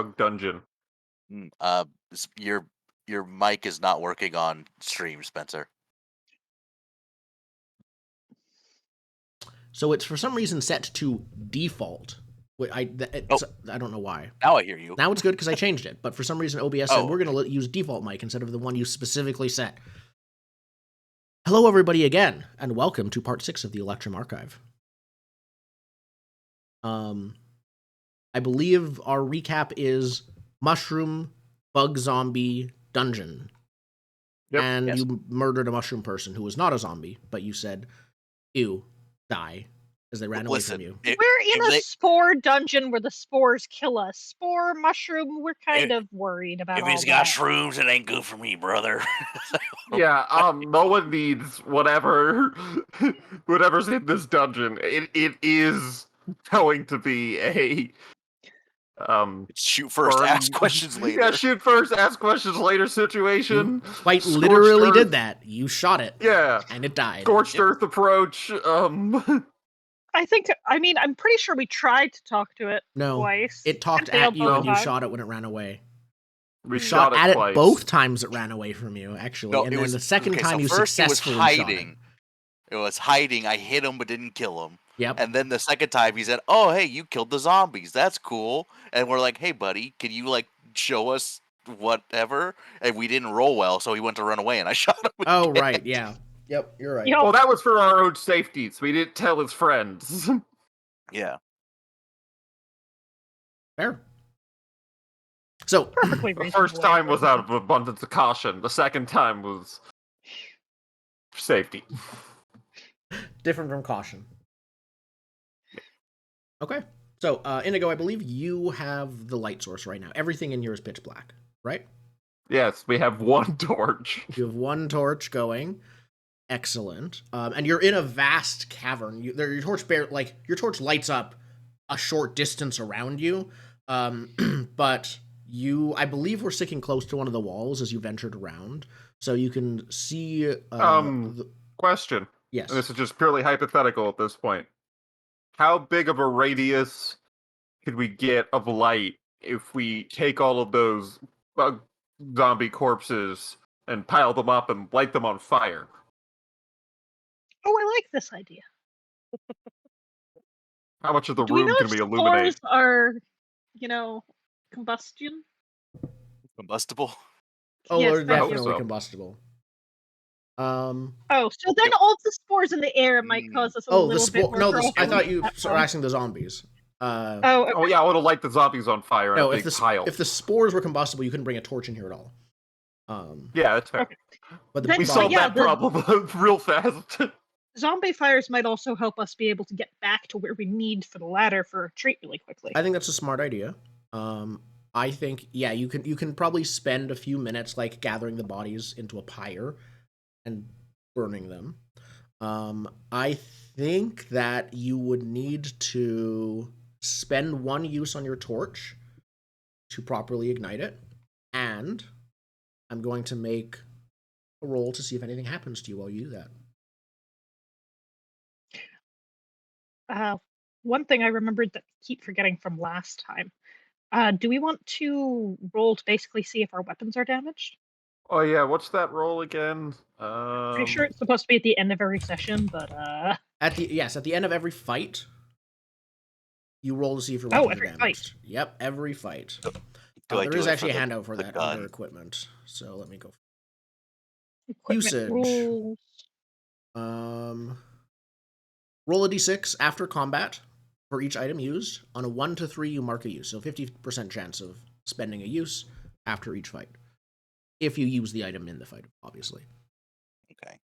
dungeon. Your mic is not working on stream, Spencer. So it's for some reason set to default. I don't know why. Now I hear you. Now it's good because I changed it, but for some reason OBS said we're going to use default mic instead of the one you specifically set. Hello, everybody, again, and welcome to part 6 of the Electrum archive. I believe our recap is mushroom, bug zombie, dungeon. Yep. And you murdered a mushroom person who was not a zombie, but you said, ew, die, as they ran away from you. We're in a spore dungeon where the spores kill us. Spore, mushroom, we're kind of worried about all that. If he's got shrooms, it ain't good for me, brother. Yeah, no one needs whatever's in this dungeon. It is going to be a shoot first, ask questions later. Yeah, shoot first, ask questions later situation. You quite literally did that. You shot it. Yeah. And it died. Scorched Earth approach. I'm pretty sure we tried to talk to it twice. It talked at you and you shot it when it ran away. We shot it at twice. It both times it ran away from you, actually. No, and then the second time you successfully shot it. It was hiding. I hit him but didn't kill him. Yep. And then the second time he said, "Oh, hey, you killed the zombies. That's cool." And we're like, "Hey, buddy, can you show us whatever?" And we didn't roll well, so he went to run away, and I shot him. Oh, right, yeah. Yep, you're right. Well, that was for our own safety, so we didn't tell his friends. Yeah. Fair. So, the first time was out of abundance of caution. The second time was safety. Different from caution. Okay. So, Inigo, I believe you have the light source right now. Everything in here is pitch black, right? Yes, we have one torch. You have one torch going. Excellent. And you're in a vast cavern. Your torch lights up a short distance around you. But I believe we're sticking close to one of the walls as you ventured around. So you can see... Question. Yes. And this is just purely hypothetical at this point. How big of a radius could we get of light if we take all of those zombie corpses and pile them up and light them on fire? Oh, I like this idea. How much of the room can we illuminate? Spores are, combustion? Combustible? Oh, yes, they're definitely combustible. So then all the spores in the air might cause us a little bit more trouble. I thought you were asking the zombies. Okay. Oh yeah, I want to light the zombies on fire in a big pile. If the spores were combustible, you couldn't bring a torch in here at all. Yeah, that's fair. Okay. But we solved that problem real fast. Zombie fires might also help us be able to get back to where we need for the ladder for a retreat really quickly. I think that's a smart idea. I think you can probably spend a few minutes gathering the bodies into a pyre and burning them. I think that you would need to spend one use on your torch to properly ignite it, and I'm going to make a roll to see if anything happens to you while you do that. One thing I remembered that I keep forgetting from last time. Do we want to roll to basically see if our weapons are damaged? Oh yeah, what's that roll again? Pretty sure it's supposed to be at the end of every session, but at the end of every fight, you roll to see if your weapons are damaged. Fight. Yep, every fight. There is actually a handout for that under equipment. So let me go. Usage. Rules. Roll a d6 after combat for each item used. On a 1 to 3, you mark a use. So 50% chance of spending a use after each fight. If you use the item in the fight, obviously. Okay.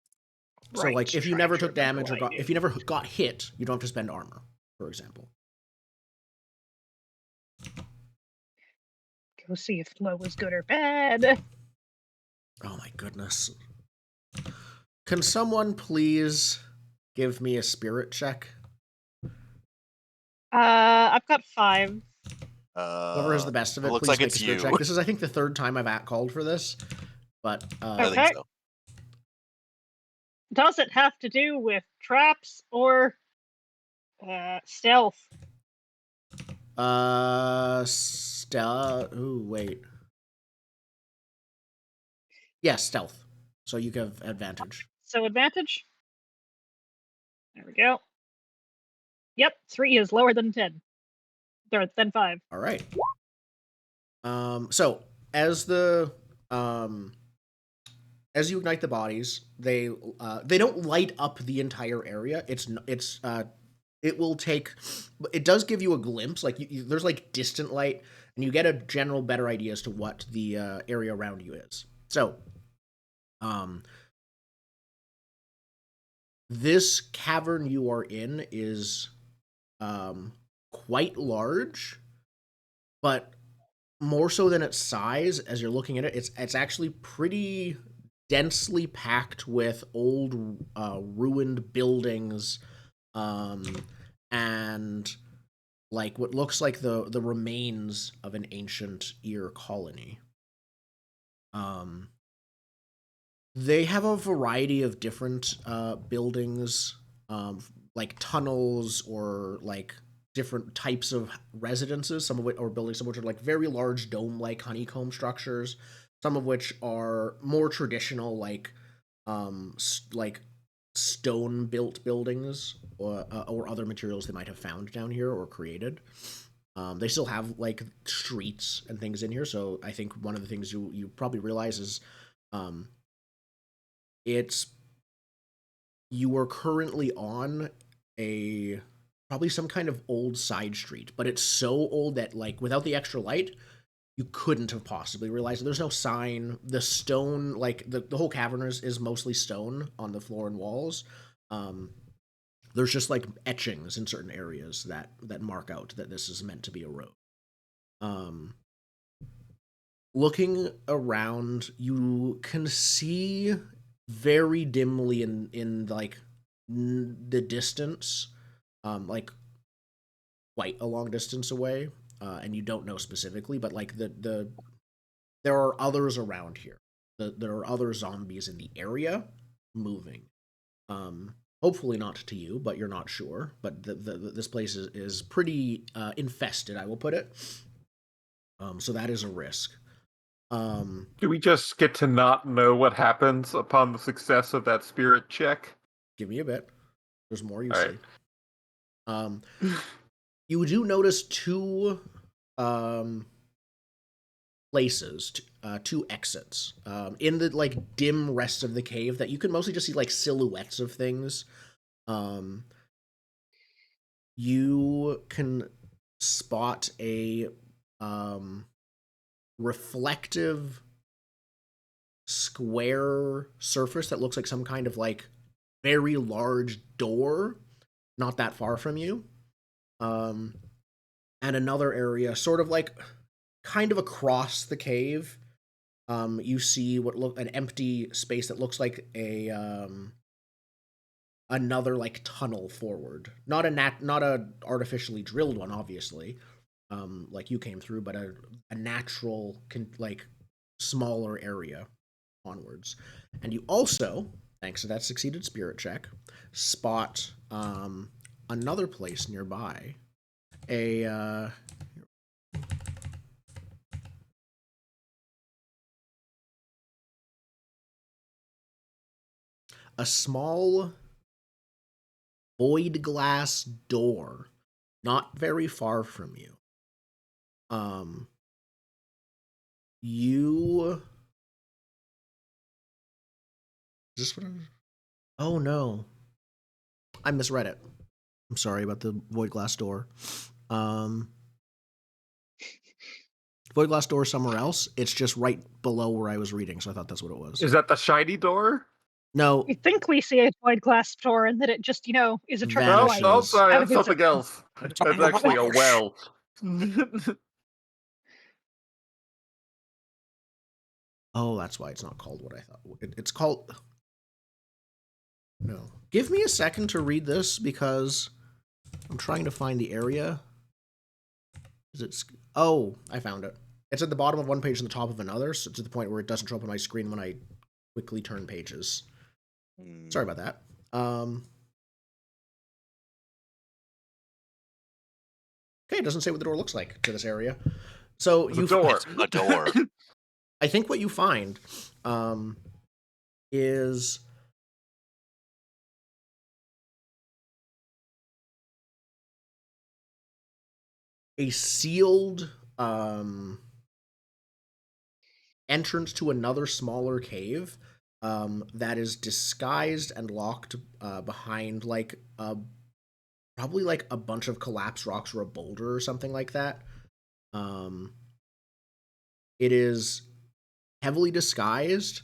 So, if you never took damage if you never got hit, you don't have to spend armor, for example. Go see if low is good or bad. Oh my goodness. Can someone please give me a spirit check? I've got 5. Whoever has the best of it, looks please like make it's a spirit you. check. This is, I think, the third time I've called for this, but I think so. Does it have to do with traps or stealth? Stealth. Ooh, wait. Yes, stealth. So you have advantage. So advantage. There we go. Yep, 3 is lower than 10. Or than 5. All right. So as the as you ignite the bodies, they don't light up the entire area. It will take. It does give you a glimpse. Like there's like distant light, and you get a general better idea as to what the area around you is. So, this cavern you are in is quite large, but more so than its size. As you're looking at it, it's actually pretty densely packed with old ruined buildings, and like what looks like the remains of an ancient ear colony. They have a variety of different buildings, like tunnels or like different types of residences. Some of which or buildings, some of which are like very large dome-like honeycomb structures. Some of which are more traditional, like like stone-built buildings or other materials they might have found down here or created. They still have like streets and things in here, so I think one of the things you probably realize is it's you are currently on a probably some kind of old side street, but it's so old that like without the extra light, you couldn't have possibly realized it. There's no sign. The stone, like the whole cavern is mostly stone on the floor and walls. There's just like etchings in certain areas that mark out that this is meant to be a road. Looking around, you can see very dimly in like the distance, like quite a long distance away, and you don't know specifically, but like there are others around here. There are other zombies in the area moving. Hopefully not to you, but you're not sure. But this place is pretty infested, I will put it. So that is a risk. Do we just get to not know what happens upon the success of that spirit check? Give me a bit. There's more you All see. You do notice two places, two exits in the like dim rest of the cave that you can mostly just see like silhouettes of things. You can spot a reflective square surface that looks like some kind of like very large door not that far from you. And another area sort of like kind of across the cave. You see what look an empty space that looks like a another like tunnel forward. Not a artificially drilled one, obviously, like you came through, but a natural like smaller area onwards. And you also, thanks to that succeeded spirit check, spot another place nearby. A small void glass door not very far from you. You is this what oh no, I misread it. I'm sorry about the void glass door. Void glass door somewhere else. It's just right below where I was reading, so I thought that's what it was. Is that the shiny door? No, We think we see a void glass door and that it just, is a trick of Oh, Vanishes. light. oh, sorry, Out that's of its something own. else. That's actually a well. oh, that's why it's not called what I thought. It's called. No, give me a second to read this because I'm trying to find the area. Is it? Oh, I found it. It's at the bottom of one page and the top of another, so to the point where it doesn't show up on my screen when I quickly turn pages. Sorry about that. Okay, it doesn't say what the door looks like to this area. So There's a door. It's a door. I think what you find is a sealed entrance to another smaller cave that is disguised and locked behind probably like a bunch of collapsed rocks or a boulder or something like that. It is heavily disguised,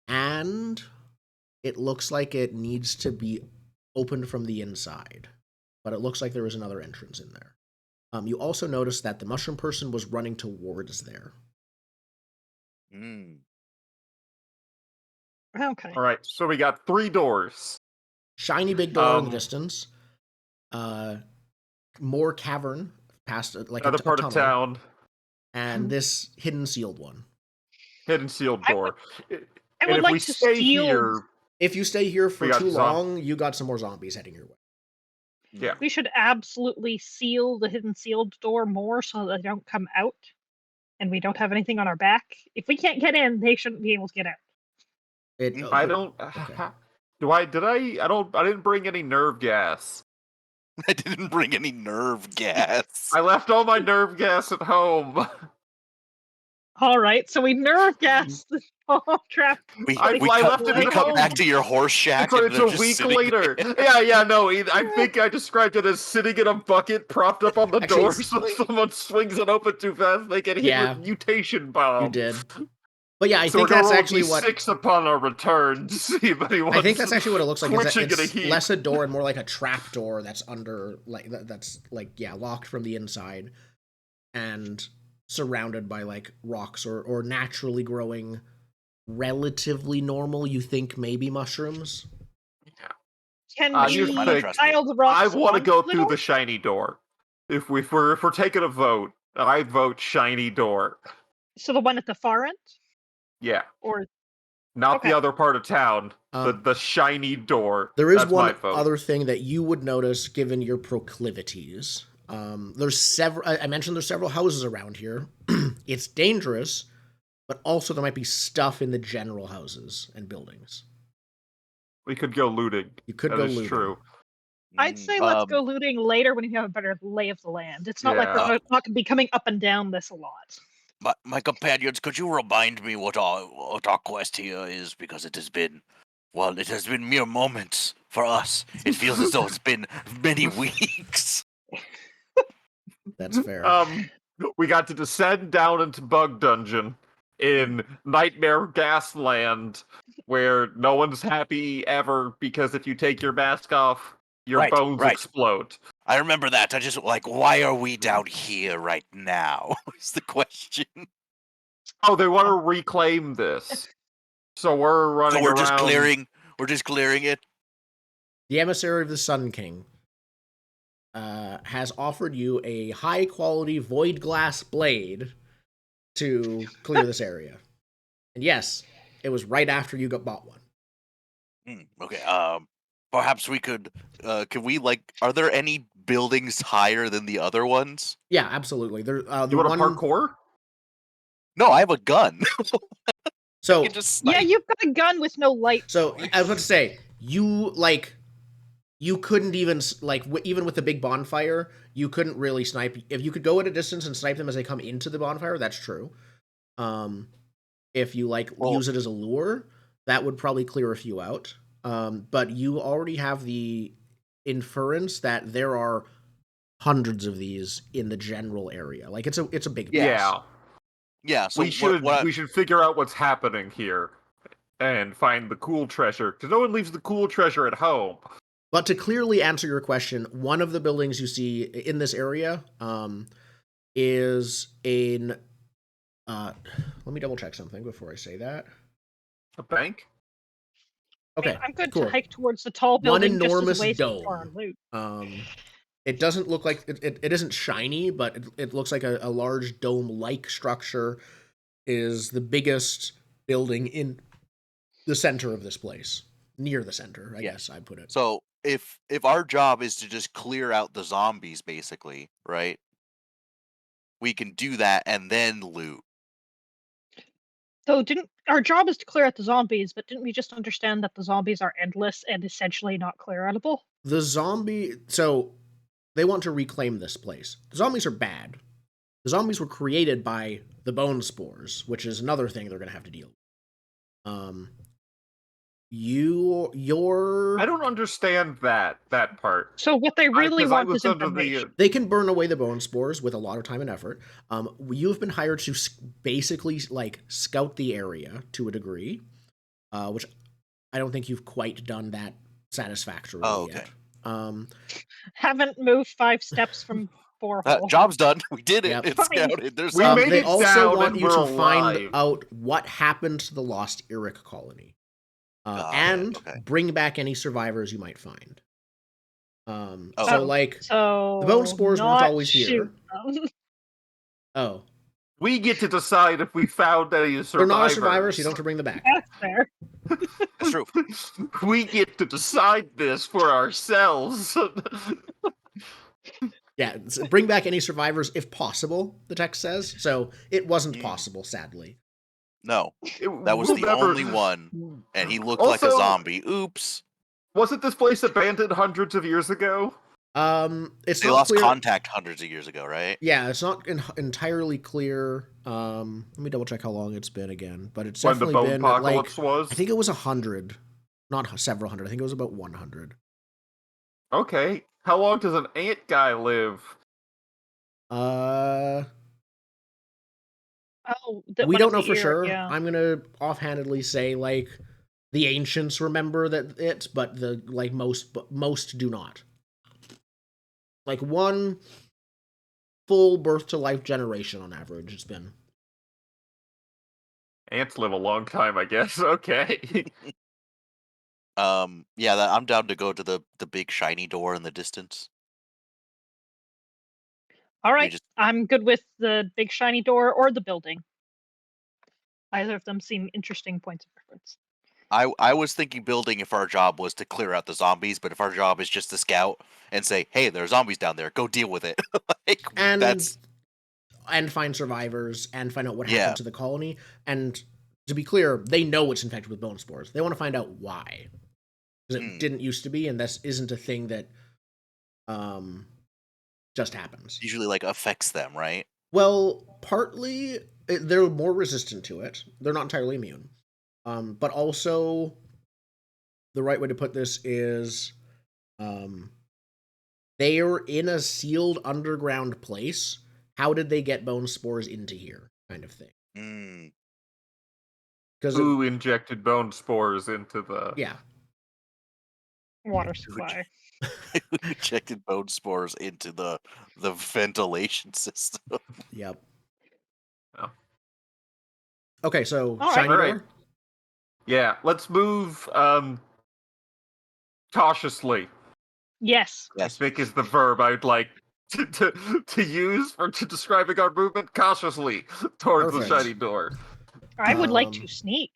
and it looks like it needs to be opened from the inside. But it looks like there is another entrance in there. You also notice that the mushroom person was running towards there. Mm. Okay. All right, so we got 3 doors. Shiny big door in the distance. More cavern past like Another a part of tunnel, town, and this hidden sealed one. hidden sealed I door. I And would if like we to stay steal. here, If you stay here for We got too zom- long, you got some more zombies heading your way. yeah. We should absolutely seal the hidden sealed door more so that they don't come out, and we don't have anything on our back. If we can't get in, they shouldn't be able to get out. I don't. Okay. I didn't bring any nerve gas. I didn't bring any nerve gas. I left all my nerve gas at home. All right, so we nerve gas the trap. We I left it we at come back home. to your horse shack So and it's they're a just week sitting later. there. Yeah, no. I think I described it as sitting in a bucket propped up on the Actually, door, so if someone swings it open too fast, they get hit Yeah. with mutation bomb. You did. But yeah, I So think we're gonna that's roll actually what D6 upon our return to see if anyone's I think that's actually what it looks like. Is that twitching in a it's heap. less a door and more like a trap door that's under that's locked from the inside and surrounded by like rocks or naturally growing relatively normal. You think maybe mushrooms? Can Here's the we thing. pile the rocks I want to onto go the through door? the shiny door. If we're taking a vote, I vote shiny door. So the one at the far end, Yeah, or not Okay. the other part of town. Um, The shiny door. There is That's my one vote. other thing that you would notice given your proclivities. There's several. I mentioned there's several houses around here. It's dangerous, but also there might be stuff in the general houses and buildings. We could go looting. You could That go is looting. true. I'd say let's go looting later when you have a better lay of the land. It's not like Yeah. we're not going to be coming up and down this a lot. My companions, could you remind me what our quest here is? Because it has been mere moments for us. It feels as though it's been many weeks. That's fair. We got to descend down into Bug Dungeon in Nightmare Gasland, where no one's happy ever because if you take your mask off, your bones explode. I remember that. I just why are we down here right now? Is the question. Oh, they want to reclaim this, so we're running So we're around. just clearing it. The emissary of the Sun King has offered you a high quality void glass blade to clear this area. And yes, it was right after you bought one. Okay. Perhaps we could. Can we are there any buildings higher than the other ones? Yeah, absolutely. There. You want a parkour? No, I have a gun. So Yeah, you've got a gun with no light. So I was about to say you couldn't even even with the big bonfire, you couldn't really snipe. If you could go at a distance and snipe them as they come into the bonfire, that's true. If you use it as a lure, that would probably clear a few out. But you already have the inference that there are hundreds of these in the general area. Like it's a big Yeah. Yeah. So we should figure out what's happening here and find the cool treasure, because no one leaves the cool treasure at home. But to clearly answer your question, one of the buildings you see in this area is in. Let me double check something before I say that. A bank? Okay, I'm good cool. to hike towards the tall building One enormous just as a ways dome. for our loot. It doesn't look like it isn't shiny, but it looks like a large dome-like structure is the biggest building in the center of this place. Near the center, I guess I'd put it. So if our job is to just clear out the zombies, basically, right? we can do that and then loot. So didn't our job is to clear out the zombies, but didn't we just understand that the zombies are endless and essentially not clear-outable? So they want to reclaim this place. The zombies are bad. The zombies were created by the bone spores, which is another thing they're going to have to deal with. I don't understand that part. So what they really 'Cause I want was is under information. They can burn away the bone spores with a lot of time and effort. You've been hired to basically like scout the area to a degree, which I don't think you've quite done that satisfactorily yet. Haven't moved 5 steps from 4 holes. Job's done. We did it. Yep. It's Fine. scouted. There's We zombies. made They it also down want and you we're to find alive. out what happened to the lost Eric colony, Got it, and okay. bring back any survivors you might find. Oh. So like So the bone spores weren't not always here. shoot them. Oh, We get to decide if we found any survivors. they're not survivors. You don't have to bring them back. That's fair. That's true. We get to decide this for ourselves. Yeah, bring back any survivors if possible, the text says. So it wasn't Mm. possible, sadly. No, that was We'll the never- only one, and he looked like a Also- zombie. Oops. Wasn't this place abandoned hundreds of years ago? It's They not lost clear. contact hundreds of years ago, right? Yeah, it's not entirely clear. Let me double check how long it's been again, but it's When the definitely bone been like apocalypse was? I think it was 100, not several hundred. I think it was about 100. Okay. How long does an ant guy live? Oh, We one don't of know the for ear, sure. Yeah. I'm gonna offhandedly say like the ancients remember that but the like most do not. Like one full birth to life generation on average, it's been. Ants live a long time, I guess. Okay. Yeah, I'm down to go to the big shiny door in the distance. All We right, just I'm good with the big shiny door or the building. Either of them seem interesting points of reference. I was thinking building if our job was to clear out the zombies, but if our job is just to scout and say, "Hey, there are zombies down there. Go deal with it." Like, that's And find survivors and find out what Yeah. happened to the colony. And to be clear, they know it's infected with bone spores. They want to find out why. Because it didn't used to be, and this isn't a thing that just happens. usually like affects them, right? Well, partly they're more resistant to it. They're not entirely immune. But also, the right way to put this is they are in a sealed underground place. How did they get bone spores into here? Kind of thing. Mm. Because Who injected bone spores into the... yeah, Water supply. Injected bone spores into the ventilation system. yep. Oh. Okay, so All right. shiny All door. right. Yeah, let's move cautiously. Yes. Yes. I think is the verb I'd like to use for describing our movement cautiously towards Perfect. the shiny door. I would like to sneak.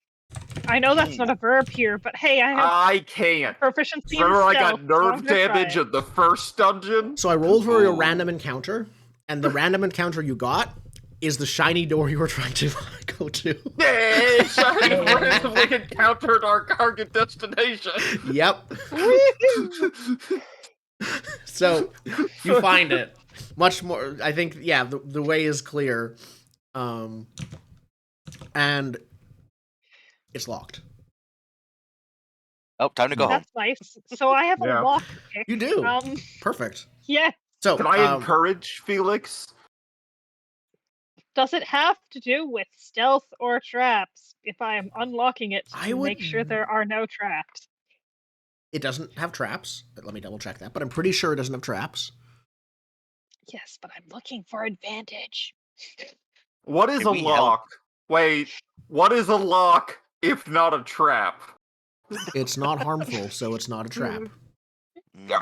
I know that's not a verb here, but hey, I have I can't. proficiency in Remember I stealth. got so nerve I'm gonna try damage it. in the first dungeon? So I rolled for a Ooh. random encounter, and the random encounter you got is the shiny door you were trying to go to. Yay! Shiny randomly encountered our target destination. Yep. So you find it. Much more. I think. Yeah. The way is clear. And it's locked. Oh, time to go home. That's nice. So I have Yeah. a lock pick. You do. Um, Perfect. yeah. So Can I encourage Felix? Does it have to do with stealth or traps? If I am unlocking it I to would- make sure there are no traps. it doesn't have traps. Let me double check that. But I'm pretty sure it doesn't have traps. Yes, but I'm looking for advantage. What is Can a we help? lock? Wait, what is a lock if not a trap? It's not harmful, so it's not a trap.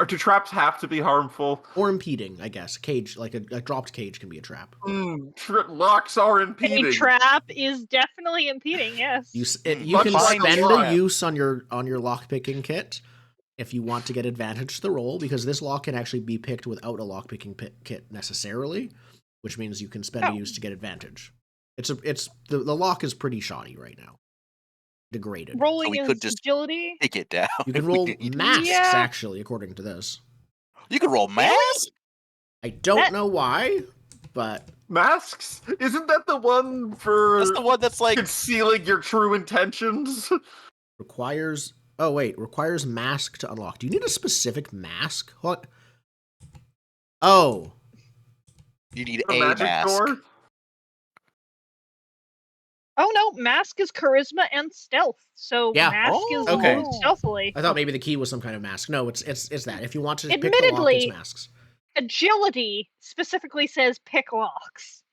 Do traps have to be harmful? Or impeding, I guess. Cage, like a dropped cage, can be a trap. Locks are impeding. A trap is definitely impeding. Yes. You Much can like a spend a trap. use on your lockpicking kit if you want to get advantage to the roll, because this lock can actually be picked without a lockpicking kit necessarily, which means you can spend a use to get advantage. The lock is pretty shoddy right now. Degraded. Rolling So we is could just agility. take it down. You can if we roll didn't need to. masks, Yeah. actually, according to this. You can roll mask? I don't That- know why, but Masks? Isn't that the one for That's the one that's like concealing your true intentions? requires mask to unlock. Do you need a specific mask? What? Oh, you need A a magic mask. door? Oh no, mask is charisma and stealth. So Yeah. mask is Okay. moved stealthily. I thought maybe the key was some kind of mask. No, it's that. If you want to pick the lock, Admittedly- it's masks. Agility specifically says pick locks.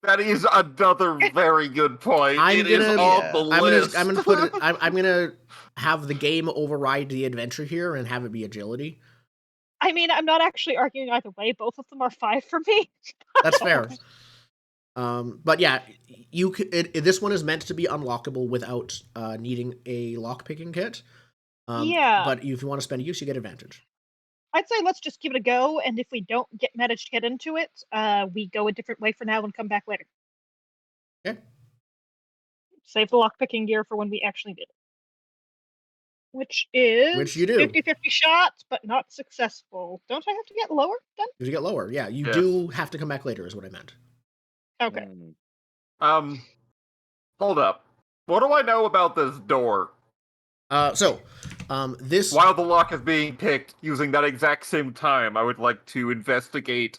That is another very good point. I'm It is gonna- on Yeah. the I'm list. gonna put it. I'm gonna have the game override the adventure here and have it be agility. I mean, I'm not actually arguing either way. Both of them are 5 for me. That's fair. But yeah, this one is meant to be unlockable without needing a lockpicking kit. Yeah. But if you want to spend a use, you get advantage. I'd say let's just give it a go, and if we don't manage to get into it, we go a different way for now and come back later. Okay. Save the lockpicking gear for when we actually do it. Which is Which you do. 50-50 shots, but not successful. Don't I have to get lower then? If you get lower, yeah, you Yes. do have to come back later, is what I meant. Okay. Mm. Hold up. What do I know about this door? This While the lock is being picked, using that exact same time, I would like to investigate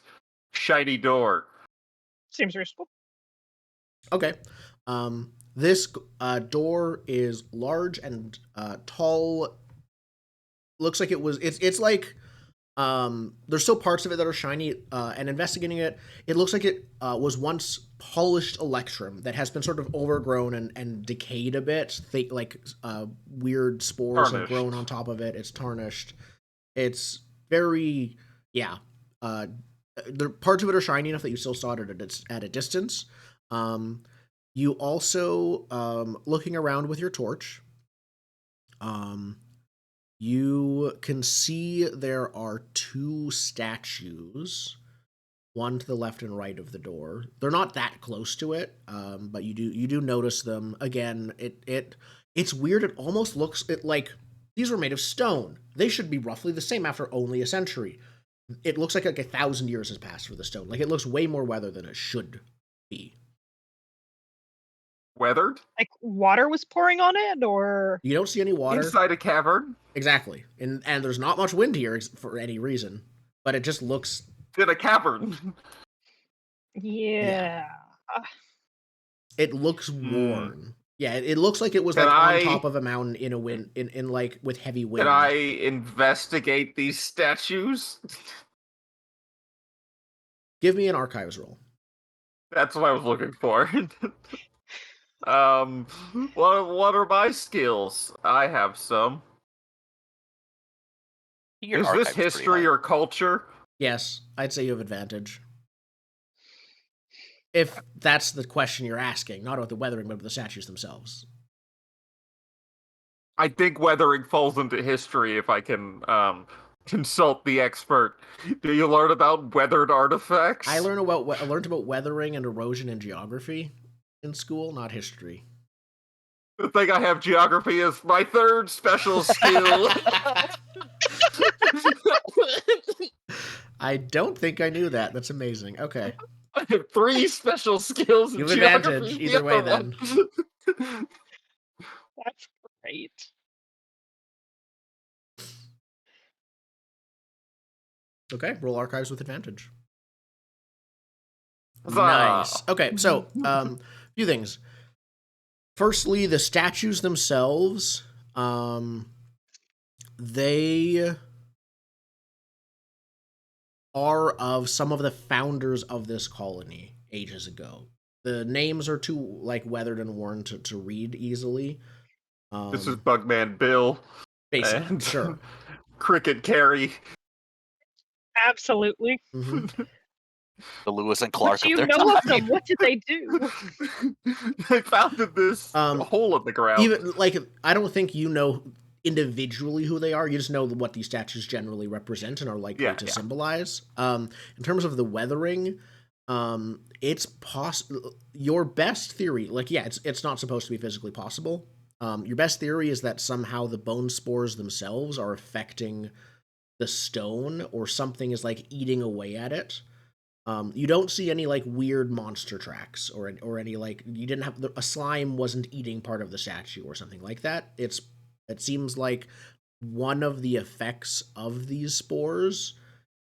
shiny door. Seems reasonable. Okay. This door is large and tall. Looks like it's like there's still parts of it that are shiny, and investigating it, it looks like it was once polished Electrum that has been sort of overgrown and decayed a bit. Weird spores have Tarnished. grown on top of it. It's tarnished. It's very, yeah. The parts of it are shiny enough that you still saw it at a distance. You also, looking around with your torch, you can see there are 2 statues, one to the left and right of the door. They're not that close to it, but you do notice them. Again, it's weird. It almost looks like these were made of stone. They should be roughly the same after only a century. It looks like 1,000 years has passed for the stone. Like, it looks way more weathered than it should be. Weathered? Like water was pouring on it, or You don't see any water. Inside a cavern? Exactly. And there's not much wind here for any reason. But it just looks... In a cavern. yeah. It looks worn. Yeah, it looks like it was Can on I- top of a mountain in a wind, in like with heavy wind. Can I investigate these statues? Give me an archives roll. That's what I was looking for. What are my skills? I have some. Your Is archive this pretty history high. or culture? Yes, I'd say you have advantage. If that's the question you're asking, not about the weathering, but about the statues themselves. I think weathering falls into history if I can consult the expert. Do you learn about weathered artifacts? I learned about weathering and erosion in geography in school, not history. I think I have geography as my third special skill. I don't think I knew that. That's amazing. Okay. I have 3 special skills in You have geography. advantage the either way, other one. That's great. Okay, roll archives with advantage. Huzzah. Nice. Okay, so few things. Firstly, the statues themselves, they are of some of the founders of this colony ages ago. The names are too weathered and worn to read easily. This is Bugman Bill. basically and sure. Cricket Carey. Absolutely. Mhm. The Lewis and What Clark do you of their know of time. them? What did they do? They founded this hole in the ground. Even I don't think you know individually who they are. You just know what these statues generally represent and are likely to symbolize. In terms of the weathering, It's possible. Your best theory, like, yeah, it's not supposed to be physically possible. Your best theory is that somehow the bone spores themselves are affecting the stone, or something is like eating away at it. You don't see any like weird monster tracks, or any like, you didn't have a slime wasn't eating part of the statue or something like that. It seems like one of the effects of these spores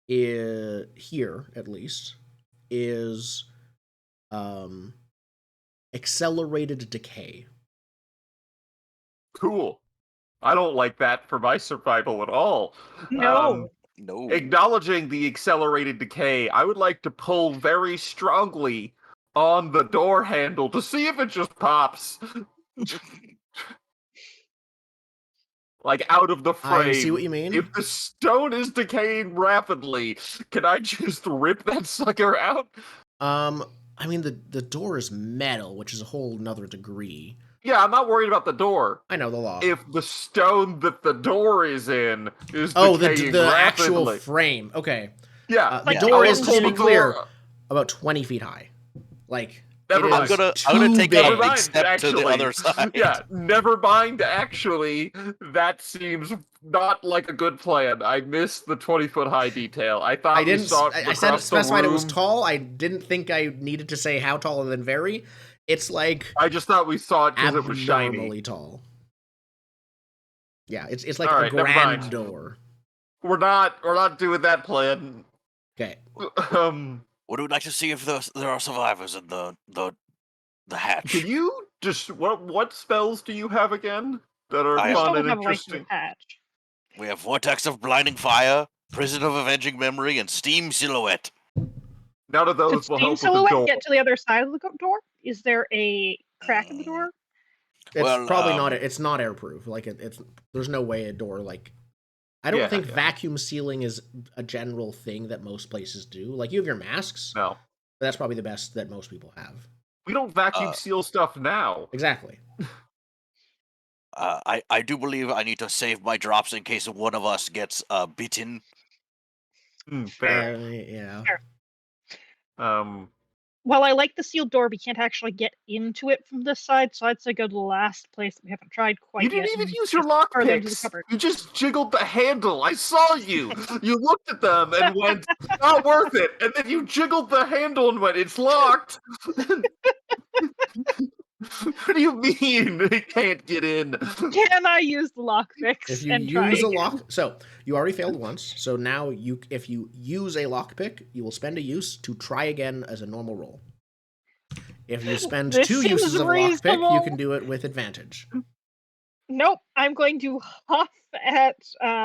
is, here at least, is um accelerated decay. Cool. I don't like that for my survival at all. No. No. Acknowledging the accelerated decay, I would like to pull very strongly on the door handle to see if it just pops. Like out of the frame. I see what you mean. If the stone is decaying rapidly, can I just rip that sucker out? I mean, the door is metal, which is a whole nother degree. Yeah, I'm not worried about the door. I know the law. If the stone that the door is in is the decaying actual rapidly. frame. Okay. Yeah, The Yeah, door I is, was just to be told clear, about 20 feet high. Like, Never it mind. is I'm gonna too take big. a Never big mind, step to the actually. other side. Yeah, never mind, actually. That seems not like a good plan. I missed the 20-foot high detail. I thought I we didn't. saw it I across said the specified it was room. tall. I didn't think I needed to say how tall and then very. It's like I just thought we saw it because it was shiny. abnormally tall. Yeah, it's like All a right, never grand mind. door. We're not doing that plan. Okay. Would we like to see if there are survivors in the hatch? Can you just what spells do you have again that are I I have- fun still and don't have a light to interesting? attach. We have Vortex of Blinding Fire, Prison of Avenging Memory, and Steam Silhouette. None of Could those will Steam help with the Silhouette door. get to the other side of the door? Is there a crack in the door? It's Well, probably not. It's not airproof. Like it's. There's no way a door like. I don't think Yeah. vacuum sealing is a general thing that most places do. Like, you have your masks. No, But that's probably the best that most people have. we don't vacuum Uh, seal stuff now. Exactly. I do believe I need to save my drops in case one of us gets bitten. Fair. Yeah. Well, I like the sealed door, but you can't actually get into it from this side, so I'd say go to the last place that we haven't tried quite You yet. didn't even and use your just lock further into the picks. cupboard. You just jiggled the handle. I saw you. You looked at them and went, "Not worth it." And then you jiggled the handle and went, "It's locked." What do you mean it can't get in? Can I use the lockpicks If you and try use a again? lock, so you already failed once. So now if you use a lockpick, you will spend a use to try again as a normal roll. If you spend This 2 seems uses of lockpick, you reasonable. can do it with advantage. Nope, I'm going to huff at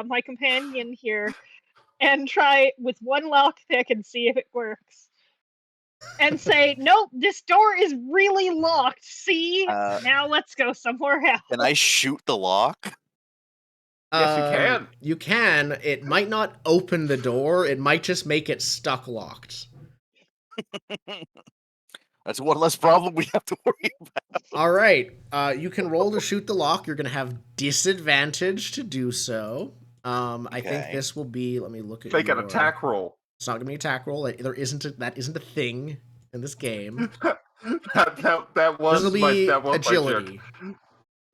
my companion here and try with one lockpick and see if it works. And say, nope, this door is really locked. See? Now let's go somewhere else. Can I shoot the lock? Yes, you can. You can. It might not open the door. It might just make it stuck locked. That's one less problem we have to worry about. All right. You can roll to shoot the lock. You're going to have disadvantage to do so. I think Okay. this will be. Let me look at. Make an your- attack roll. It's not going to be an attack roll. That isn't a thing in this game. that was This will my be that was agility.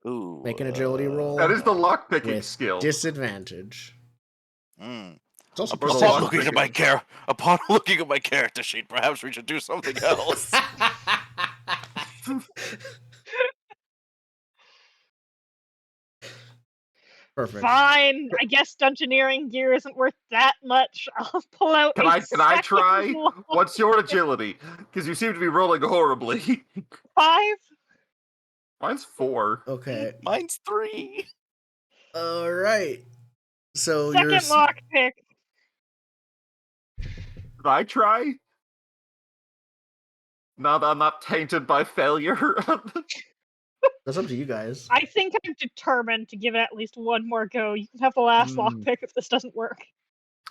Ooh. Make an agility roll. my joke. That is the lockpicking with skill. disadvantage. Mm. It's also Or the Upon lock looking at my upon looking at my character sheet, perhaps we should do something else. Perfect. Fine. I guess dungeoneering gear isn't worth that much. I'll pull out. Can a I second try? lock. What's your agility? Because you seem to be rolling horribly. 5. Mine's 4. Okay. Mine's 3. All right. So Second lockpick. Can I try? Now that I'm not tainted by failure. That's up to you guys. I think I'm determined to give it at least one more go. You can have the last lockpick if this doesn't work.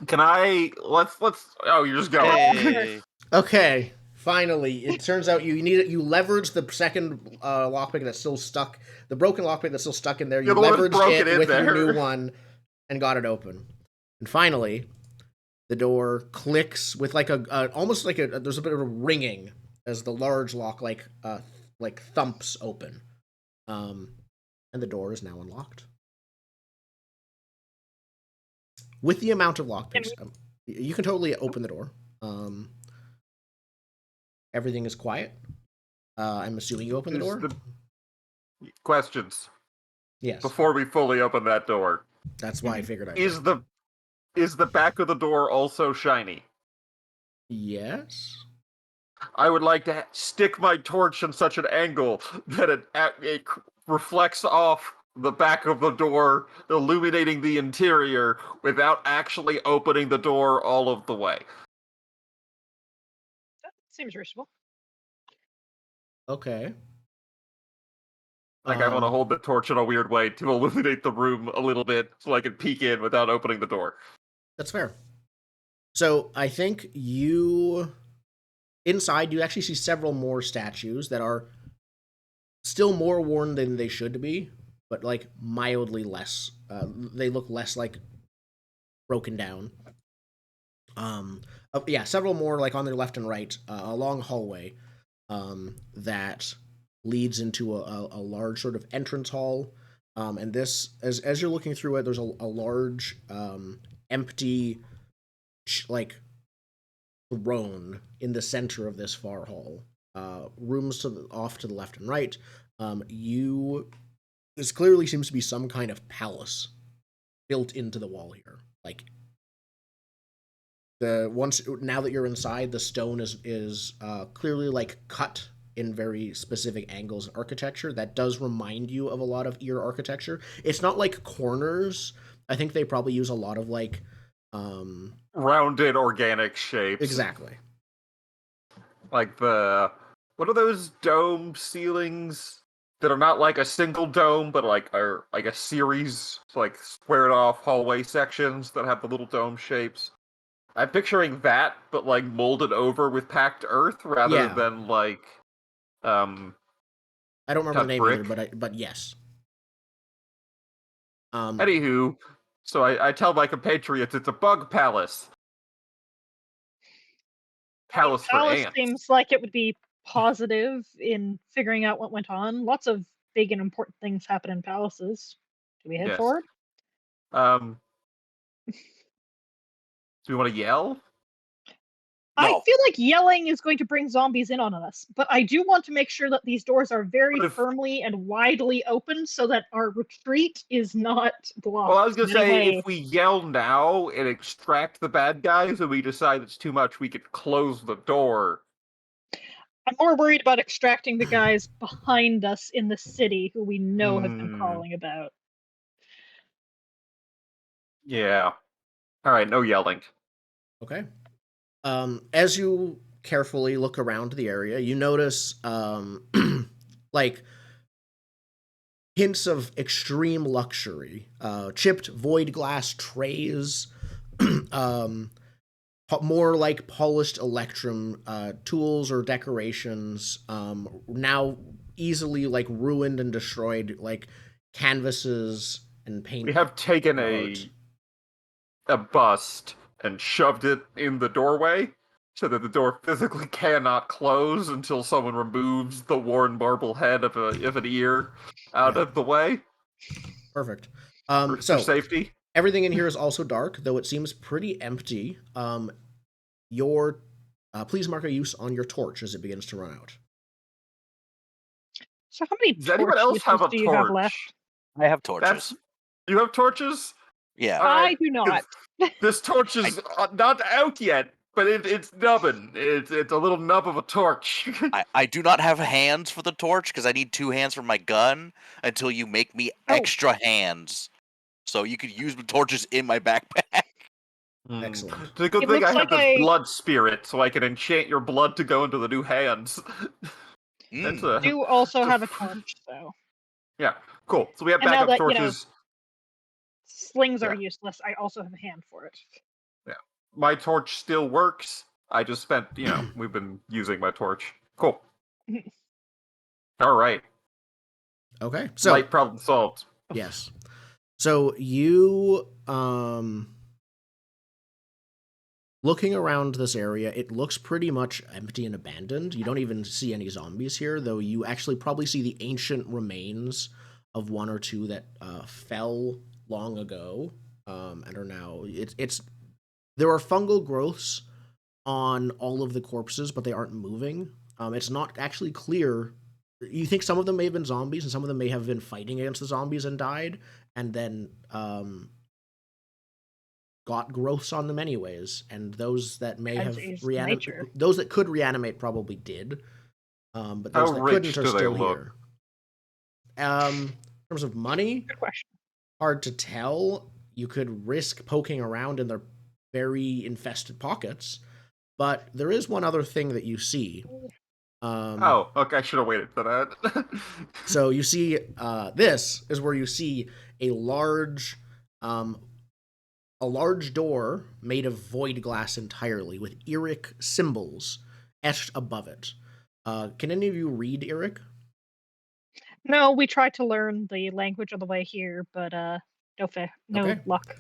Can I? Let's. Oh, you're just going. Hey. Okay. Finally, it turns out you leverage the second lockpick that's still stuck, the broken lockpick that's still stuck in there. You You're the one who leveraged broke it it in with there. your new one and got it open. And finally, The door clicks with like a almost like a there's a bit of a ringing as the large lock like thumps open, and the door is now unlocked. With the amount of Can lockpicks, we, you can totally open the door. Everything is quiet. I'm assuming you open the Is door. the questions Yes, before we fully open that door? that's why I figured I would. Is the back of the door also shiny? Yes. I would like to stick my torch in such an angle that it reflects off the back of the door, illuminating the interior without actually opening the door all of the way. that seems reasonable. Okay. Like, I want to hold the torch in a weird way to illuminate the room a little bit so I can peek in without opening the door. That's fair. So I think inside you actually see several more statues that are still more worn than they should be, but like mildly less. They look less like broken down. Yeah, several more like on their left and right, a long hallway that leads into a large sort of entrance hall. And this, as you're looking through it, there's a large empty like throne in the center of this far hall. Rooms off to the left and right. This clearly seems to be some kind of palace built into the wall here. Like now that you're inside, the stone is clearly like cut in very specific angles and architecture that does remind you of a lot of Ear architecture. It's not like corners. I think they probably use a lot of like rounded organic shapes. Exactly. Like what are those dome ceilings that are not like a single dome, but like are like a series, like squared off hallway sections that have the little dome shapes? I'm picturing that, but like molded over with packed earth rather than like I don't remember the name brick. either, but yes. Anywho, so I tell my compatriots it's a bug palace. Palace for Alice ants. seems like it would be positive in figuring out what went on. Lots of big and important things happen in palaces. Do we head Yes. forward? Do we want to yell? I No. feel like yelling is going to bring zombies in on us, but I do want to make sure that these doors are very firmly and widely open so that our retreat is not blocked. Well, I was gonna in any say, way. if we yell now and extract the bad guys and we decide it's too much, we could close the door. I'm more worried about extracting the guys behind us in the city who we know have been crawling about. Yeah. Alright, no yelling. Okay. As you carefully look around the area, you notice like hints of extreme luxury, chipped void glass trays, more like polished Electrum tools or decorations, now easily like ruined and destroyed, like canvases and paint. We have taken a bust and shoved it in the doorway so that the door physically cannot close until someone removes the worn marble head of an ear out of the way. Perfect. For safety. Everything in here is also dark, though it seems pretty empty. Please mark a use on your torch as it begins to run out. So how many Does anyone torch else have a uses do you have left? torch? I have torches. You have torches? Yeah. I do not. This torch is not out yet, but it's nubbin. It's a little nub of a torch. I do not have hands for the torch because I need 2 hands for my gun until you make me extra hands. So you could use the torches in my backpack. Excellent. It's a good thing I have this blood spirit, so I can enchant your blood to go into the new hands. You also have a torch, so. Yeah, cool. So we have and now backup that, torches. Slings are useless. I also have a hand for it. Yeah, my torch still works. I just spent, we've been using my torch. Cool. All right. Okay, so light problem solved. Yes. So you Looking around this area, it looks pretty much empty and abandoned. You don't even see any zombies here, though you actually probably see the ancient remains of one or two that fell long ago and are now. It's there are fungal growths on all of the corpses, but they aren't moving. It's not actually clear. You think some of them may have been zombies, and some of them may have been fighting against the zombies and died, and then got growths on them anyways. And those that may As have is reanimated, nature. those that could reanimate probably did, but How those that rich couldn't are do they still look? here. In terms of money, Good question. hard to tell. You could risk poking around in their very infested pockets, but there is one other thing that you see. Oh, okay, I should have waited for that. So you see, this is where you see a large, um, a large door made of void glass entirely, with Iric symbols etched above it. Can any of you read Iric? No, we tried to learn the language on the way here, but no Okay. luck.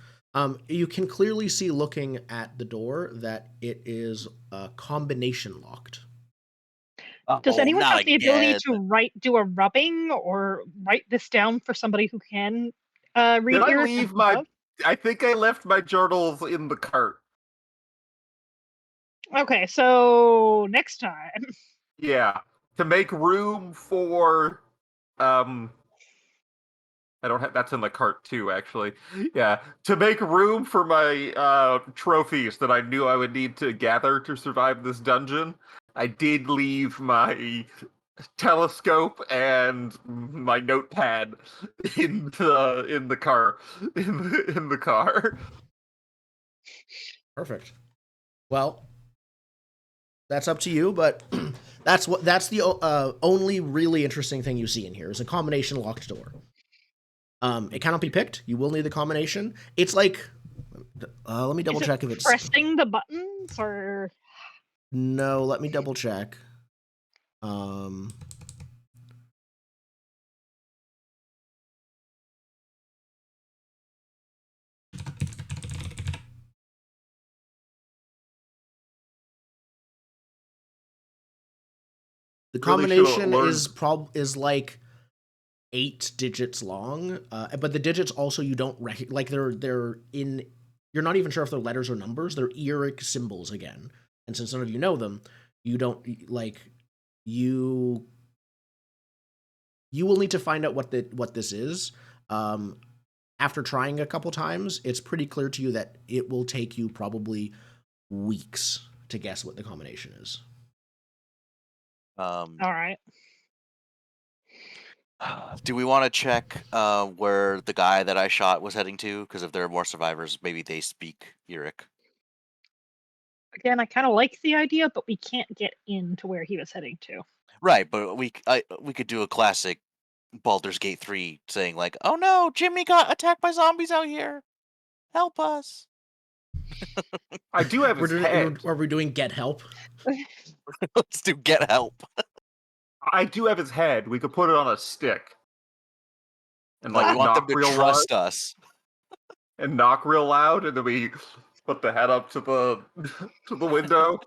You can clearly see, looking at the door, that it is combination locked. Does Oh, anyone not have the ability again. to do a rubbing or write this down for somebody who can read Did I Eric leave my? above? I think I left my journals in the cart. Okay, so next time. Yeah, to make room for um. I don't have that's in the cart too, actually. Yeah, to make room for my trophies that I knew I would need to gather to survive this dungeon, I did leave my telescope and my notepad in the car in the car. Perfect. Well, that's up to you, but that's the only really interesting thing you see in here is a combination locked door. It cannot be picked. You will need the combination. It's like, let me double Is it check if it's pressing the buttons or no. Let me double check. Um, the Really should have combination learned. is like 8 digits long, but the digits also you don't like they're in. You're not even sure if they're letters or numbers. They're Iric symbols again, and since none of you know them, you don't like you. You will need to find out what this is. Um, After trying a couple times, it's pretty clear to you that it will take you probably weeks to guess what the combination is. Um, all right. do we want to check where the guy that I shot was heading to? Because if there are more survivors, maybe they speak Uric. Again, I kind of like the idea, but we can't get into where he was heading to. Right, but we could do a classic Baldur's Gate 3 saying like, "Oh no, Jimmy got attacked by zombies out here. Help us." I do have his head. Are we doing get help? Let's do get help. I do have his head. We could put it on a stick and No, we like want them knock to real loud trust us. and knock real loud, and then we put the head up to the to the window.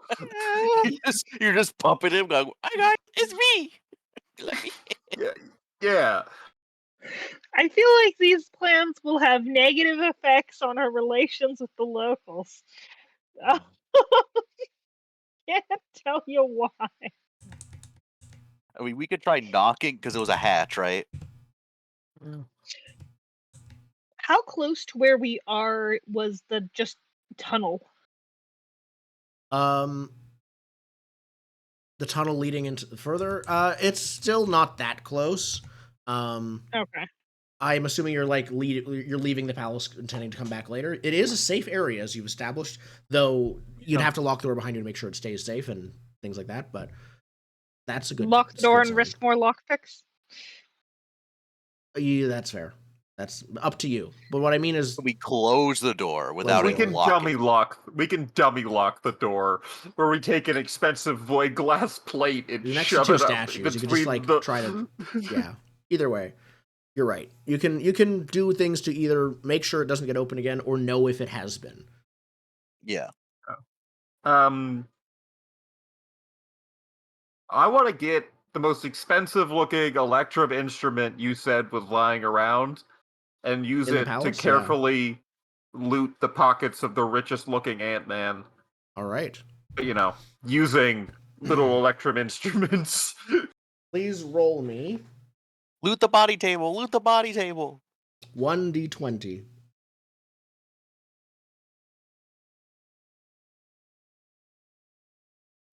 You're just pumping him, going, "Hi guys, it's me." Let me. Yeah, yeah. I feel like these plans will have negative effects on our relations with the locals. Can't tell you why. I mean, we could try knocking because it was a hatch, right? How close to where we are was the just tunnel? The tunnel leading into further. It's still not that close. Okay. I'm assuming you're you're leaving the palace intending to come back later. It is a safe area as you've established, though you'd have to lock the door behind you to make sure it stays safe and things like that. But that's a good Lock the door good and sign. risk more lockpicks? Yeah, that's fair. That's up to you. But what I mean is, We close the door without We the even can door. locking. dummy lock the door, where we take an expensive void glass plate and you're next to shove two it up statues. You could between just like the. try to, yeah. Either way, you're right. You can do things to either make sure it doesn't get open again or know if it has been. Yeah. I want to get the most expensive looking Electrum instrument you said was lying around and use In the it to palace? Yeah. carefully loot the pockets of the richest looking Ant-Man. All right. You know, using little Electrum instruments. Please roll me Loot the body table. Loot the body table. 1d20.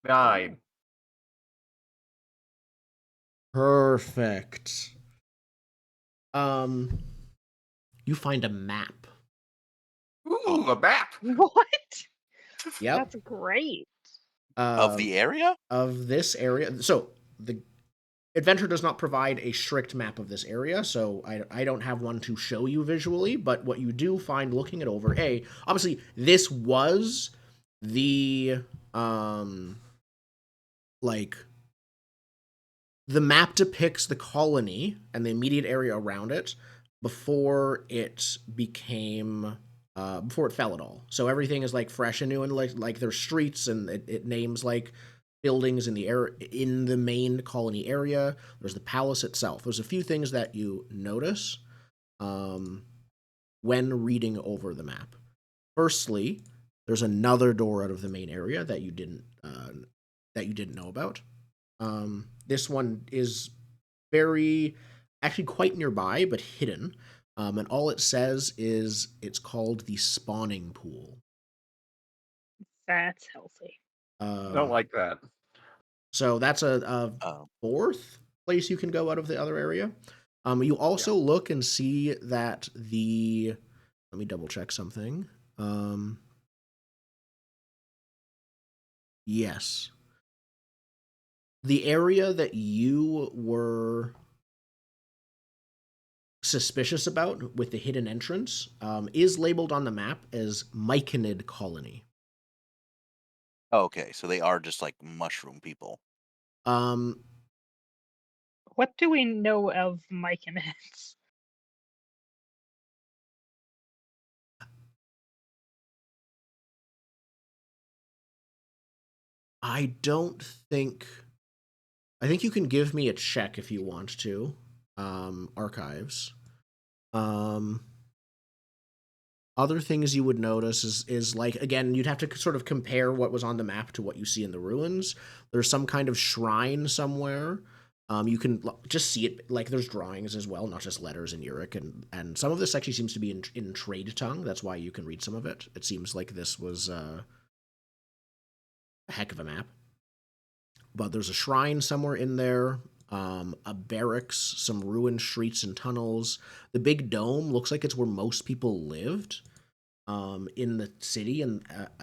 Nine. Perfect. You find a map. Ooh, a map. What? Yep. That's great. Of the area? Of this area. So the adventure does not provide a strict map of this area, so I don't have one to show you visually, but what you do find looking it over, obviously this was the like the map depicts the colony and the immediate area around it before it became before it fell at all. So everything is like fresh and new, and like there's streets, and it names like buildings in the main colony area. There's the palace itself. There's a few things that you notice when reading over the map. Firstly, there's another door out of the main area that you didn't know about. This one is actually quite nearby, but hidden. And all it says is it's called the spawning pool. That's healthy. I don't like that. So that's a fourth place you can go out of the other area. You also look and see that let me double check something. Yes. The area that you were suspicious about with the hidden entrance is labeled on the map as Myconid Colony. Okay, so they are just like mushroom people. What do we know of Myconids? I think you can give me a check if you want to. Archives. Other things you would notice is like, again, you'd have to sort of compare what was on the map to what you see in the ruins. There's some kind of shrine somewhere. You can just see it, like there's drawings as well, not just letters in Uric, and some of this actually seems to be in trade tongue. That's why you can read some of it. It seems like this was a heck of a map. But there's a shrine somewhere in there, a barracks, some ruined streets and tunnels. The big dome looks like it's where most people lived in the city and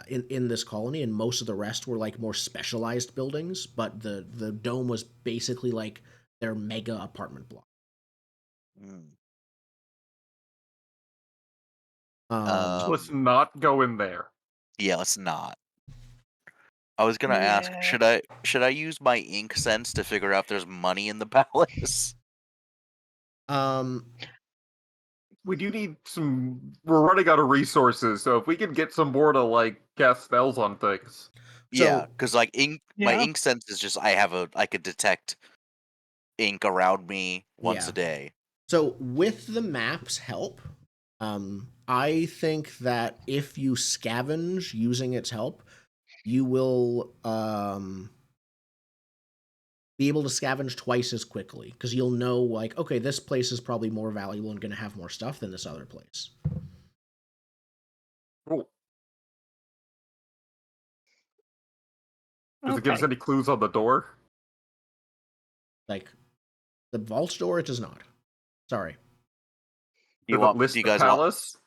in this colony, and most of the rest were like more specialized buildings. But the dome was basically like their mega apartment block. Let's not go in there. Yeah, let's not. I was gonna ask, should I use my ink sense to figure out if there's money in the palace? We do need some. We're running out of resources, so if we can get some more to like cast spells on things. Yeah, because like my Yeah. ink sense is just I could detect ink around me once a day. So with the map's help, I think that if you scavenge using its help, you will be able to scavenge twice as quickly, because you'll know, like, okay, this place is probably more valuable and going to have more stuff than this other place. Cool. Does it give us any clues on the door? Like, the vault door, it does not. Sorry. Does it list the palace?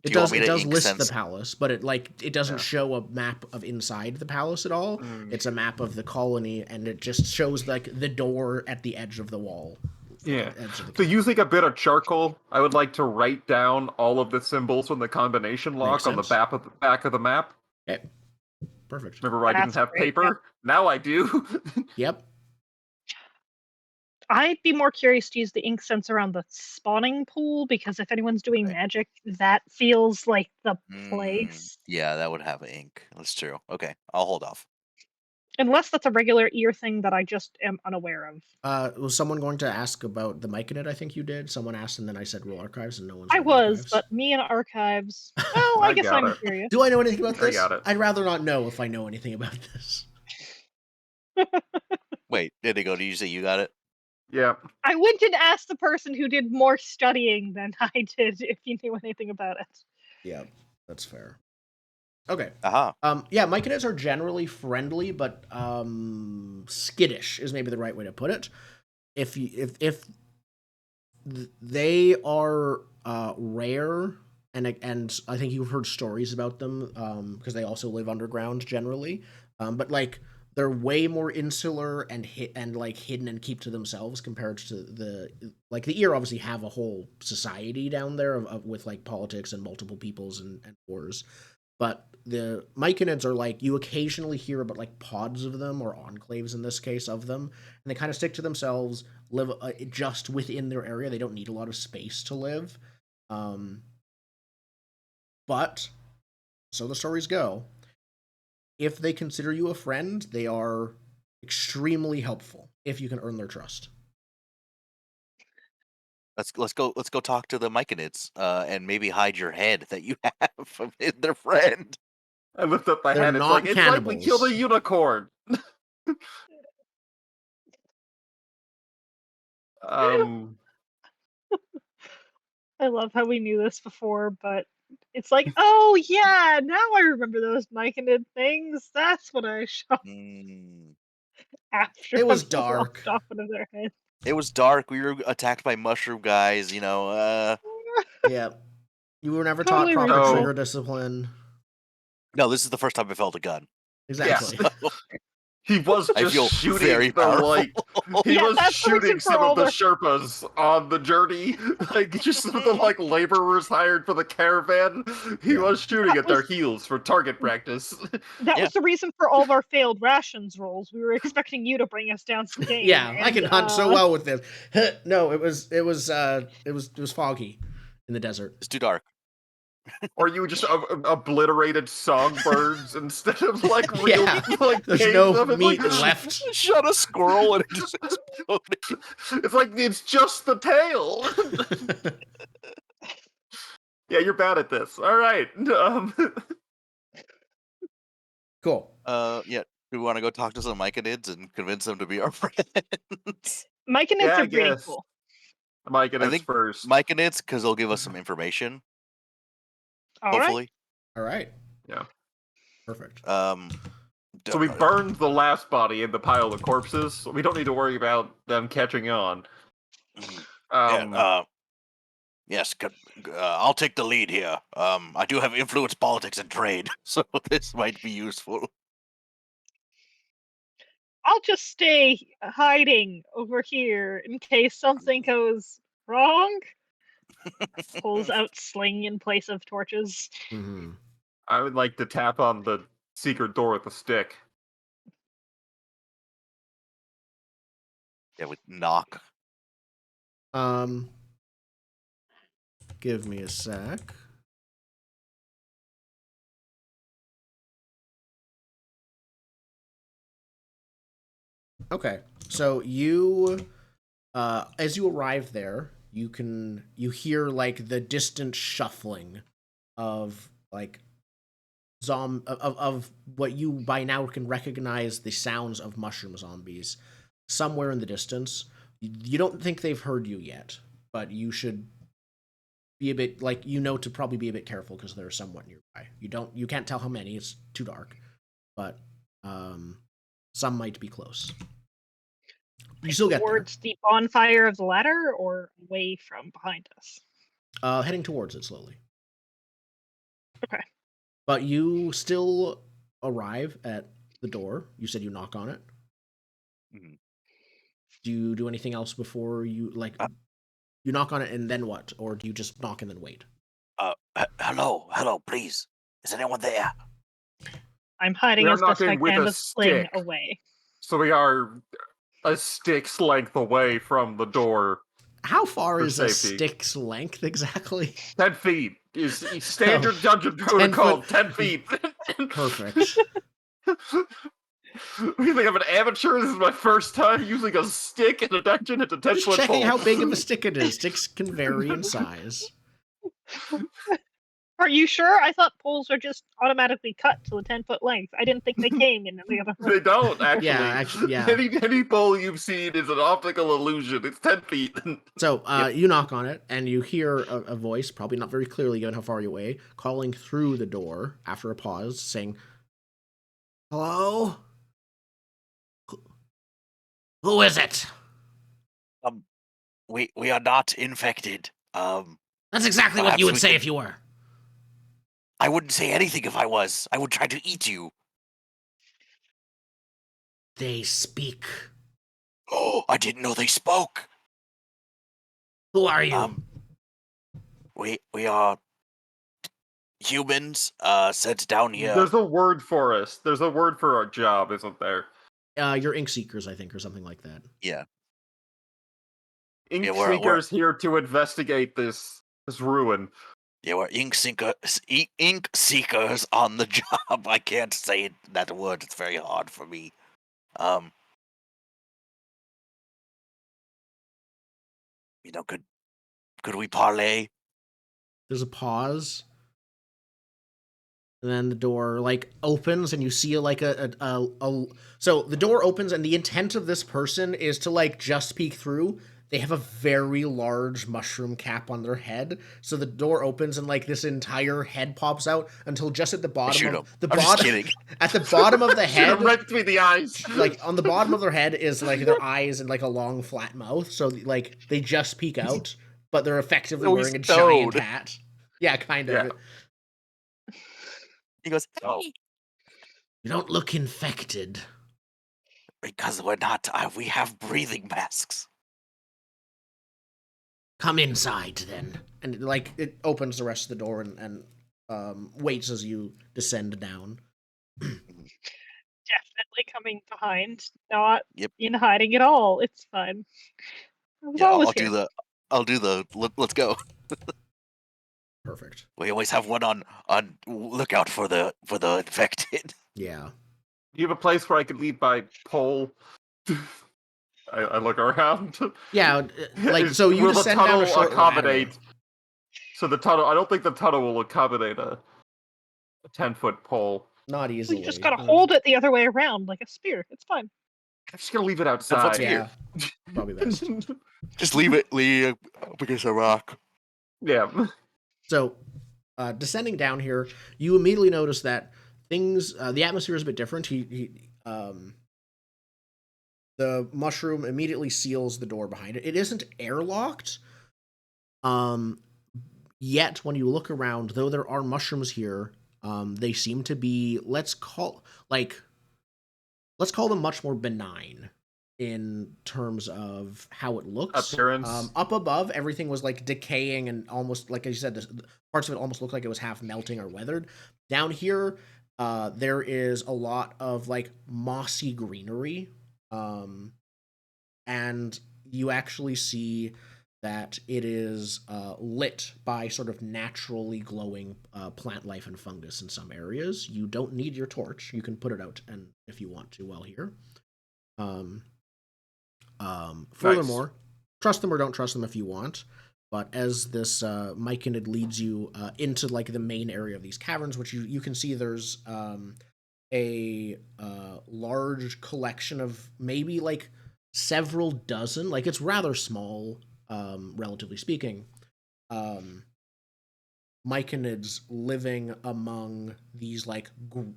It does list the palace, but it doesn't show a map of inside the palace at all. It's a map of the colony, and it just shows like the door at the edge of the wall. Yeah. So using a bit of charcoal, I would like to write down all of the symbols from the combination lock on the back of the map. Okay. Perfect. Remember, I didn't have paper. Now I do. Yep. I'd be more curious to use the ink sense around the spawning pool because if anyone's doing Okay. magic, that feels like the place. Yeah, that would have ink. That's true. Okay, I'll hold off. Unless that's a regular ear thing that I just am unaware of. Was someone going to ask about the Myconid? I think you did. Someone asked, and then I said roll archives, and no one's I rolled was, archives. but me and archives. Well, I I guess got I'm it. curious. Do I know anything about I this? got it. I'd rather not know if I know anything about this. Wait, did you say you got it? Yeah. I went and asked the person who did more studying than I did if he knew anything about it. Yeah, that's fair. Okay. Yeah, Myconids are generally friendly, but skittish is maybe the right way to put it. If they are rare, and I think you've heard stories about them because they also live underground generally, but like they're way more insular and hidden and keep to themselves compared to the Ear. Obviously, have a whole society down there with like politics and multiple peoples and wars. But the Myconids are like, you occasionally hear about like pods of them or enclaves in this case of them, and they kind of stick to themselves, live just within their area. They don't need a lot of space to live. But so the stories go. If they consider you a friend, they are extremely helpful if you can earn their trust. let's go talk to the Myconids, and maybe hide your head that you have from their friend. I lift up my They're head. not It's like we killed a cannibals. unicorn. Um. I love how we knew this before, but it's like, oh yeah, now I remember those Myconid things. That's what I shot after It was I've dark. lopped off one of their heads. It was dark. We were attacked by mushroom guys. Yeah. You were never taught Totally proper reasonable. trigger discipline. No, this is the first time I felt a gun. Exactly. So, He was I just feel shooting very the powerful. He Yeah, was that's the reason shooting for some of the Oliver. Sherpas on the journey, like just some of the like laborers hired for the caravan. He Yeah. was shooting That at their was- heels for target practice. That Yeah. was the reason for all of our failed rations rolls. We were expecting you to bring us down some game. Yeah, I and, can hunt so well with this. No, it was foggy in the desert. It's too dark. Or you just obliterated songbirds instead of like real Yeah, like there's game no stuff. It's meat like, left. Shot a squirrel and it just exploded. It's like it's just the tail. Yeah, you're bad at this. All right. Cool. Yeah. Do we want to go talk to some Myconids and convince them to be our friends? Myconids Yeah, I are pretty guess. cool. Mike and I it's think first. Myconids, because they'll give us some information. All right. Hopefully. All right. Yeah. Perfect. So we burned the last body in the pile of corpses. So we don't need to worry about them catching on. Yes, I'll take the lead here. I do have influence, politics, and trade, so this might be useful. I'll just stay hiding over here in case something goes wrong. Pulls out sling in place of torches. Mm-hmm. I would like to tap on the secret door with a stick. Yeah, with knock. Give me a sec. Okay, so you, as you arrive there, you hear like the distant shuffling of like of what you by now can recognize the sounds of mushroom zombies somewhere in the distance. You don't think they've heard you yet, but you should be a bit to probably be a bit careful because they're somewhat nearby. You can't tell how many, it's too dark, but some might be close. You still get there. Towards the bonfire of the ladder or away from behind us? Heading towards it slowly. Okay. But you still arrive at the door. You said you knock on it. Mm-hmm. Do you do anything else before you you knock on it and then what? Or do you just knock and then wait? Hello, please. Is anyone there? I'm hiding We are as best I knocking with can a with sling stick. away. So we are a stick's length away from the door. How far For is a safety. stick's length exactly? 10 feet is standard Oh, dungeon 10 protocol. foot. 10 feet. Perfect. You think I'm an amateur? This is my first time using a stick in a dungeon at a 10 Just foot checking pole. how big of a stick it is. Sticks can vary in size. Are you sure? I thought poles are just automatically cut to a 10-foot length. I didn't think they came in the other They room. don't actually. Yeah, actually, yeah. Any pole you've seen is an optical illusion. It's 10 feet. So you knock on it, and you hear a voice, probably not very clearly given how far you're away, calling through the door after a pause, saying, "Hello? Who is it?" We are not infected. That's exactly what Perhaps you would we say could- if you were. I wouldn't say anything if I was. I would try to eat you. They speak. Oh, I didn't know they spoke. Who are you? We are humans sent down here. There's a word for us. There's a word for our job, isn't there? You're ink seekers, I think, or something like that. Yeah. Ink Yeah, we're- Seekers here to investigate this ruin. Yeah, we're ink seekers on the job. I can't say that word. It's very hard for me. Could we parlay? There's a pause, and then the door opens, and you see so the door opens, and the intent of this person is to just peek through. They have a very large mushroom cap on their head, so the door opens, and this entire head pops out until just at the bottom Shoot of 'em. the I'm just bottom. kidding. At the bottom of the Shoot head, 'em right between the eyes. on the bottom of their head is their eyes and a long flat mouth, so they just peek out, but they're effectively So he's wearing a giant stoned. hat. Yeah, kind of. Yeah. He goes, Oh. hey, You don't look infected. because we're not. We have breathing masks. Come inside then. And it opens the rest of the door and waits as you descend down. Definitely coming behind, not Yep. in hiding at all. It's fine. I was Yeah, always I'll here. do the. Let's go. Perfect. We always have one on lookout for the infected. Yeah. Do you have a place where I could leave my pole? I look around. Yeah, so you Will the descend down tunnel a short accommodate? ladder. So the tunnel. I don't think the tunnel will accommodate a 10-foot pole. Not easily. You just gotta hold it the other way around like a spear. It's fine. I'm just gonna leave it what's outside. here. Yeah, probably best. Just leave it up against a rock. Yeah. So, descending down here, you immediately notice that the atmosphere is a bit different. The mushroom immediately seals the door behind it. It isn't airlocked. Yet when you look around, though there are mushrooms here, they seem to be let's call them much more benign in terms of how it looks. Appearance. Up above, everything was decaying and almost, like you said, the parts of it almost looked like it was half melting or weathered. Down here, there is a lot of mossy greenery, and you actually see that it is lit by sort of naturally glowing plant life and fungus in some areas. You don't need your torch; you can put it out, and if you want to, while here. Furthermore, trust them or don't trust them if you want. But as this Myconid leads you into the main area of these caverns, which you can see there's a large collection of maybe several dozen. It's rather small, relatively speaking. Myconids living among these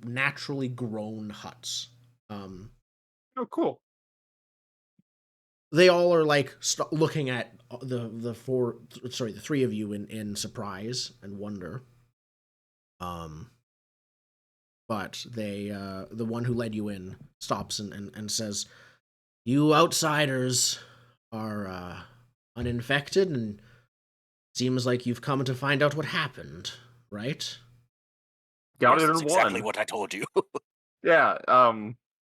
naturally grown huts. Oh, cool. They all are looking at the three of you in surprise and wonder. But they the one who led you in stops and says, "You outsiders are uninfected, and seems like you've come to find out what happened, right?" Got Yes, it that's in exactly one. what I told you. Yeah.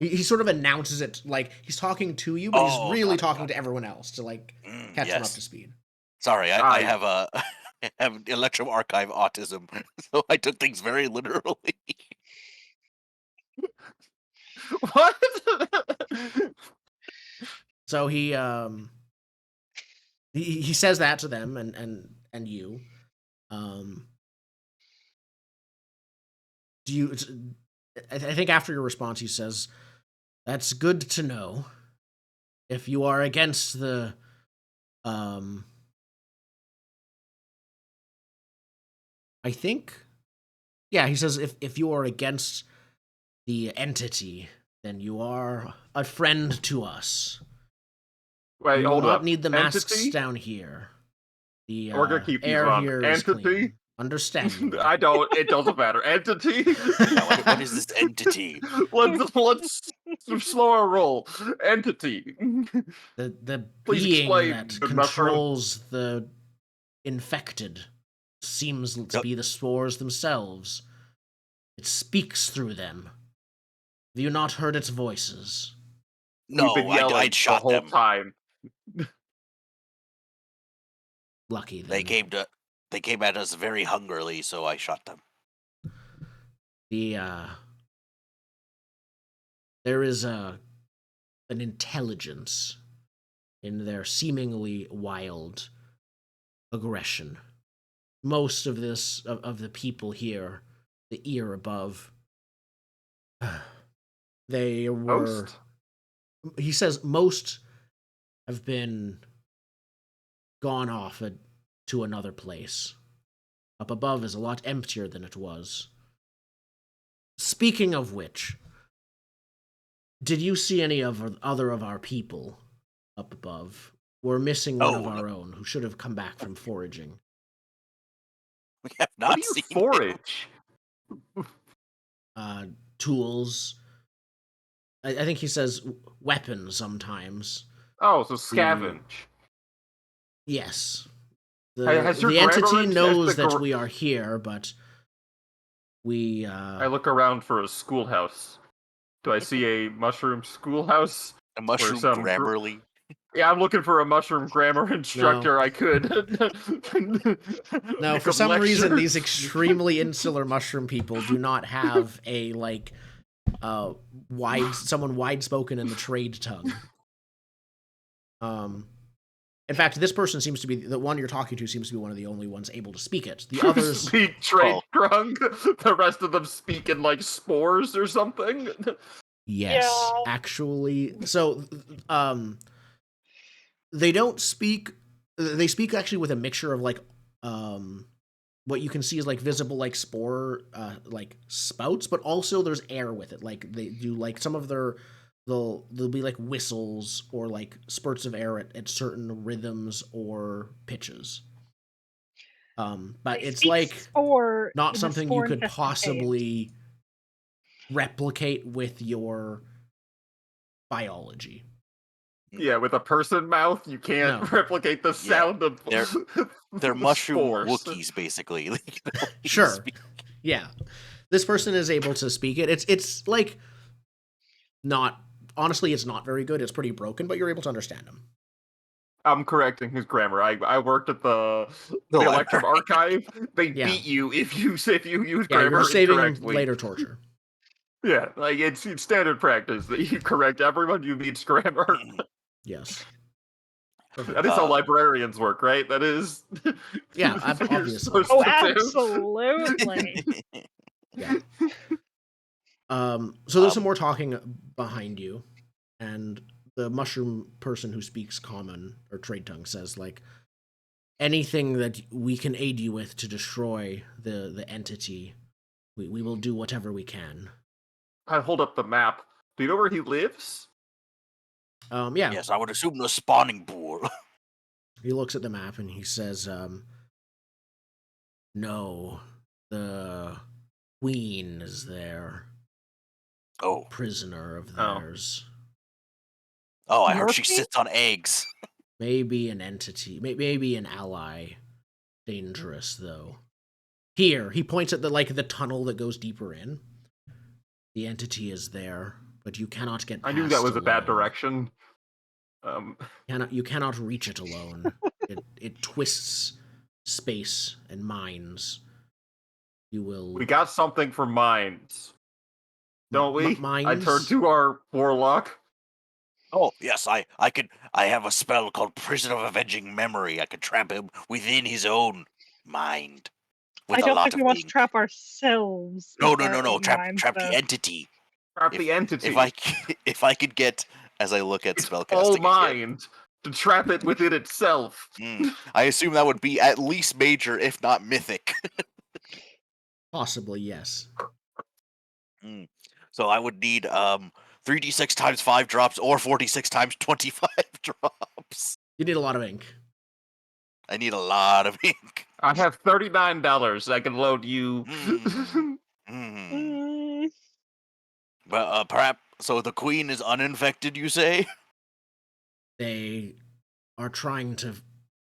He sort of announces it like he's talking to you, but he's Oh, really got it, talking got to it. everyone else to like catch them up to Yes. speed. Sorry, I I have a I have Electrum archive autism, so I took things very literally. what? So he says that to them and you. Do you? I think after your response, he says, "That's good to know. If you are against the I think, yeah, he says if you are against the entity, then you are a friend to us. Wait, You will hold not up. need the masks Entity? down here. The We're gonna keep these air on. here is Entity? clean. Understandable. I don't. It doesn't matter. Entity. Yeah, what is this entity? let's slow our roll. Entity. The Please being explain, that the mushroom. controls the infected seems to Yep. be the spores themselves. It speaks through them. Have you not heard its voices? We've been No, yelling I'd the shot whole them. time. Lucky then. They came at us very hungrily, so I shot them. The there is an intelligence in their seemingly wild aggression. Most of the people here, the ear above, they were. Most? He says most have been gone off to another place. Up above is a lot emptier than it was. Speaking of which, did you see any of other of our people up above? We're missing one of Oh, our own who should have come back from foraging. we have What not do you seen him. forage? Tools. I think he says weapons sometimes. Oh, so scavenge. Yes. Has your The entity grammar knows that we are here, but we I look around for a schoolhouse. Do I see a mushroom schoolhouse? A Where mushroom some Grammarly. Yeah, I'm looking for a mushroom grammar instructor I could. No, for could some reason lecture. these extremely insular mushroom people do not have a someone wide spoken in the trade tongue. In fact, this person seems to be the one you're talking to seems to be one of the only ones able to speak it. The others speak trade drunk. The rest of them speak in like spores or something. yes, Yeah. actually. So they don't speak they speak actually with a mixture of what you can see is like visible like spore like spouts, but also there's air with it. Like they do like some of their there'll be like whistles or like spurts of air at certain rhythms or pitches. But They it's speak like spore not in the something you could spore-infested caves. possibly replicate with your biology. Yeah, with a person mouth, you can't No. replicate the sound of They're mushroom spores. Wookiees, basically. They can only Sure. speak- Yeah. This person is able to speak it. It's like not honestly it's not very good. It's pretty broken, but you're able to understand him. I'm correcting his grammar. I worked at the The Electrum library. archive. They Yeah. beat you if you use Yeah, grammar you're saving incorrectly. later torture. Yeah, like it's standard practice that you correct everyone who meets grammar. Yes. That is how librarians work, right? That is. Yeah, what you're obviously. supposed Oh, to do. absolutely. Yeah. So there's some more talking behind you, and the mushroom person who speaks common or trade tongue says like anything that we can aid you with to destroy the entity, we will do whatever we can. I hold up the map. Do you know where he lives? Yeah. Yes, I would assume the spawning pool. He looks at the map and he says, no, the queen is there. Oh. Prisoner of Oh. theirs. Oh, I heard she Murphy? sits on eggs. Maybe an entity, maybe an ally. Dangerous, though. Here, he points at the tunnel that goes deeper in. The entity is there. but you cannot get I past knew that was a bad alone. direction. You cannot reach it alone. It twists space and minds. You will We got something for minds, don't we? I turned minds. to our warlock. Oh, yes, I have a spell called Prison of Avenging Memory. I could trap him within his own mind with I a don't lot think of we want to ink. trap ourselves. No, into no, no, our no. own minds, Trap the though. entity. Trap the entity. If I could get, as I look at It's all spellcasting again, mind to trap it within itself. I assume that would be at least major, if not mythic. Possibly, yes. So I would need 3d6 times 5 drops or 46 times 25 drops. You need a lot of ink. I need a lot of ink. I have $39. I can loan you. Mm, But perhaps so the queen is uninfected, you say? They are trying to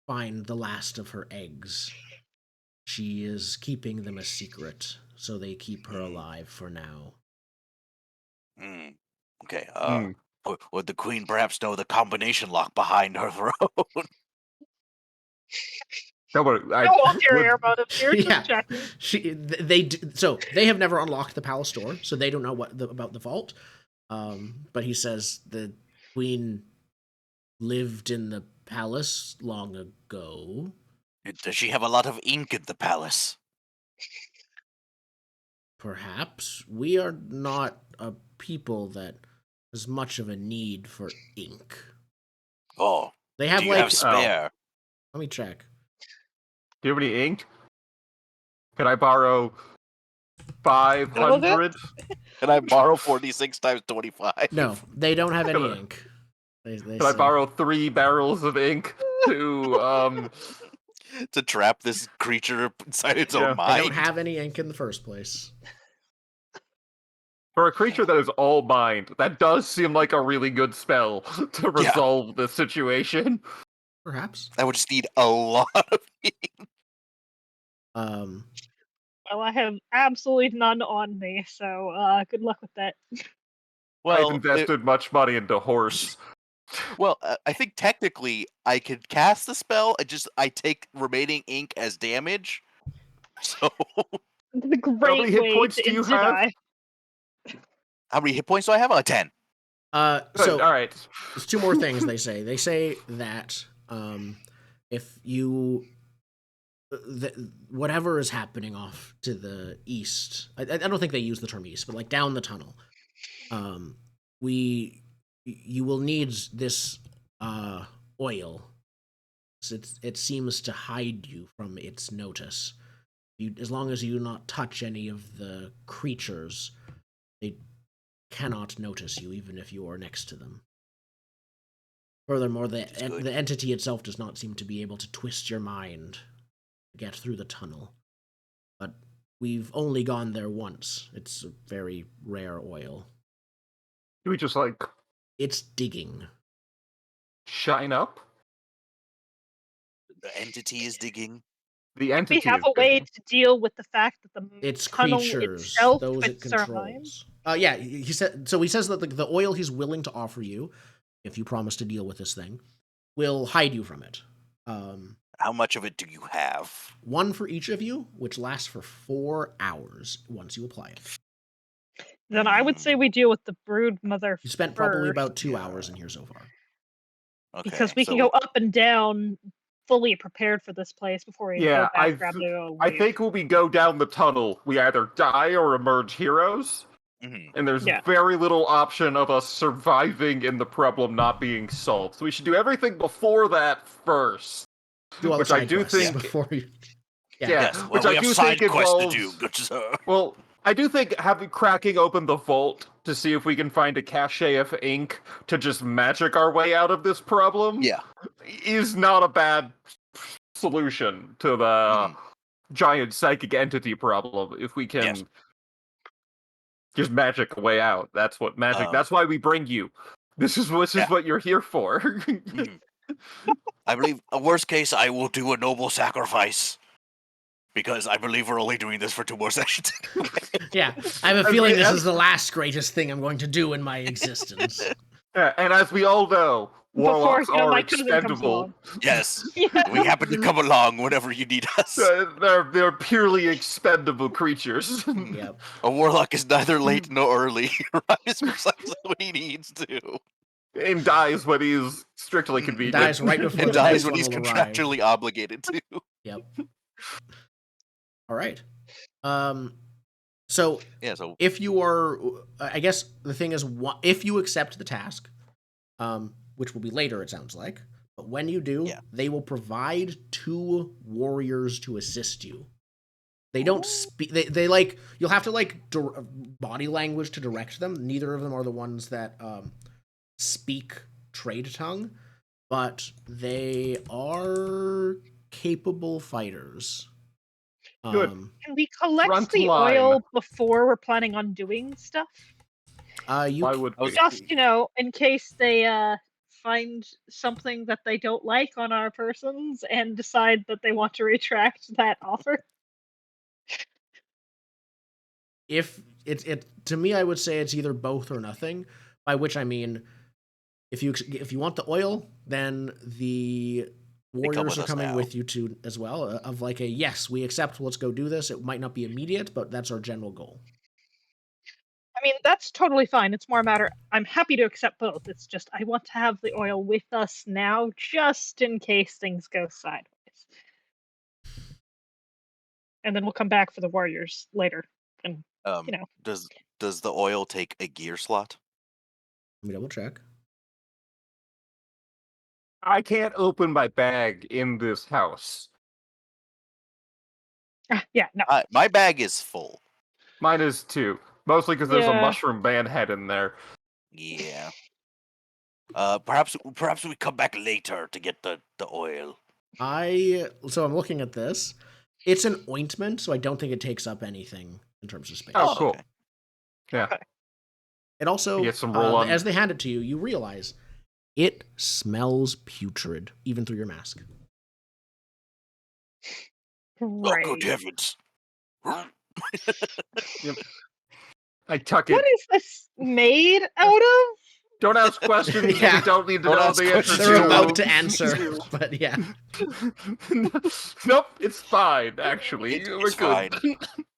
find the last of her eggs. She is keeping them a secret, so they keep her alive for now. Okay. Hmm. Would the queen perhaps know the combination lock behind her throne? No, but no ulterior motives here, Yeah. just checking. So they have never unlocked the palace door, so they don't know about the vault. But he says the queen lived in the palace long ago. Does she have a lot of ink in the palace? Perhaps we are not a people that has much of a need for ink. Oh, They have do you like have spare? Let me check. do you have any ink? Can I borrow 500? Can I borrow 46 times 25? No, they don't have any Can I- ink. They Can I say, borrow 3 barrels of ink to To trap this creature inside its Yeah. own they mind? don't have any ink in the first place. for a creature that is all mind? That does seem like a really good spell to resolve this situation. Perhaps. I would just need a lot of ink. Well, I have absolutely none on me, so good luck with that. I've invested much money into horse. I think technically I could cast the spell. I take remaining ink as damage. So The How many great hit way points to do you instant have? eye. how many hit points do I have? 10. Good, So all right. there's two more things they say. They say that if you whatever is happening off to the east, I don't think they use the term east, but like down the tunnel, you will need this oil. It seems to hide you from its notice. As long as you do not touch any of the creatures, they cannot notice you, even if you are next to them. Furthermore, the entity itself does not seem to be able to twist your mind to get through the tunnel. But we've only gone there once. It's a very rare oil. Do we just like It's digging. shine up? The entity is digging. The We entity have is a way digging. to deal with the fact that the It's tunnel creatures, itself those it twists our minds. controls. Yeah, he said. So he says that the oil he's willing to offer you, if you promise to deal with this thing, will hide you from it. How much of it do you have? One for each of you, which lasts for 4 hours once you apply it. Then I would say we deal with the brood mother You spent probably first, about 2 hours in here so far. Okay, because we can go up and down fully prepared for this place before we Yeah, go back, grab the I think when we go down the tunnel, we either die or emerge heroes. And there's Yeah. very little option of us surviving and the problem not being solved. So we should do everything before that first. Do all Which the I side do quests think- before you. Yeah, Yes, well, which we I have do side think quests involves. to do, good sir. Well, I do think cracking open the vault to see if we can find a cache of ink to just magic our way out of this problem Yeah. is not a bad solution to the giant psychic entity problem. If we can Yes. just magic a way out, that's what magic. That's why we bring you. This is what you're here for. I believe, worst case, I will do a noble sacrifice. Because I believe we're only doing this for 2 more sessions. Yeah, I have a feeling this is the last greatest thing I'm going to do in my existence. And as we all know, Before warlocks are my cousin comes expendable. along. Yes. Yeah. We happen to come along whenever you need us. They're purely expendable creatures. Yep. A warlock is neither late nor early. He arrives precisely when he needs to. And dies when he's strictly convenient. Dies right before And the dies next when one he's will arrive. contractually obligated to. Yep. All right. So Yeah, so if you are, I guess the thing is, if you accept the task, which will be later, it sounds like, but when you do, Yeah. they will provide 2 warriors to assist you. They don't speak. They like, you'll have to like body language to direct them. Neither of them are the ones that speak trade tongue, but they are capable fighters. Good. Can we collect Front the line. oil before we're planning on doing stuff? You Why would we? Just, in case they find something that they don't like on our persons and decide that they want to retract that offer. if it to me, I would say it's either both or nothing. By which I mean, if you want the oil, then the warriors with are us coming now. with you too as well. Of like a yes, we accept. Let's go do this. It might not be immediate, but that's our general goal. I mean, that's totally fine. It's more a matter, I'm happy to accept both. It's just, I want to have the oil with us now, just in case things go sideways. And then we'll come back for the warriors later. And, Does the oil take a gear slot? Let me double check. I can't open my bag in this house. yeah, no. My bag is full. Mine is too. Mostly because there's a Yeah. mushroom man head in there. Yeah. Perhaps we come back later to get the oil. So I'm looking at this. It's an ointment, so I don't think it takes up anything in terms of space. Oh, cool. Okay. Yeah. Okay. It also, Get some roll-on. as they hand it to you, you realize it smells putrid, even through your mask. Right. Oh, good heavens. Yep. I tuck it. What is this made out of? Don't ask questions Yeah. we don't need to Don't know ask the answer questions to. They're about to answer, but yeah. Nope, it's fine, actually. It's We're fine.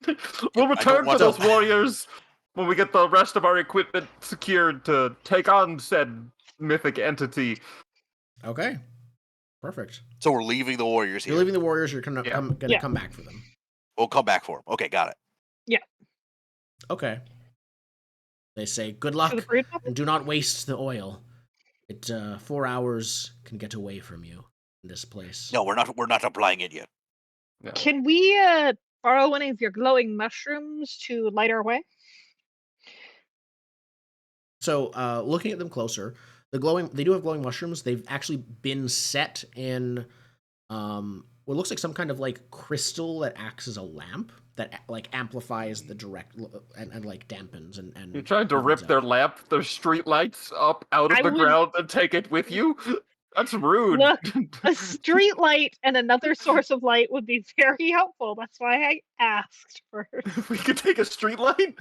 good. We'll return for want those to- warriors when we get the rest of our equipment secured to take on said mythic entity. Okay. Perfect. So we're leaving the warriors here. You're leaving the warriors. You're gonna Yeah. come back for them. We'll come back for them. Okay, got it. Okay. They say, "Good For luck, the brood puppet? and do not waste the oil. It 4 hours can get away from you in this place." No, we're not applying it yet. No. Can we borrow any of your glowing mushrooms to light our way? So, looking at them closer, they do have glowing mushrooms. They've actually been set in what looks like some kind of like crystal that acts as a lamp that like amplifies the direct and like dampens and You're trying to evens rip out. their lamp, their street lights up out of I the would- ground and take it with you? That's rude. Look, a street light and another source of light would be very helpful. That's why I asked first. We could take a street light?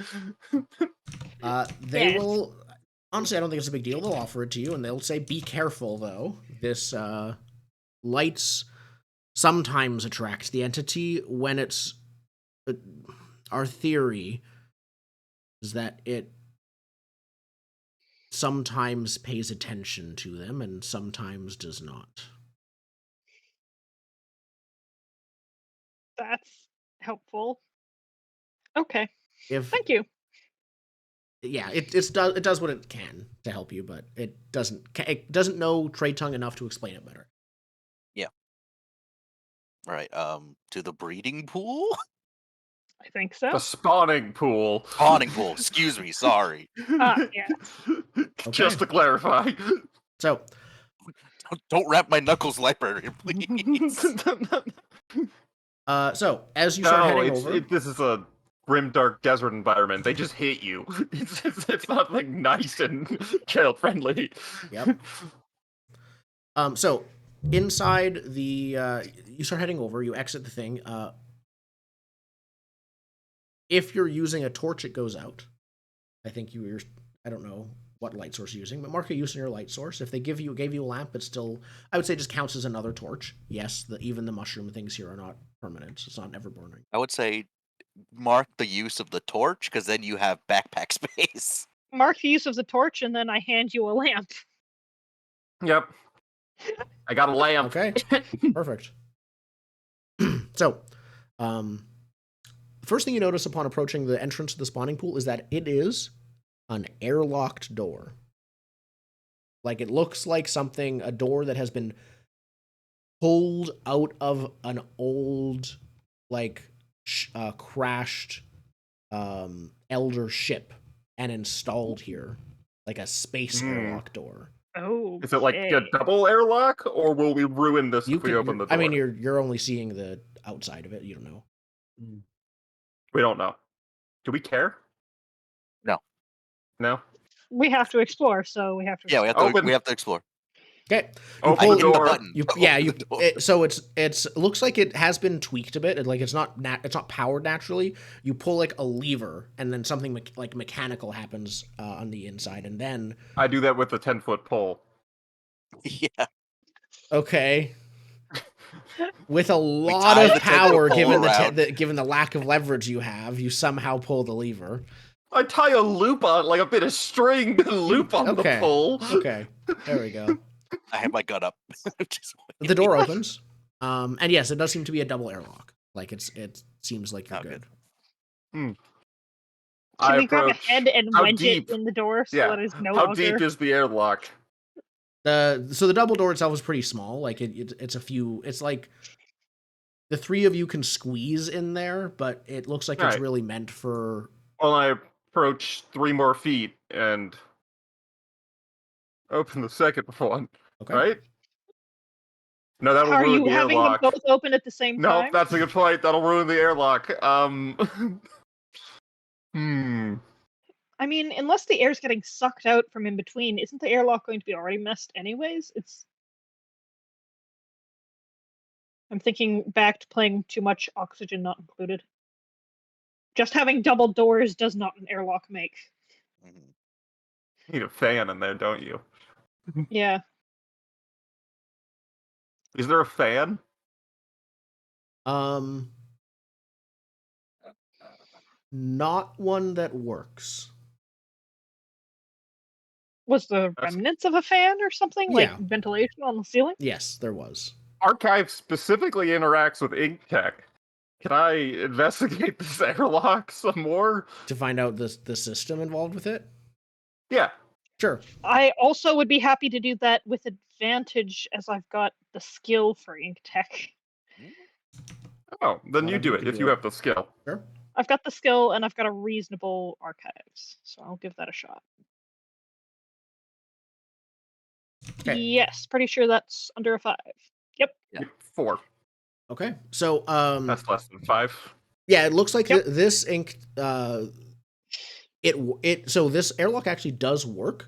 They Yes. will. Honestly, I don't think it's a big deal. They'll offer it to you, and they'll say, "Be careful, though. This lights sometimes attract the entity when it's." Our theory is that it sometimes pays attention to them and sometimes does not. That's helpful. Okay, If thank you. yeah, it does what it can to help you, but it doesn't know trade tongue enough to explain it better. All right. To the breeding pool? I think so. The spawning pool. Spawning pool. Excuse me. Sorry. Yeah. Just to clarify. So Don't wrap my knuckles, librarian, please. so as you start heading over, this is a grimdark desert environment. They just hit you. It's not like nice and child friendly. Yep. So inside the you start heading over, you exit the thing. If you're using a torch, it goes out. I think you're. I don't know what light source you're using, but mark a use in your light source. If they gave you a lamp, it's still, I would say, just counts as another torch. Yes, even the mushroom things here are not permanent. It's not ever burning. I would say mark the use of the torch, because then you have backpack space. Mark the use of the torch, and then I hand you a lamp. Yep. I got a lamp. Okay, perfect. So, first thing you notice upon approaching the entrance to the spawning pool is that it is an airlocked door. Like, it looks like a door that has been pulled out of an old, like, crashed elder ship and installed here, like a space airlock door. Oh, Is it like a double airlock, or will we ruin this if we open the door? I mean, you're only seeing the outside of it. You don't know. We don't know. Do we care? No. No? We have to explore, so we have to. Yeah, Open. we have to explore. Okay. Open the door. So it's looks like it has been tweaked a bit. Like, it's not powered naturally. You pull like a lever, and then something like mechanical happens on the inside, and then I do that with a 10-foot pole. Yeah. okay. With a lot of power, given the lack of leverage you have, you somehow pull the lever. I tie a loop on, like a bit of string to loop on the pole. Okay, there we go. I have my gun up. The door opens, and yes, it does seem to be a double airlock. Like, it seems like you're good. Can we grab a head and wedge it in the door so that it's no longer... How deep is the airlock? So the double door itself is pretty small. Like, it's a few. It's like the three of you can squeeze in there, but it looks like it's really meant for. Well, I approach 3 more feet and open the second one. Okay. Right? No, that'll ruin the airlock. Are you having them both open at the same time? No, that's a good point. That'll ruin the airlock. I mean, unless the air's getting sucked out from in between, isn't the airlock going to be already messed anyways? I'm thinking back to playing too much Oxygen Not Included. Just having double doors does not an airlock make. You need a fan in there, don't you? Yeah. Is there a fan? Not one that works. Was the remnants of a fan or something? Yeah. Like ventilation on the ceiling? Yes, there was. Archive specifically interacts with ink tech. Can I investigate this airlock some more? To find out the system involved with it? Yeah. Sure. I also would be happy to do that with advantage, as I've got the skill for ink tech. Oh, then you do it if you have the skill. Sure. I've got the skill and I've got a reasonable archives, so I'll give that a shot. Okay. Yes, pretty sure that's under a 5. Yep. Yeah. 4. Okay. So that's less than 5. Yeah, it looks like this ink so this airlock actually does work.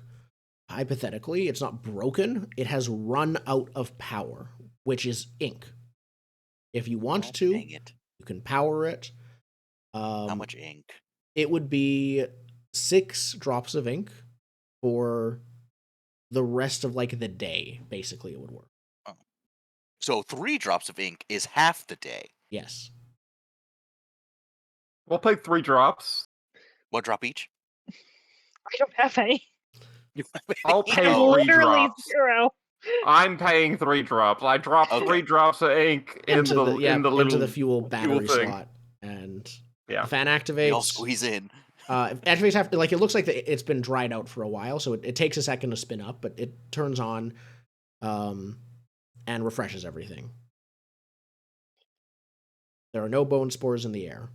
Hypothetically, it's not broken. It has run out of power, which is ink. If you want to, you can power it. How much ink? It would be 6 drops of ink for the rest of like the day. Basically, it would work. Oh. So 3 drops of ink is half the day. Yes. We'll pay 3 drops. 1 drop each? I don't have any. I'll pay 3 drops. 0. I'm paying 3 drops. I dropped 3 drops of ink into the fuel battery slot, and the fan activates. They all squeeze in. It activates after, like, it looks like it's been dried out for a while, so it takes a second to spin up, but it turns on, and refreshes everything. There are no bone spores in the air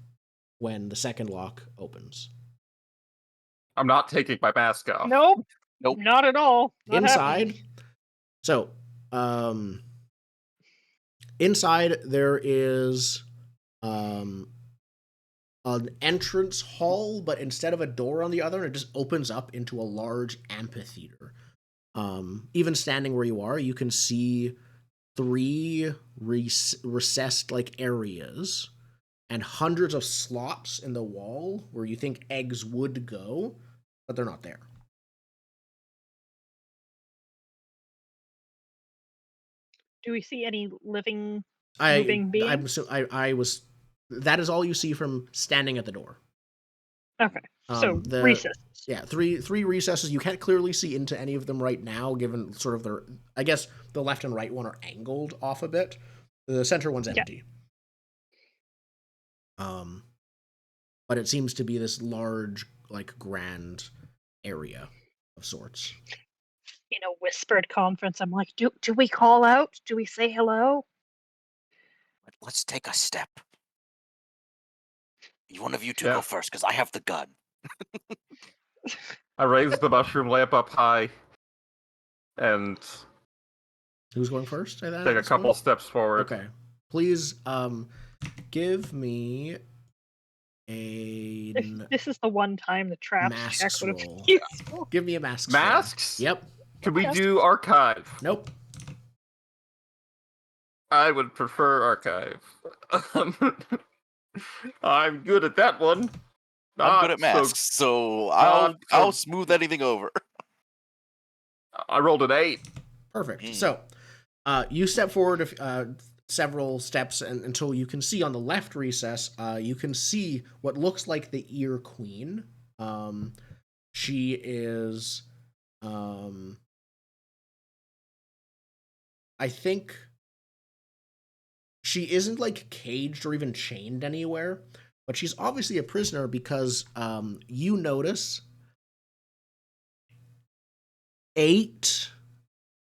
when the second lock opens. I'm not taking my mask off. Nope. Not at all. Not inside. happening. So, inside there is an entrance hall, but instead of a door on the other, it just opens up into a large amphitheater. Even standing where you are, you can see 3 recessed like areas and hundreds of slots in the wall where you think eggs would go, but they're not there. Do we see any living, I moving beings? I was. That is all you see from standing at the door. Okay, so recesses. Yeah, three recesses. You can't clearly see into any of them right now, given sort of their. I guess the left and right one are angled off a bit. The center one's empty. But it seems to be this large, like, grand area of sorts. In a whispered conference, I'm like, do we call out? Do we say hello? Let's take a step. One of you two Yeah. go first, because I have the gun. I raise the mushroom lamp up high and Who's going first? take a couple steps forward. Okay. Please, give me a This is the one time the traps check masks would have been roll. useful. Give me a masks roll. Masks? Yep. Could we Yes. do archive? Nope. I would prefer archive. I'm good at that one. I'm good at masks, so I'll smooth anything over. I rolled an 8. Perfect. So, you step forward several steps until you can see on the left recess. You can see what looks like the Ear Queen. She is, I think, she isn't like caged or even chained anywhere, but she's obviously a prisoner because you notice 8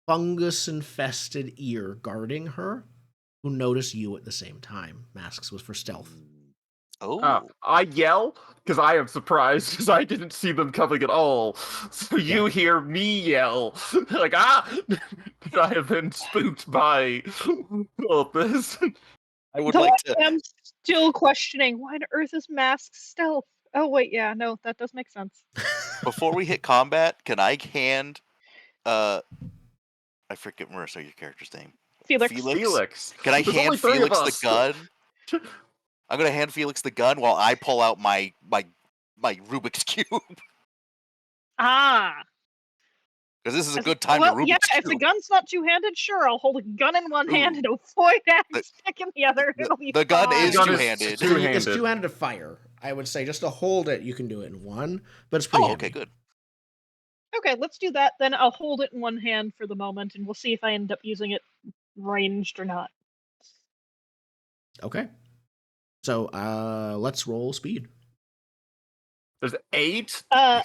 fungus-infested ear guarding her, who notice you at the same time. Masks was for stealth. Oh. I yell because I am surprised because I didn't see them coming at all. So you hear me yell like, I have been spooked by all this. I would like to. I'm still questioning why on earth is Mask stealth? Oh wait, yeah, no, that does make sense. Before we hit combat, can I hand I forget Marissa, your character's name. Felix. Can I There's hand only 3 of Felix the us. gun? I'm gonna hand Felix the gun while I pull out my Rubik's Cube. Ah. Because this is a good time to Rubik's Cube. If the gun's not two-handed, sure, I'll hold a gun in one hand and a void axe stick in the other. It'll be the gun fine. is two-handed. It's two-handed to fire. I would say just to hold it, you can do it in one, but it's pretty heavy. Okay, good. Okay, let's do that. Then I'll hold it in one hand for the moment, and we'll see if I end up using it ranged or not. Okay. So, let's roll speed. There's 8? How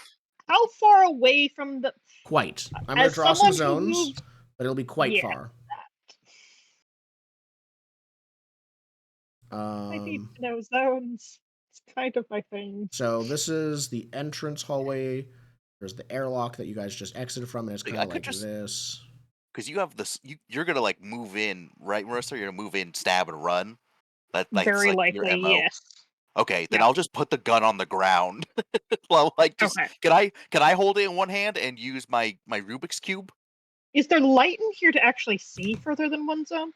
far away from the... Quite. I'm going to draw some zones, but it'll be quite far. I need to know zones. It's kind of my thing. So this is the entrance hallway. There's the airlock that you guys just exited from, and it's kind of like this. Because you have this, you're gonna like move in, right, Marissa? You're gonna move in, stab, and run. Very likely, yes. Okay, then I'll just put the gun on the ground. Well, like, just can I hold it in one hand and use my Rubik's Cube? Is there light in here to actually see further than one zone?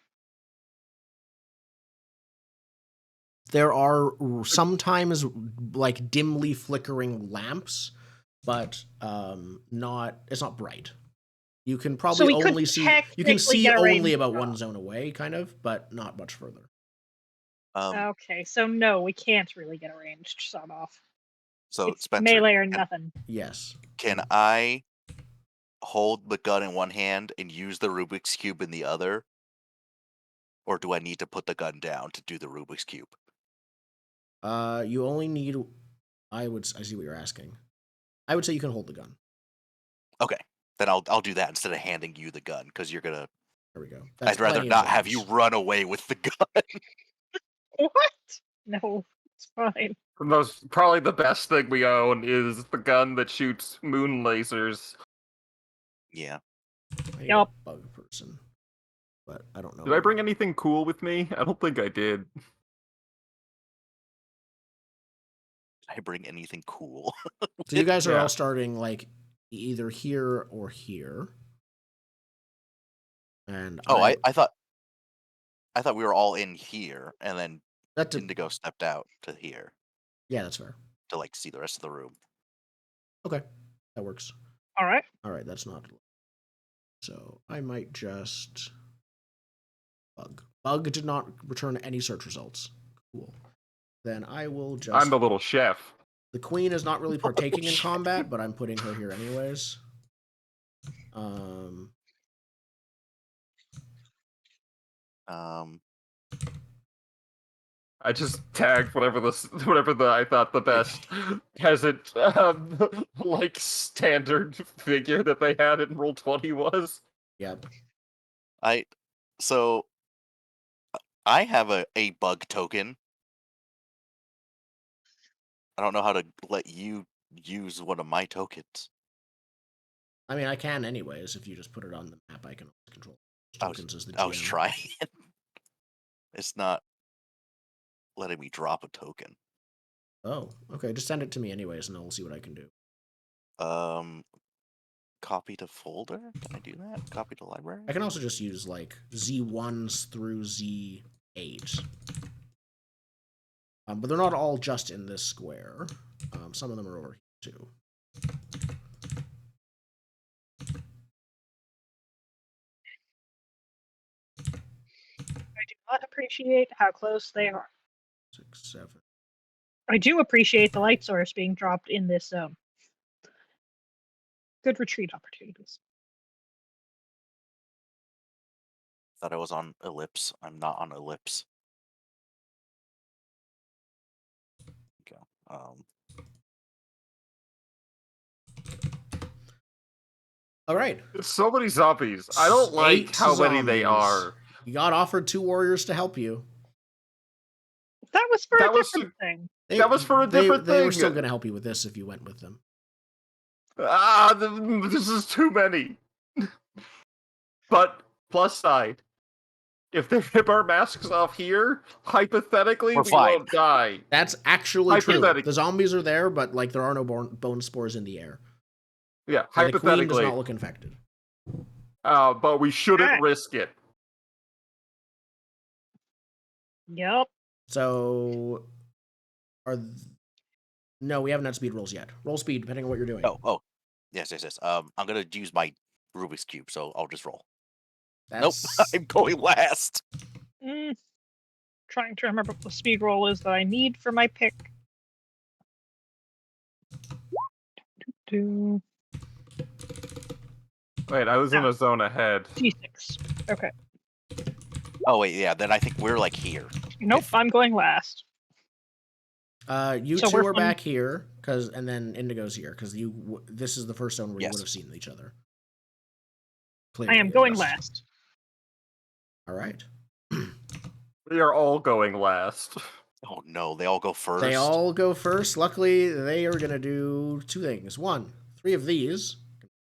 There are sometimes like dimly flickering lamps, but it's not bright. You can probably only see only about one zone away, kind of, but not much further. Okay, so no, we can't really get a ranged shot off. So it's Spencer, melee or nothing. Yes. Can I hold the gun in one hand and use the Rubik's Cube in the other? Or do I need to put the gun down to do the Rubik's Cube? You only need. I see what you're asking. I would say you can hold the gun. Okay, then I'll do that instead of handing you the gun because you're gonna. There we go. I'd rather not have you run away with the gun. What? No, it's fine. Probably the best thing we own is the gun that shoots moon lasers. Yeah. Yep. Bug person. But I don't know. Did I bring anything cool with me? I don't think I did. Did I bring anything cool? So you guys are all starting like either here or here. And I thought we were all in here, and then That Indigo stepped out to here yeah, that's fair. to like see the rest of the room. Okay, that works. All right. All right, that's not. So I might just bug. Bug did not return any search results. Cool. Then I will just. I'm the little chef. The queen is not really partaking in combat, but I'm putting her here anyways. Um, I just tagged whatever the I thought the best peasant like standard figure that they had in Roll20 was. Yep. So I have a bug token. I don't know how to let you use one of my tokens. I mean, I can anyways. If you just put it on the map, I can control tokens as the GM. I was trying. It's not letting me drop a token. Oh, okay. Just send it to me anyways, and I'll see what I can do. Copy to folder? Can I do that? Copy to library? I can also just use like Z1s through Z8. But they're not all just in this square. Some of them are over here too. I do not appreciate how close they are. 6, 7. I do appreciate the light source being dropped in this zone. Good retreat opportunities. Thought I was on ellipse. I'm not on ellipse. Okay. All right. So many zombies. I don't like 8 how many they zombies. are. You got offered 2 warriors to help you. That was for That a was different thing. That was for a different They were thing. still going to help you with this if you went with them. This is too many. But plus side, if they rip our masks off here, hypothetically, We're we fine. won't die. That's actually true. Hypothetic- The zombies are there, but like there are no bone spores in the air. Yeah, And the queen does hypothetically. not look infected. But we shouldn't Alright. risk it. Yep. So, no, we haven't had speed rolls yet. Roll speed, depending on what you're doing. Oh, yes. I'm gonna use my Rubik's cube, so I'll just roll. That's... Nope, I'm going last. Trying to remember what the speed roll is that I need for my pick. Do Wait, I was in a zone ahead. D6. Okay. Oh wait, yeah. Then I think we're like here. Nope, I'm going last. You So two we're are from- back here, and then Indigo's here, because this is the first zone where you Yes. would have seen each other. I am Clearly, going yes. last. All right. We are all going last. Oh no, they all go first. They all go first. Luckily, they are going to do 2 things. 1, 3 of these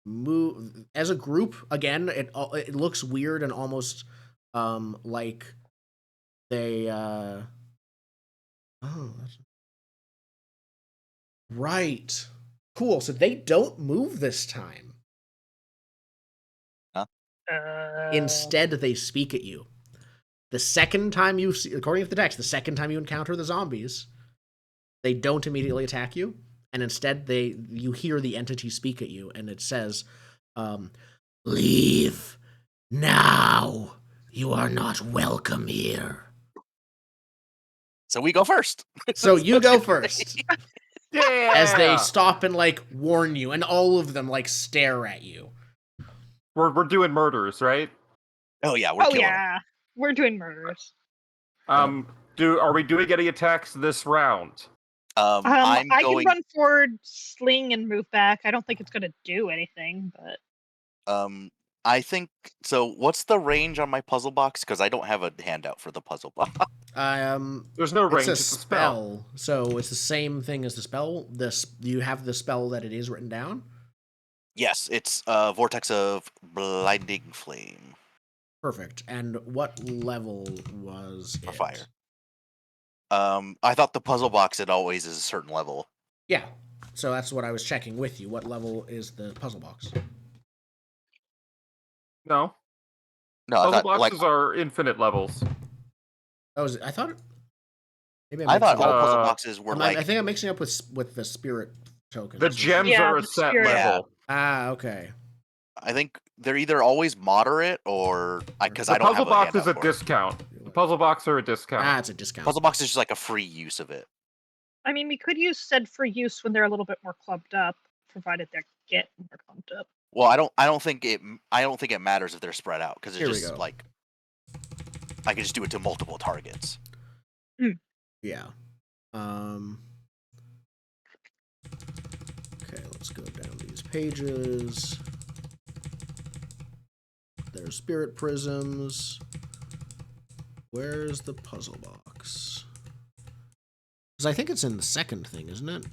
move as a group. Again, it looks weird and almost like they that's... Right. Cool. So they don't move this time. Instead, they speak at you. The second time you see, according to the text, the second time you encounter the zombies, they don't immediately attack you, and instead you hear the entity speak at you, and it says, "Leave now. You are not welcome here." So we go first. So you go first. Yeah! As they stop and like warn you, and all of them like stare at you. We're doing murders, right? Oh yeah, we're Oh killing. yeah, we're doing murders. Are we doing any attacks this round? I'm I going. can run forward, sling, and move back. I don't think it's gonna do anything, but I think so. What's the range on my puzzle box? Because I don't have a handout for the puzzle box. There's no range. It's a It's a spell. so it's the same thing as the spell. You have the spell that it is written down. Yes, it's Vortex of Blinding Flame. Perfect. And what level was For it? fire. I thought the puzzle box it always is a certain level. Yeah. So that's what I was checking with you. What level is the puzzle box? No. No, I Puzzle thought boxes are infinite levels. Oh, I thought. Maybe I'm I thought mixing all up. puzzle boxes were I like think I'm mixing up with the spirit tokens. The gems Yeah, are a the set spirit. level. Ah, okay. I think they're either always moderate or because The I don't puzzle have a box is handout a for it. discount. The puzzle box are a discount. Ah, it's a discount. Puzzle box is just like a free use of it. I mean, we could use said for use when they're a little bit more clubbed up, provided they get more clubbed up. Well, I don't think it matters if they're spread out because it's Here we just go. like I can just do it to multiple targets. Yeah. Okay, let's go down these pages. There's spirit prisms. Where's the puzzle box? Because I think it's in the second thing, isn't it?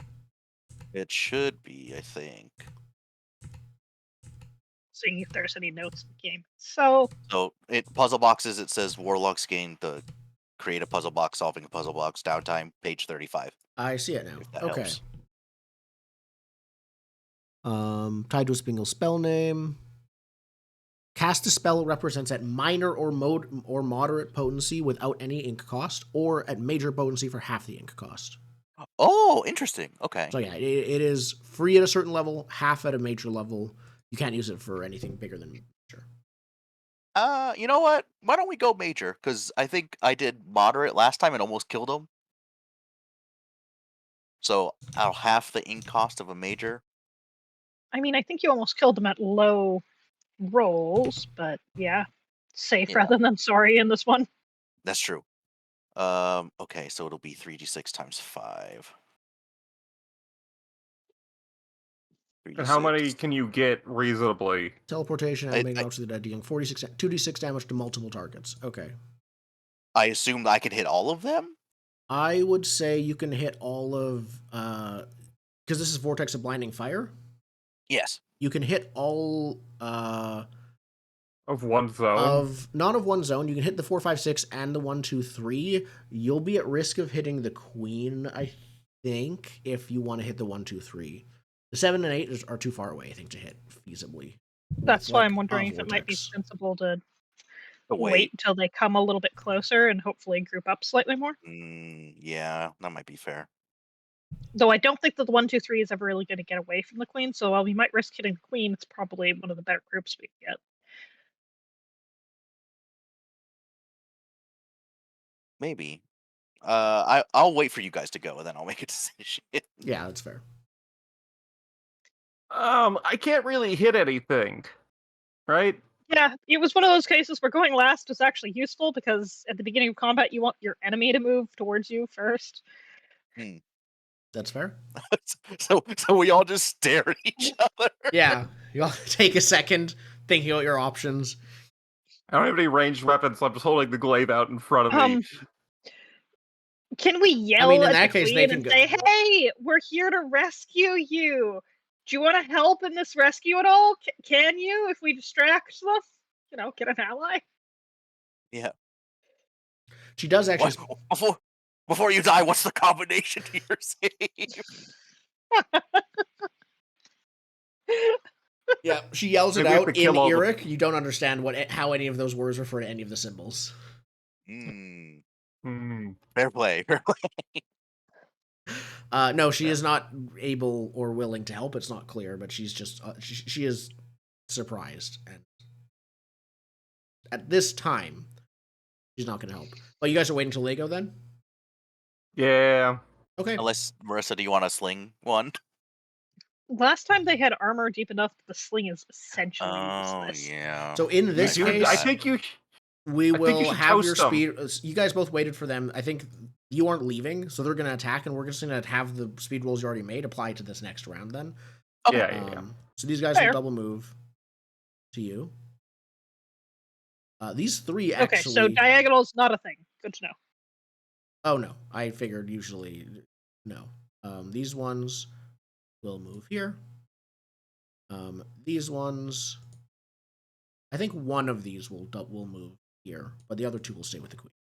It should be, I think. Seeing if there's any notes in the game. So Puzzle boxes. It says Warlocks gain the create a puzzle box, solving a puzzle box, downtime, page 35. I see it now. If that Okay. helps. Tied to a single spell name. Cast a spell represents at minor or moderate potency without any ink cost, or at major potency for half the ink cost. Oh, interesting. Okay. So yeah, it is free at a certain level, half at a major level. You can't use it for anything bigger than major. You know what? Why don't we go major? Because I think I did moderate last time and almost killed him. So I'll half the ink cost of a major. I mean, I think you almost killed them at low rolls, but yeah, safe Yeah. rather than sorry in this one. That's true. Okay, so it'll be 3d6 times 5. And how 3d6. many can you get reasonably? Teleportation, animating I- objects with the dead dealing 2d6 damage to multiple targets. Okay. I assumed I could hit all of them? I would say you can hit all of because this is Vortex of Blinding Fire. Yes. You can hit all Of one zone? of not of one zone. You can hit the 4, 5, 6 and the 1, 2, 3. You'll be at risk of hitting the queen, I think, if you want to hit the 1, 2, 3. The 7 and 8 are too far away, I think, to hit feasibly. That's why Like, I'm wondering a if it might be vortex. sensible to The wait until they come a little bit closer and hopefully group up slightly more. Yeah, that might be fair. Though I don't think that the 1, 2, 3 is ever really going to get away from the queen. So while we might risk hitting the queen, it's probably one of the better groups we can get. Maybe. I'll wait for you guys to go and then I'll make a decision. Yeah, that's fair. I can't really hit anything, right? Yeah, it was one of those cases where going last was actually useful because at the beginning of combat, you want your enemy to move towards you first. That's fair. So we all just stare at each other. Yeah, you all take a second thinking about your options. I don't have any ranged weapons, so I'm just holding the glaive out in front of me. Can we yell in at that the case, they queen can and say, "Hey, we're here to rescue you. Do you want to help in this rescue at all? Can you, if we distract them, get an ally?" Yeah. She does actually. Before you die, what's the combination to your save? Yeah, she yells it Maybe we have out to in kill all the- Eric. You don't understand how any of those words refer to any of the symbols. Fair play. Fair play. No, she is not able or willing to help. It's not clear, but she's just she is surprised, and at this time, she's not going to help. But you guys are waiting till they go then. Yeah. Okay. Unless Marissa, do you want a sling one? Last time they had armor deep enough that the sling is essentially Oh useless. yeah. So in this Dude, case, I think you. we I think you will should have your toast 'em. speed. You guys both waited for them. I think you aren't leaving, so they're going to attack, and we're just going to have the speed rolls you already made apply to this next round. Then, Yeah. so these guys Fair. will double move to you. These three actually. Okay, so diagonal's not a thing. Good to know. Oh no, I figured usually no. These ones will move here. These ones, I think one of these will move here, but the other two will stay with the queen.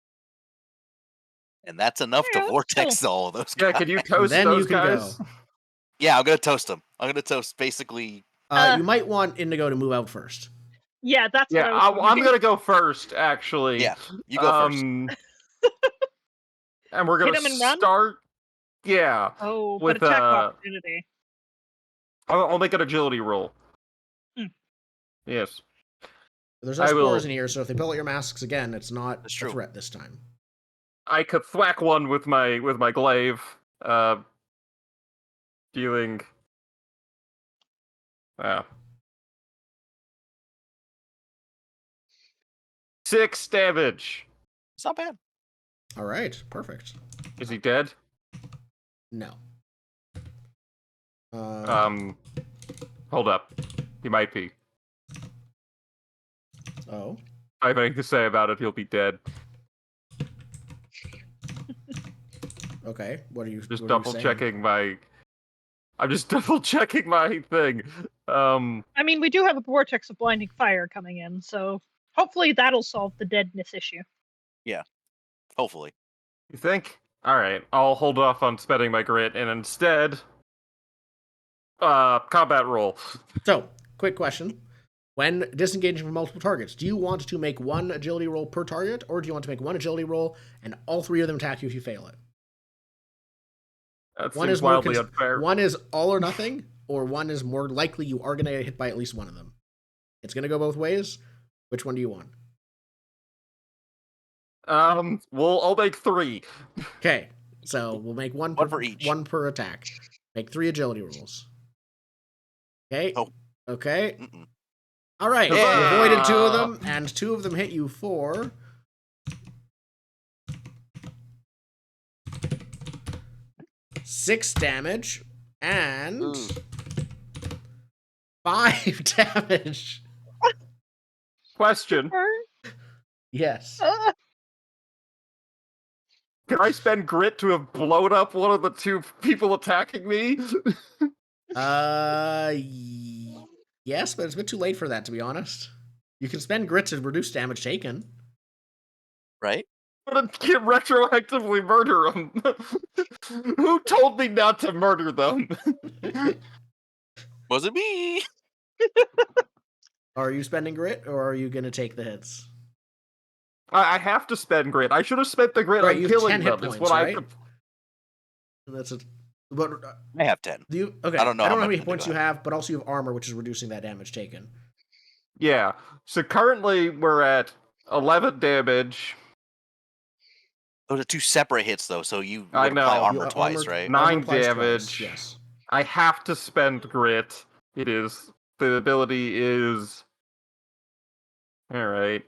And that's enough Yeah, to that's vortex all those Yeah, guys. can you toast then those you can guys? go. Yeah, I'm gonna toast them. I'm gonna toast basically. You might want Indigo to move out first. Yeah, that's what Yeah, I was I'm wondering. gonna go first, actually. Yeah, you go first. And we're Hit gonna 'em and run? start. Yeah, Oh, but with attack of opportunity. I'll make an agility roll. Hmm. Yes, There's no I spores will. in here, so if they pull out your masks again, it's not That's a true. threat this time. I could thwack one with my glaive, dealing. Uh, 6 damage. It's not bad. All right, perfect. Is he dead? No. Hold up. He might be. Oh. I have anything to say about it. He'll be dead. Okay. What are you? Just what are you double saying? checking my. I'm just double checking my thing. I mean, we do have a vortex of blinding fire coming in, so hopefully that'll solve the deadness issue. Hopefully. You think? All right. I'll hold off on spending my grit and instead, combat roll. So, quick question: when disengaging from multiple targets, do you want to make one agility roll per target, or do you want to make one agility roll and all three of them attack you if you fail it? That One seems is more wildly unfair. one is all or nothing, or one is more likely you are going to get hit by at least one of them. It's going to go both ways. Which one do you want? Well, I'll make 3. Okay, so we'll make one One per, for each. one per attack. Make 3 agility rolls. Okay. Oh. Okay. Mm-mm. All right. You Huzzah! avoided 2 of them, and 2 of them hit you for 6 damage and Ooh. 5 damage. Question: Yes. Can I spend grit to have blown up one of the 2 people attacking me? Yes, but it's a bit too late for that, to be honest. You can spend grit to reduce damage taken. Right? I'm gonna get retroactively murder them. Who told me not to murder them? Was it me? Are you spending grit, or are you going to take the hits? I have to spend grit. I should have spent the grit Right, on you have killing 10 hit them. Is points, what right? I. That's a. But I have 10. do you? Okay. I don't know how how many much hit points you I have, but also you have armor, which is reducing that damage taken. Yeah. So currently we're at 11 damage. Those are 2 separate hits, though, so you I would apply know. armor twice, right? 9 armor applies twice, damage. yes. I have to spend grit. It is the ability is. All right.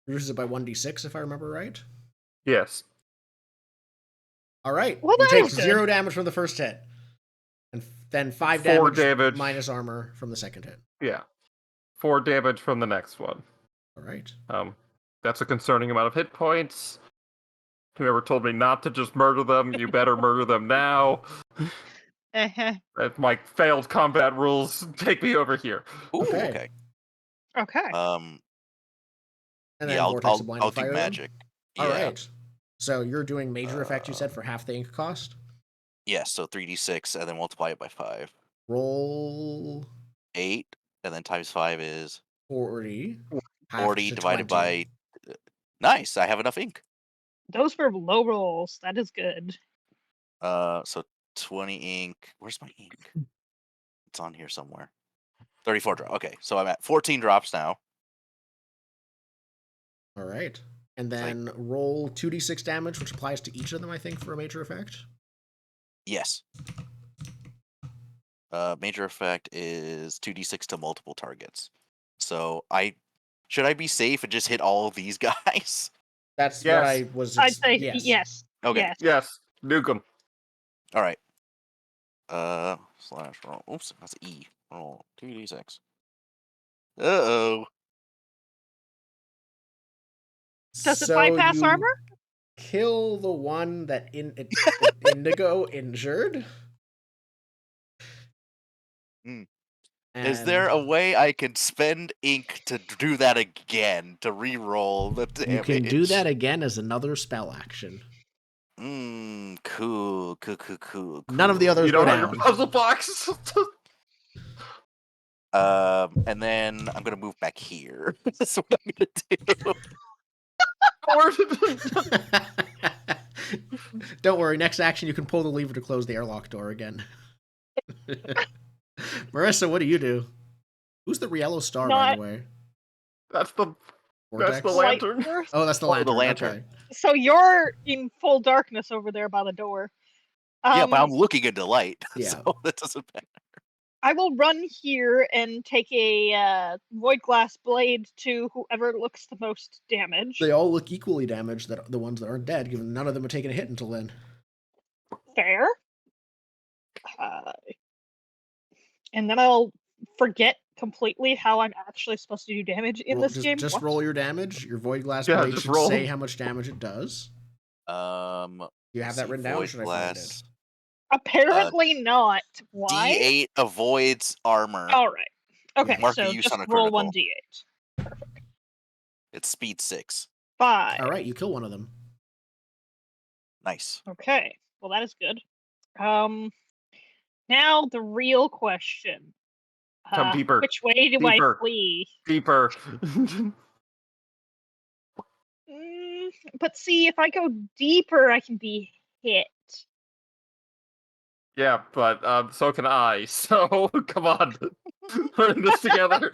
Reduces it by 1d6, if I remember right. Yes. All right. Well, you that take was good. 0 damage from the first hit, and then 5 4 damage, damage. minus armor from the second hit. Yeah. 4 damage from the next one. All right. That's a concerning amount of hit points. Whoever told me not to just murder them, you better murder them now. If my failed combat rules take me over here. Ooh, Okay. okay. Okay. And then Yeah, Vortex of Blinding I'll do Fire. magic. Then? Yeah. All right. So you're doing major effect, you said, for half the ink cost? Yes, so 3d6, and then multiply it by 5. Roll 8, and then times 5 is 40. Half 40 to divided 20. by... Nice, I have enough ink. Those were low rolls. That is good. So 20 ink. Where's my ink? It's on here somewhere. 34 drop. Okay, so I'm at 14 drops now. All right. And It's like- then roll 2d6 damage, which applies to each of them, I think, for a major effect. Yes. Major effect is 2d6 to multiple targets. So should I be safe and just hit all of these guys? That's Yes. what I was. I'd say yes. yes. Okay. Yes. Yes, nuke 'em. All right. Slash roll. Oops, that's E. Roll 2d6. Uh-oh. Does it So bypass you armor? kill the one that Indigo injured. Hmm. And Is there a way I can spend ink to do that again, to re-roll the damage? you can do that again as another spell action. Cool. None of the others You go don't have your down. puzzle box. And then I'm gonna move back here. That's what I'm gonna do. Don't worry, next action you can pull the lever to close the airlock door again. Marissa, what do you do? Who's the yellow star, by Not the way? That's the Vortex? light lantern. burst. Oh, that's the Oh, lantern. the lantern. Okay. So you're in full darkness over there by the door. Yeah, but I'm looking into light, Yeah. so that doesn't matter. I will run here and take a void glass blade to whoever looks the most damaged. They all look equally damaged, that the ones that aren't dead, given none of them have taken a hit until then. Fair. And then I'll forget completely how I'm actually supposed to do damage in this game. Just What? roll your damage. Your void glass Yeah, blade just should roll. say how much damage it does. You have that see, written down, or void should I find it? glass. Apparently not. Why? D8 avoids armor. All right. Okay, Yeah. Mark so a use just on a roll critical. 1d8. It's speed 6. 5. All right, you kill one of them. Nice. Okay. Well, that is good. Now the real question. Come deeper. Which way do Deeper. I flee? Deeper. But see, if I go deeper, I can be hit. Yeah, but so can I. So come on, we're in this together.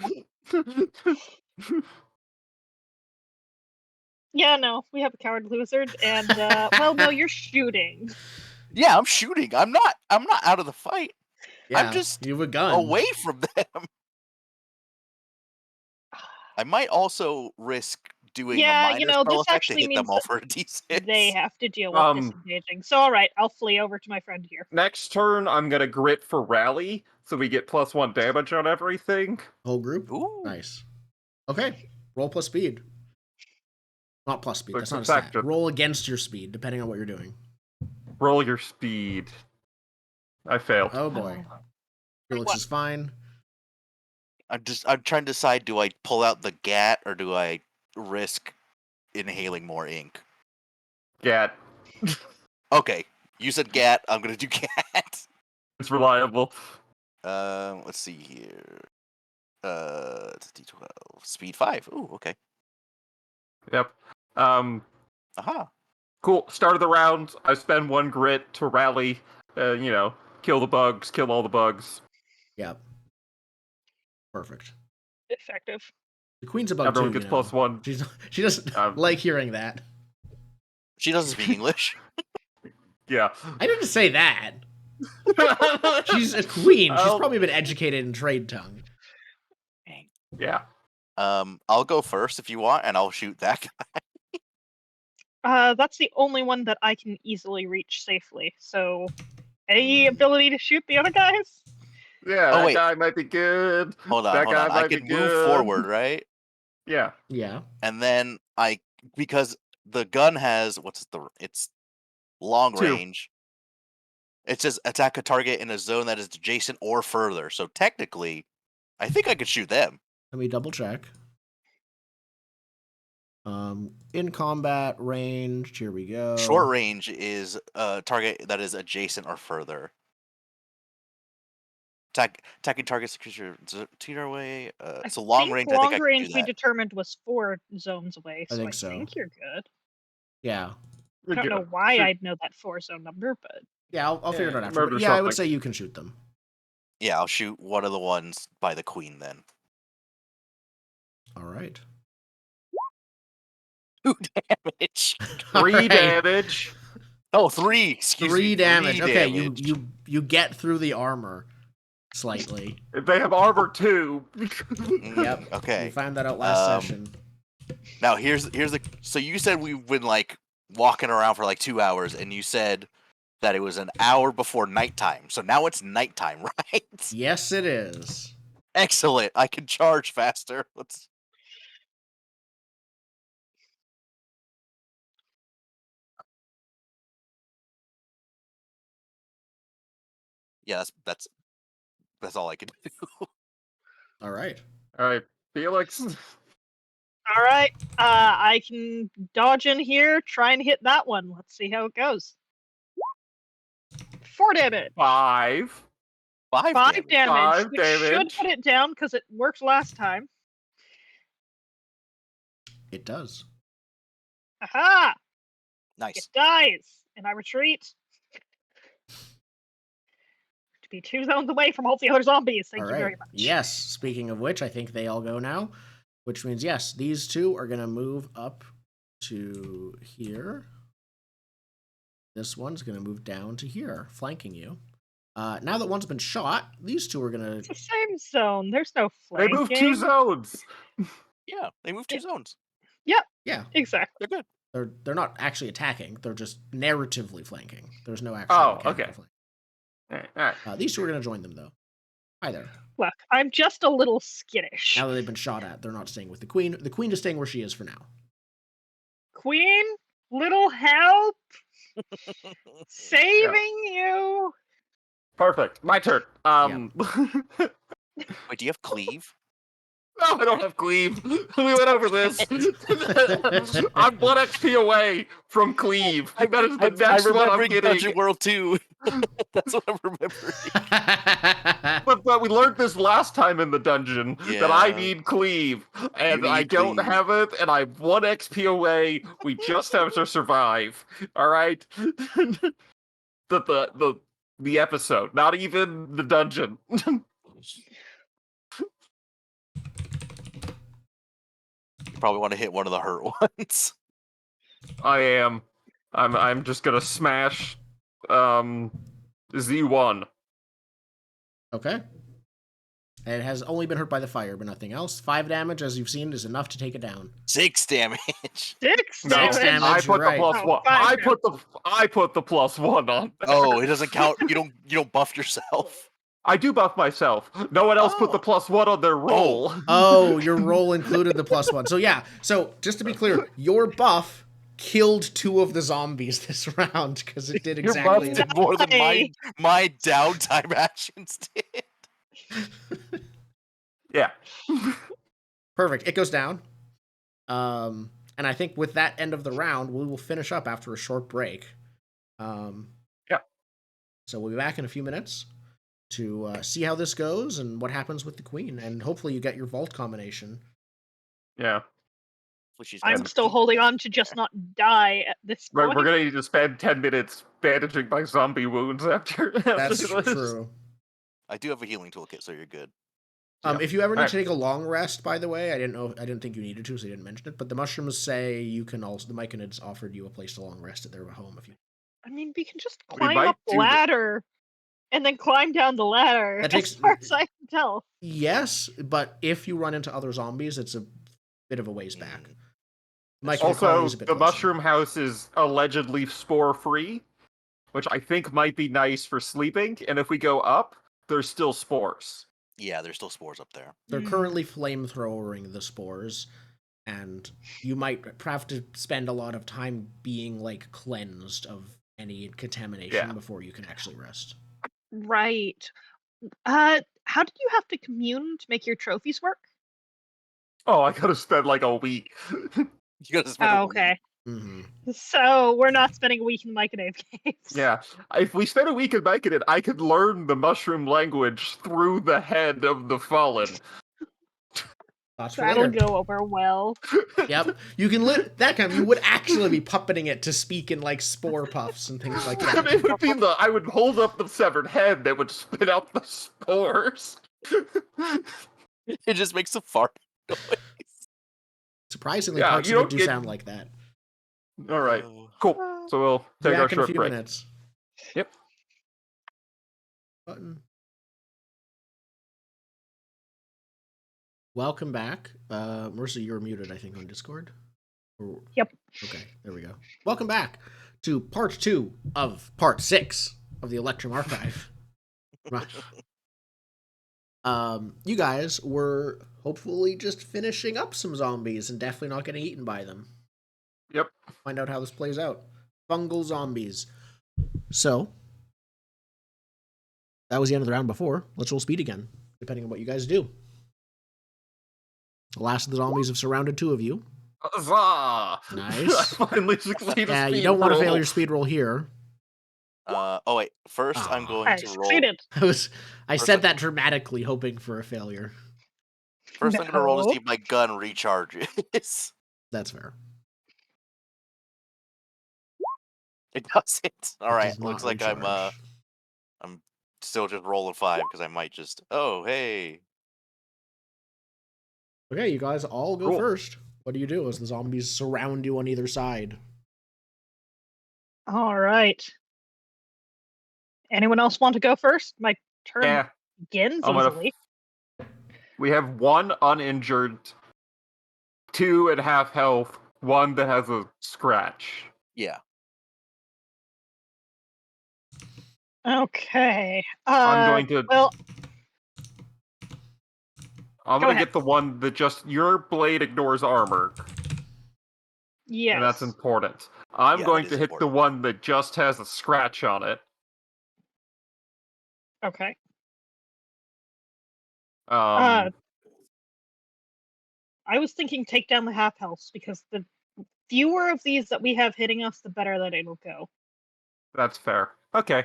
Yeah, no, we have a cowardly wizard, and well, no, you're shooting. Yeah, I'm shooting. I'm not out of the fight. Yeah, I'm just you have a gun. away from them. I might also risk doing a Yeah, minor this spell effect to actually hit means them all for a D6. they have to deal with disengaging. So, all right, I'll flee over to my friend here. Next turn, I'm gonna grit for rally, so we get +1 damage on everything. Whole group? Ooh. Nice. Okay, roll plus speed. Not plus speed, Looks that's not a stat. effective. Roll against your speed, depending on what you're doing. Roll your speed. I failed. Oh boy. Felix is fine. I'm trying to decide, do I pull out the gat or do I risk inhaling more ink? Gat. Okay, you said gat, I'm gonna do gat. It's reliable. Let's see here. It's D12. Speed 5. Ooh, okay. Yep. Aha. Cool. Start of the round. I spend 1 grit to rally. Kill the bugs. Kill all the bugs. Yeah. Perfect. Effective. The queen's a bug Everyone too, gets +1. She doesn't like hearing that. She doesn't speak English. Yeah. I didn't say that. She's a queen. She's probably been educated in trade tongue. Yeah. I'll go first if you want, and I'll shoot that guy. That's the only one that I can easily reach safely. So, any ability to shoot the other guys? Yeah, Oh, that wait. guy might be good. Hold on. That guy I might be can move good. forward, right? Yeah. Yeah. And then because the gun has it's long 2. range. It says attack a target in a zone that is adjacent or further. So technically, I think I could shoot them. Let me double check. In combat range, here we go. Short range is a target that is adjacent or further. Attacking targets to our way. So long range, I think I long can range do we that. determined was 4 zones away. So I think so. think you're good. Yeah. I don't know why I'd know that 4 zone number, but Yeah, I'll figure it out after. murder But yeah, I would something. say you can shoot them. Yeah, I'll shoot one of the ones by the queen then. All right. 2 damage. 3 damage. Oh, 3. Excuse me. 3 damage. Okay, damage. you get through the armor slightly. They have armor too. Yep. Okay. We found that out last session. Now here's the. So you said we've been like walking around for like 2 hours, and you said that it was an hour before nighttime. So now it's nighttime, right? Yes, it is. Excellent. I can charge faster. Let's. Yeah, that's all I can do. All right. All right, Felix. all right. I can dodge in here, try and hit that one. Let's see how it goes. 4 damage. 5. 5 5 damage. damage, 5 which should damage. put it down because it worked last time. It does. Aha! Nice. It dies, and I retreat to be 2 zones away from all the other zombies. Thank All you right. very much. Yes. Speaking of which, I think they all go now, which means yes, these two are gonna move up to here. This one's gonna move down to here, flanking you. Now that one's been shot, these two are gonna. It's the same zone. There's no They flanking. moved 2 zones. Yeah, they moved 2 zones. Yeah, Exactly. They're good. they're not actually attacking. They're just narratively flanking. There's no actual Oh, mechanical okay. flank. All right. These two are gonna join them though. Hi there. Look, I'm just a little skittish. Now that they've been shot at, they're not staying with the queen. The queen is staying where she is for now. Queen, little help, saving you. Perfect. My turn. Wait, do you have cleave? No, I don't have cleave. We went over this. I'm 1 XP away from cleave. That is the next one I'm getting. Dungeon World 2. That's what I'm remembering. But we learned this last time in the dungeon that I Yeah. need cleave, and need I don't cleave. have it, and I'm 1 XP away. We just have to survive. All right. The episode, not even the dungeon. You probably want to hit one of the hurt ones. I am. I'm just gonna smash Z1. Okay. And it has only been hurt by the fire, but nothing else. 5 damage, as you've seen, is enough to take it down. 6 damage. 6 No, damage. damage. I put you're right. the plus Oh, one. 5 I put the plus 1 on. There. Oh, it doesn't count. You don't buff yourself. I do buff myself. No one else put the Oh. plus 1 on their roll. Oh, your roll included the plus 1. So yeah, so just to be clear, your buff killed 2 of the zombies this round because it did Your exactly buff that. did more than Hey. my downtime actions did. Yeah. Perfect. It goes down. And I think with that end of the round, we will finish up after a short break. Yeah. So we'll be back in a few minutes to see how this goes and what happens with the queen, and hopefully you get your vault combination. Yeah. I'm still holding on to just not die at this We're point. gonna need to spend 10 minutes bandaging my zombie wounds after That's this. true. I do have a healing toolkit, so you're good. Yeah. If you ever need Alright. to take a long rest, by the way, I didn't think you needed to, so I didn't mention it. But the mushrooms say you can also. The Myconids offered you a place to long rest at their home if you. I mean, we can just We climb might up the do that. ladder and then climb down the ladder. That takes- As far as I can tell. Yes, but if you run into other zombies, it's a bit of a ways back. Myconid Also, colony is a bit the closer. mushroom house is allegedly spore-free, which I think might be nice for sleeping. And if we go up, there's still spores. Yeah, there's still spores up there. They're currently flamethrowering the spores, and you might have to spend a lot of time being like cleansed of any contamination Yeah. before you can actually rest. Right. How did you have to commune to make your trophies work? Oh, I gotta spend like a week. You gotta spend a Oh, week. okay. Mm-hmm. So we're not spending a week in the Myconid caves. Yeah, if we spend a week in Myconid, I could learn the mushroom language through the head of the fallen. Thoughts for That'll later. go over well. Yep, you can that kind of you would actually be puppeting it to speak in like spore puffs and things like that. It would be I would hold up the severed head that would spit out the spores. It just makes a fart noise. Surprisingly, Yeah, parts you of it don't do get- sound like that. All right, cool. So we'll Be take our back in a short few break. minutes. Yep. Button. Welcome back. Mercy, you're muted, I think, on Discord. Yep. Okay, there we go. Welcome back to part 2 of part 6 of the Electrum Archive. You guys were hopefully just finishing up some zombies and definitely not getting eaten by them. Yep. Find out how this plays out. Fungal zombies. So, that was the end of the round before. Let's roll speed again, depending on what you guys do. The last of the zombies have surrounded 2 of you. Huzzah! Nice. I finally succeeded. Yeah, you don't want to fail your speed roll here. Oh wait, first I'm going I to roll. succeeded. I said that dramatically, hoping for a failure. First I'm gonna roll to No. see if my gun recharges. That's fair. It doesn't. All It right. does not Looks like recharge. I'm still just rolling 5 because I might just. Oh, hey. Okay, you guys all go Cool. first. What do you do as the zombies surround you on either side? All right. Anyone else want to go first? My turn Yeah, begins I'm gonna. easily. We have one uninjured, 2 at half health, 1 that has a scratch. Yeah. Okay. I'm going to. Well, I'm go gonna ahead. get the one that just your blade ignores armor, and that's Yes. important. I'm Yeah, going that to is hit the important. one that just has a scratch on it. Okay. Um, I was thinking take down the half health because the fewer of these that we have hitting us, the better that it'll go. that's fair. Okay,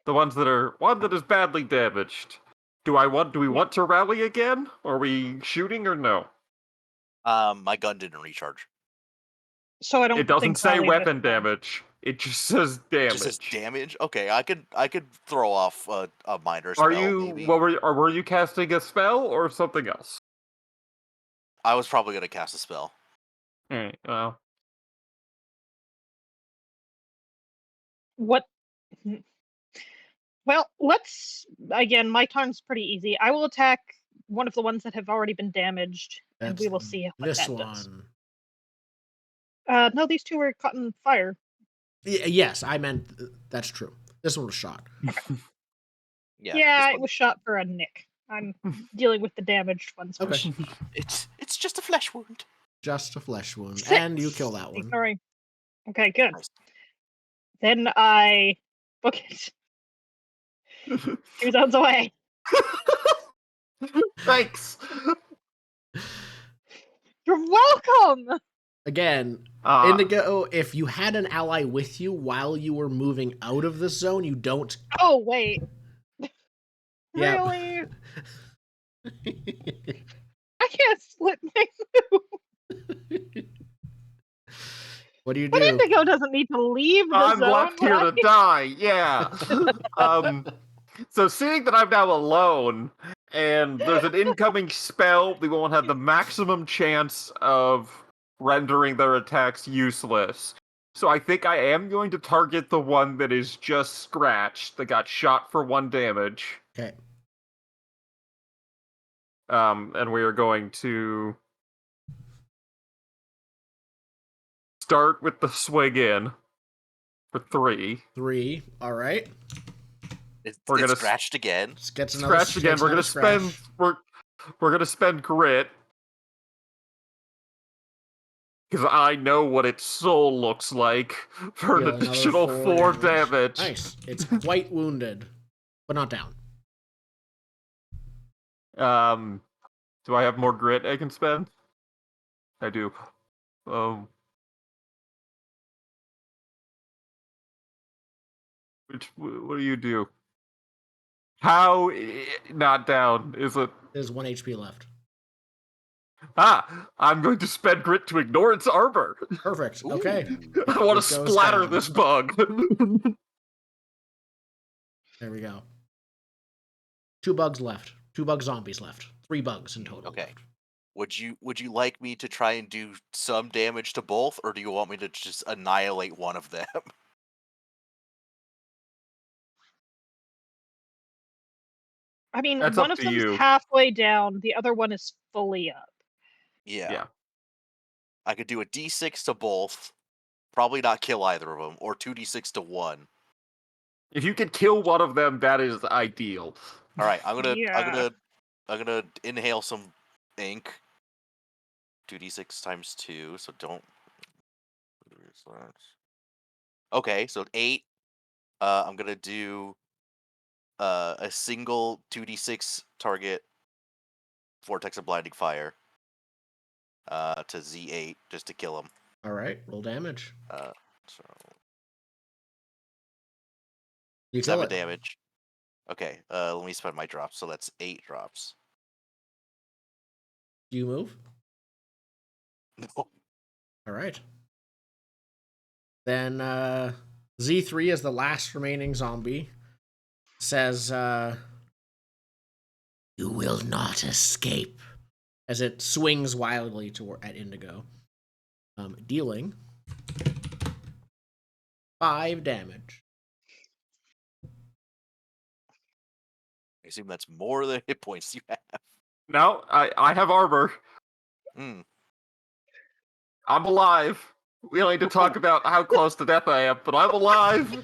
the one that is badly damaged. Do we Yeah. want to rally again? Are we shooting or no? My gun didn't recharge. So I It don't doesn't think say rally this weapon time. damage. It just says It just says damage. damage. Okay, I could throw off a minor Are spell you maybe. were you casting a spell or something else? I was probably gonna cast a spell. Alright, well. What? Well, let's again. My turn's pretty easy. I will attack one of the ones that have already been damaged, and That's we will see what this that does. one. No, these two were caught in fire. Yes, I meant that's true. This one was shot. Yeah. Yeah, this it one- was shot for a nick. I'm dealing with the damaged ones Okay, first. It's just a flesh wound. just a flesh wound, 6. and you kill that one. Ignoring. Okay, good. Nice. Then I book it 2 zones away. Thanks. You're welcome. Again, Uh, Indigo, if you had an ally with you while you were moving out of this zone, you don't. Oh wait, Yep. really? I can't split my move. What do you But do? Indigo doesn't need to leave the I'm zone. left here to die. Yeah. So seeing that I'm now alone and there's an incoming spell, we won't have the maximum chance of rendering their attacks useless. So I think I am going to target the one that is just scratched, that got shot for 1 damage. Okay. And we are going to start with the swig in for 3. 3. All right. It's We're gonna scratched again. Gets another Scratch again. takes We're another gonna scratch. spend we're gonna spend grit because I know what its soul looks like for an Deal another additional 4 damage. Nice. It's quite wounded, but not down. Do I have more grit I can spend? I do. What do you do? How not down is it? There's 1 HP left. I'm going to spend grit to ignore its armor. Perfect. Okay. Ooh. I want to It goes splatter down. this bug. There we go. 2 bugs left. 2 bug zombies left. 3 bugs in total. Okay. left. Would you like me to try and do some damage to both, or do you want me to just annihilate one of them? I mean, That's one up of to them's you. halfway down, the other one is fully up. Yeah. I could do a d6 to both, probably not kill either of them, or 2d6 to one. If you could kill one of them, that is ideal. All right, I'm Yeah. gonna inhale some ink. 2d6 times 2, so don't. Okay, so 8. I'm gonna do a single 2d6 target vortex of blinding fire to Z8 just to kill him. All right. Roll damage. So You kill 7 it. damage. Okay, let me spend my drops. So that's 8 drops. Do you move? No. All right. Then Z3 is the last remaining zombie. Says, "You will not escape," as it swings wildly at Indigo, dealing 5 damage. I assume that's more than hit points you have. No, I have armor. Mm. I'm alive. We don't need to talk about how close to death I am, but I'm alive.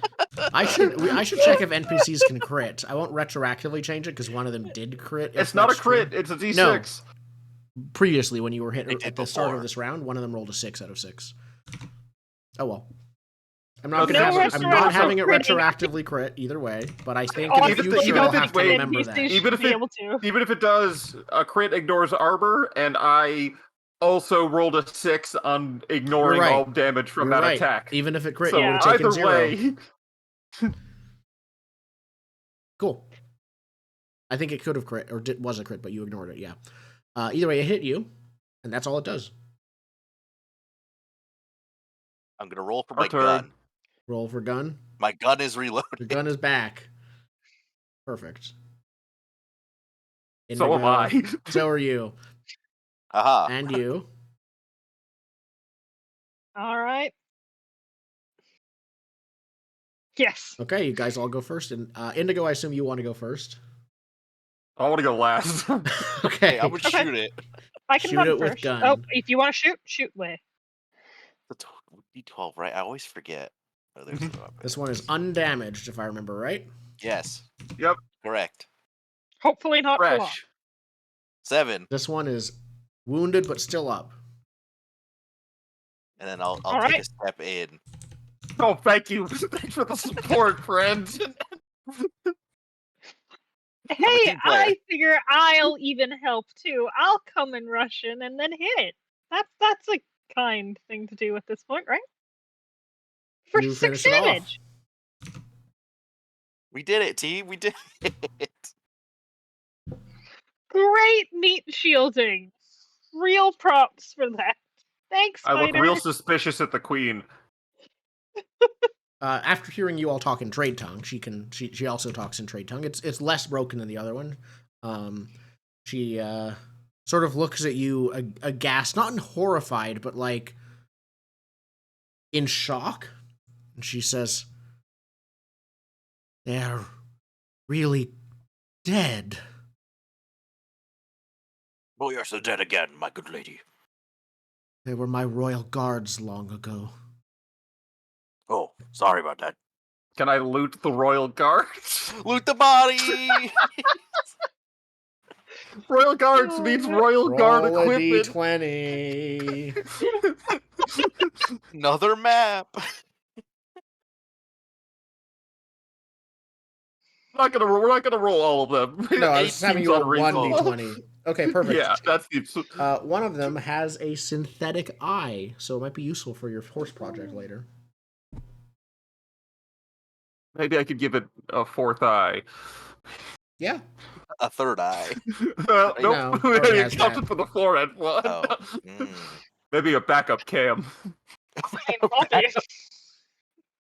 I should check if NPCs can crit. I won't retroactively change it because one of them did crit. It's not a crit. It's a D6. Previously, when you were hit It did at the start of before. this round, one of them rolled a 6 out of 6. Oh well. I'm No, not gonna have it, I'm not retroactive having it critting. retroactively crit either way, but I think All in the Even if future it- I'll even if have to it's- remember that. NPCs Even should if be it- able to. Even if it does, a crit ignores armor, and I also rolled a 6 on ignoring You're right. all damage from You're that right. attack. Even if it crit, So you would have taken either 0. way, Cool. I think it could have crit, or was a crit, but you ignored it, yeah. Either way, it hit you, and that's all it does. I'm gonna roll for Our my turn. gun. Roll for gun. My gun is reloaded. Your gun is back. Perfect. so am I. So are you. Aha. And you. All right. Yes. Okay, you guys all go first. And Indigo, I assume you want to go first. I want to go last. Okay. Hey, I'm gonna Okay. shoot it. I can Shoot run it with first. gun. Oh, if you want to shoot away. The D12, right? I always forget. Oh, there's the weapon. This one is undamaged, if I remember right. Yes. Yep. Correct. Hopefully not for long. Fresh. 7. Seven. This one is wounded but still up. And then I'll All take right. a step in. Oh, thank you. Thanks for the support, friend. Hey, team player. I figure I'll even help too. I'll come and rush in and then hit it. That's a kind thing to do at this point, right? For You 6 finish it off. damage. We did it, team. We did it. Great meat shielding. Real props for that. Thanks, I look Spider. real suspicious at the queen. After hearing you all talk in trade tongue, she also talks in trade tongue. It's less broken than the other one. She sort of looks at you aghast, not horrified, but like in shock. And she says, "They're really dead." Oh, you're so dead again, my good lady. They were my royal guards long ago. Oh, sorry about that. Can I loot the royal guards? Loot the body! Royal guards means royal guard Roll a equipment. d20. Another map. We're not gonna roll all of them. No, I 8 was just having seems you roll one unreasonable. d20. Okay, perfect. Yeah, that's the. One of them has a synthetic eye, so it might be useful for your horse project later. Maybe I could give it a 4th eye. Yeah. A third eye. Nope. No, already has It counted that. for the forehead one. Oh. Mm. Maybe a backup cam. Obvious.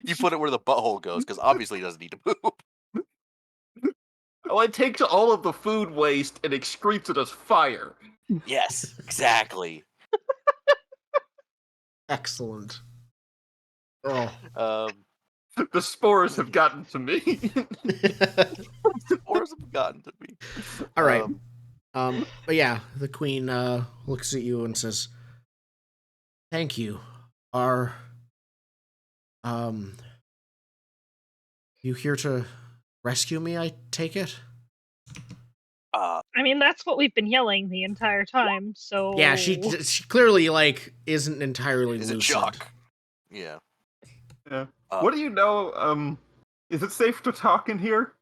You put it where the butthole goes, because obviously he doesn't need to move. Oh, it takes all of the food waste and excretes it as fire. Yes, exactly. Excellent. Oh. The spores have gotten to me. Spores have gotten to me. All right. But yeah, the queen looks at you and says, "Thank you. Are you here to rescue me, I take it?" Uh, I mean, that's what we've been yelling the entire time. So Yeah, she clearly like isn't entirely is it lucid. Chuck? Yeah. Yeah. What do you know? Is it safe to talk in here?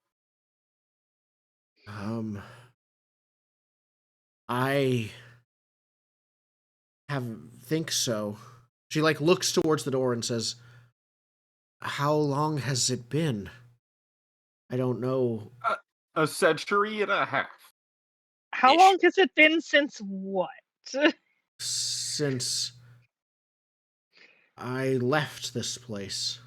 I think so. She like looks towards the door and says, "How long has it been? I don't know." A century and a half. How Ish. long has it been since what? Since I left this place.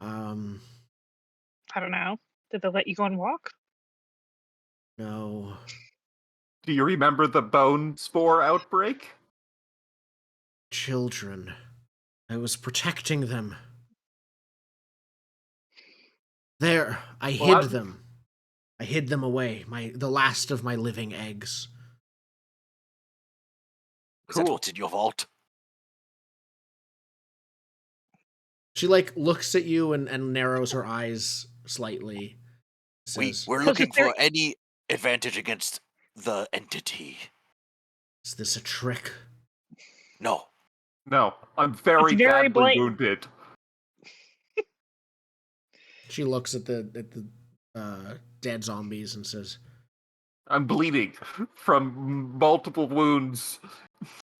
I don't know. Did they let you go and walk? No. Do you remember the bone spore outbreak? Children. I was protecting them. There, I hid Well, them. I hid them away, the last of my living eggs. Is that Cool. what's in your vault? She, like, looks at you and narrows her eyes slightly. Says, We're 'Cause looking if there- for any advantage against the entity. is this a trick? No. No, I'm very, It's very badly blatant. wounded. She looks at the dead zombies and says, I'm bleeding from multiple wounds.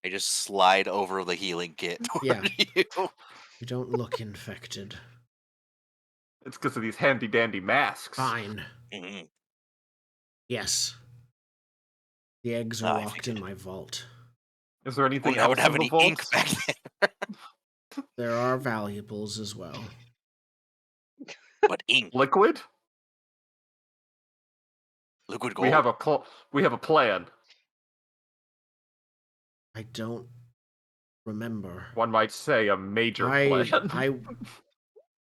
I just slide over the healing kit toward Yeah. you. "You don't look infected." It's because of these handy dandy masks. Fine. Mhm. Yes. The eggs are Ah, I locked in figured. my vault. Is there anything Only I would else have in the any ink vault? back then. There are valuables as well. But ink, Liquid? liquid We gold. have a plan. I don't remember. One might say a major I plan.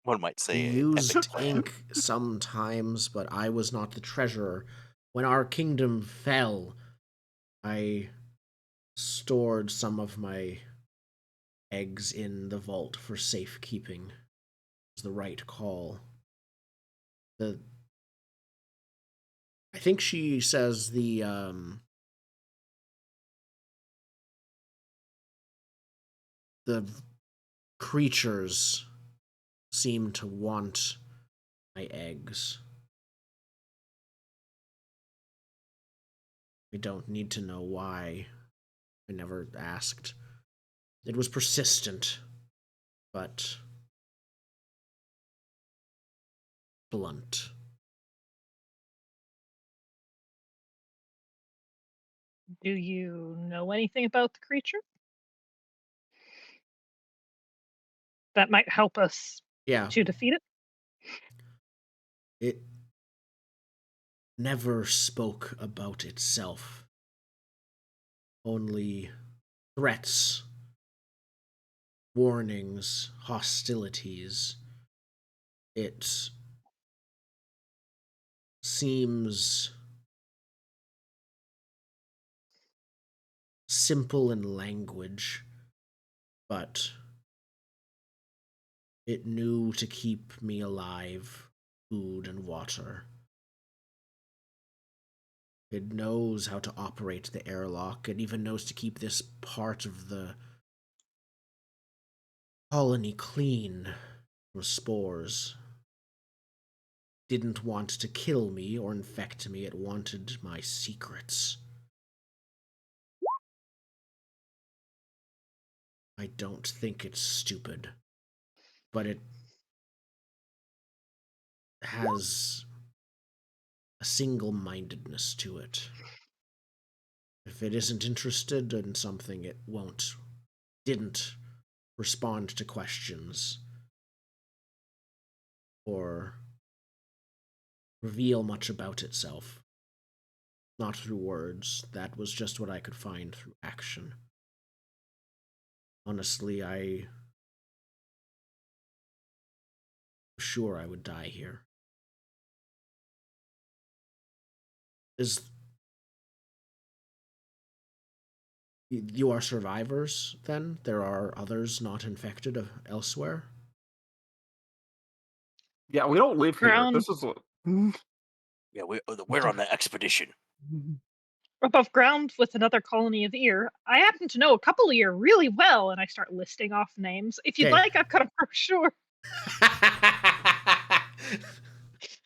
One might say an used epic plan. ink sometimes, but I was not the treasurer. When our kingdom fell, I stored some of my eggs in the vault for safekeeping. It was the right call. I think she says the creatures seem to want my eggs. I don't need to know why. I never asked. It was persistent, but blunt. Do you know anything about the creature? That might help us Yeah, to defeat it? it never spoke about itself. Only threats, warnings, hostilities. It seems simple in language, but it knew to keep me alive, food and water. It knows how to operate the airlock. It even knows to keep this part of the colony clean from spores. Didn't want to kill me or infect me. It wanted my secrets. I don't think it's stupid, but it has a single-mindedness to it. If it isn't interested in something, it didn't respond to questions or reveal much about itself. Not through words. That was just what I could find through action. Honestly, I was sure I would die here. You are survivors, then? There are others not infected elsewhere? Yeah, we don't live here. Ground This is Yeah, we're on the expedition. above ground with another colony of ear. I happen to know a couple of ear really well, and I start listing off names. If you'd Okay. like, I've got a brochure.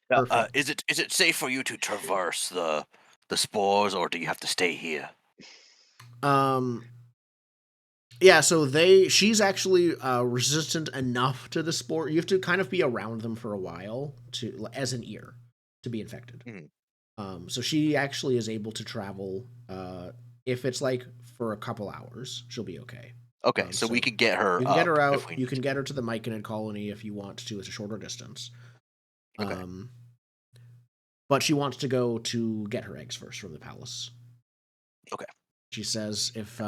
Perfect. Is it safe for you to traverse the spores, or do you have to stay here? Yeah, so she's actually resistant enough to the spore. You have to kind of be around them for a while as an ear to be infected. So she actually is able to travel. If it's like for a couple hours, she'll be okay. Okay, so we could get her. You can get her up out. if we You can need get her to the Myconid colony if you want to. It's a shorter distance. Okay. But she wants to go to get her eggs first from the palace. Okay. She says, "If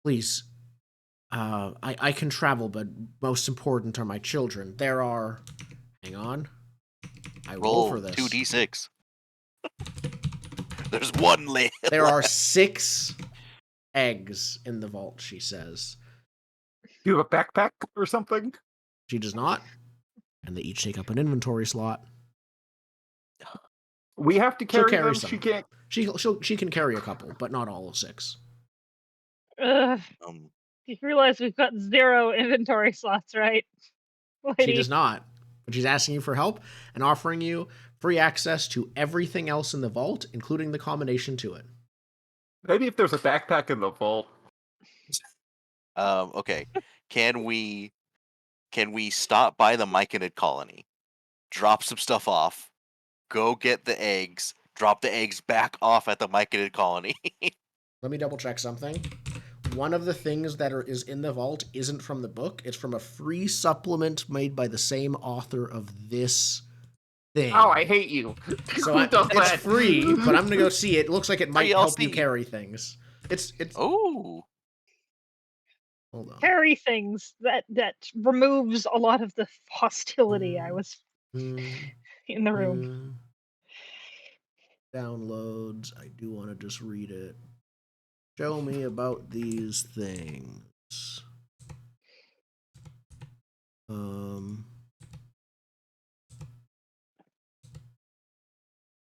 please, I can travel, but most important are my children. There are. Hang on. I roll for this. 2d6. There's one left. There are 6 eggs in the vault." She says. Do you have a backpack or something? She does not, and they each take up an inventory slot. We have to She'll carry carry them. some. She can't. She can carry a couple, but not all 6. Um, You realize we've got 0 inventory slots, right? She Lady? does not, but she's asking you for help and offering you free access to everything else in the vault, including the combination to it. Maybe if there's a backpack in the vault. okay. Can we stop by the Myconid colony, drop some stuff off, go get the eggs, drop the eggs back off at the Myconid colony? Let me double check something. One of the things that is in the vault isn't from the book. It's from a free supplement made by the same author of this thing. Oh, I hate you. So Who does it's that? free, but I'm gonna go see it. It looks like it might help you see. carry things. It's Oh, hold on. Carry things that removes a lot of the hostility I was in the room. Downloads. I do want to just read it. Show me about these things.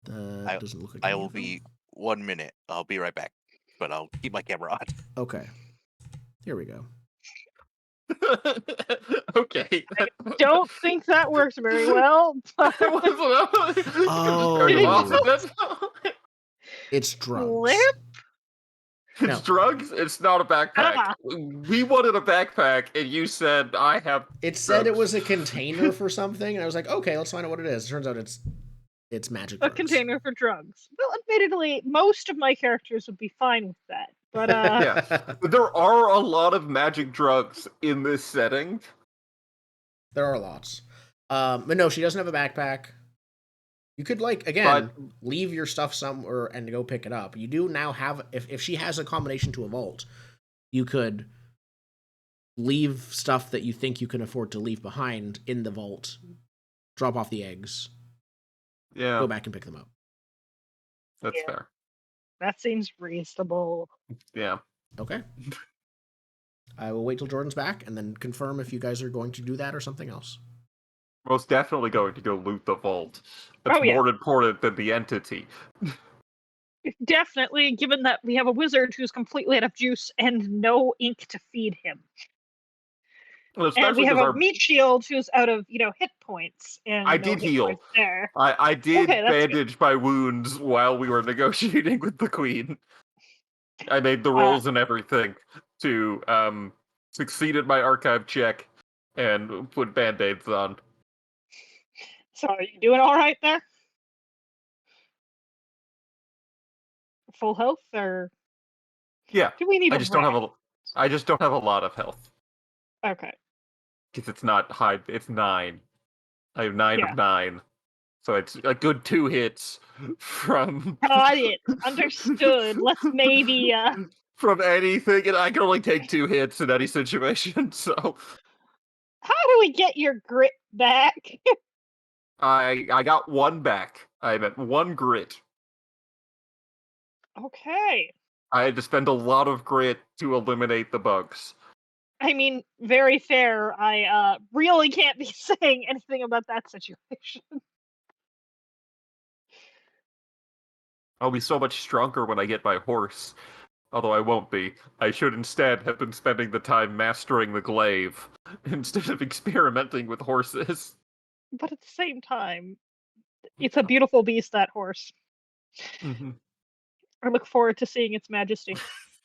That doesn't look like I any will of them. be 1 minute. I'll be right back, but I'll keep my camera on. Okay. Here we go. Okay. Don't think that works very well. But Oh. It's drugs. Flip? It's No. drugs? It's not a backpack. Ah. We wanted a backpack, and you said, I have It said drugs. it was a container for something, and I was like, okay, let's find out what it is. Turns out it's magic A drugs. container for drugs. Well, admittedly, most of my characters would be fine with that. But Yeah. There are a lot of magic drugs in this setting. There are lots. But no, she doesn't have a backpack. You could, like, again, leave your stuff somewhere and go pick it up. You do now have, if she has a combination to a vault, you could leave stuff that you think you can afford to leave behind in the vault, drop off the eggs, Yeah. go back and pick them up. That's fair. that seems reasonable. Yeah. Okay. I will wait till Jordan's back and then confirm if you guys are going to do that or something else. Most definitely going to go loot the vault. That's Oh, yeah. more important than the entity. Definitely, given that we have a wizard who's completely out of juice and no ink to feed him. Well, And we especially have because a meat shield who's out of, hit points. And I no did hit heal. points there. I did Okay, that's good. bandage my wounds while we were negotiating with the queen. I made the rolls and everything to succeed at my archive check and put band-aids on. So are you doing all right there? Full health, or Yeah. do we need I a just don't have a lot of health. Okay. Because it's not high. It's 9. I have 9 Yeah. of 9. So it's a good 2 hits from Got it. Understood. Let's maybe from anything, and I can only take 2 hits in any situation. So how do we get your grit back? I got 1 back. I meant 1 grit. Okay. I had to spend a lot of grit to eliminate the bugs. I mean, very fair. I really can't be saying anything about that situation. I'll be so much stronger when I get my horse. Although I won't be. I should instead have been spending the time mastering the glaive instead of experimenting with horses. But at the same time, it's a beautiful beast, that horse. Mm-hmm. I look forward to seeing its majesty.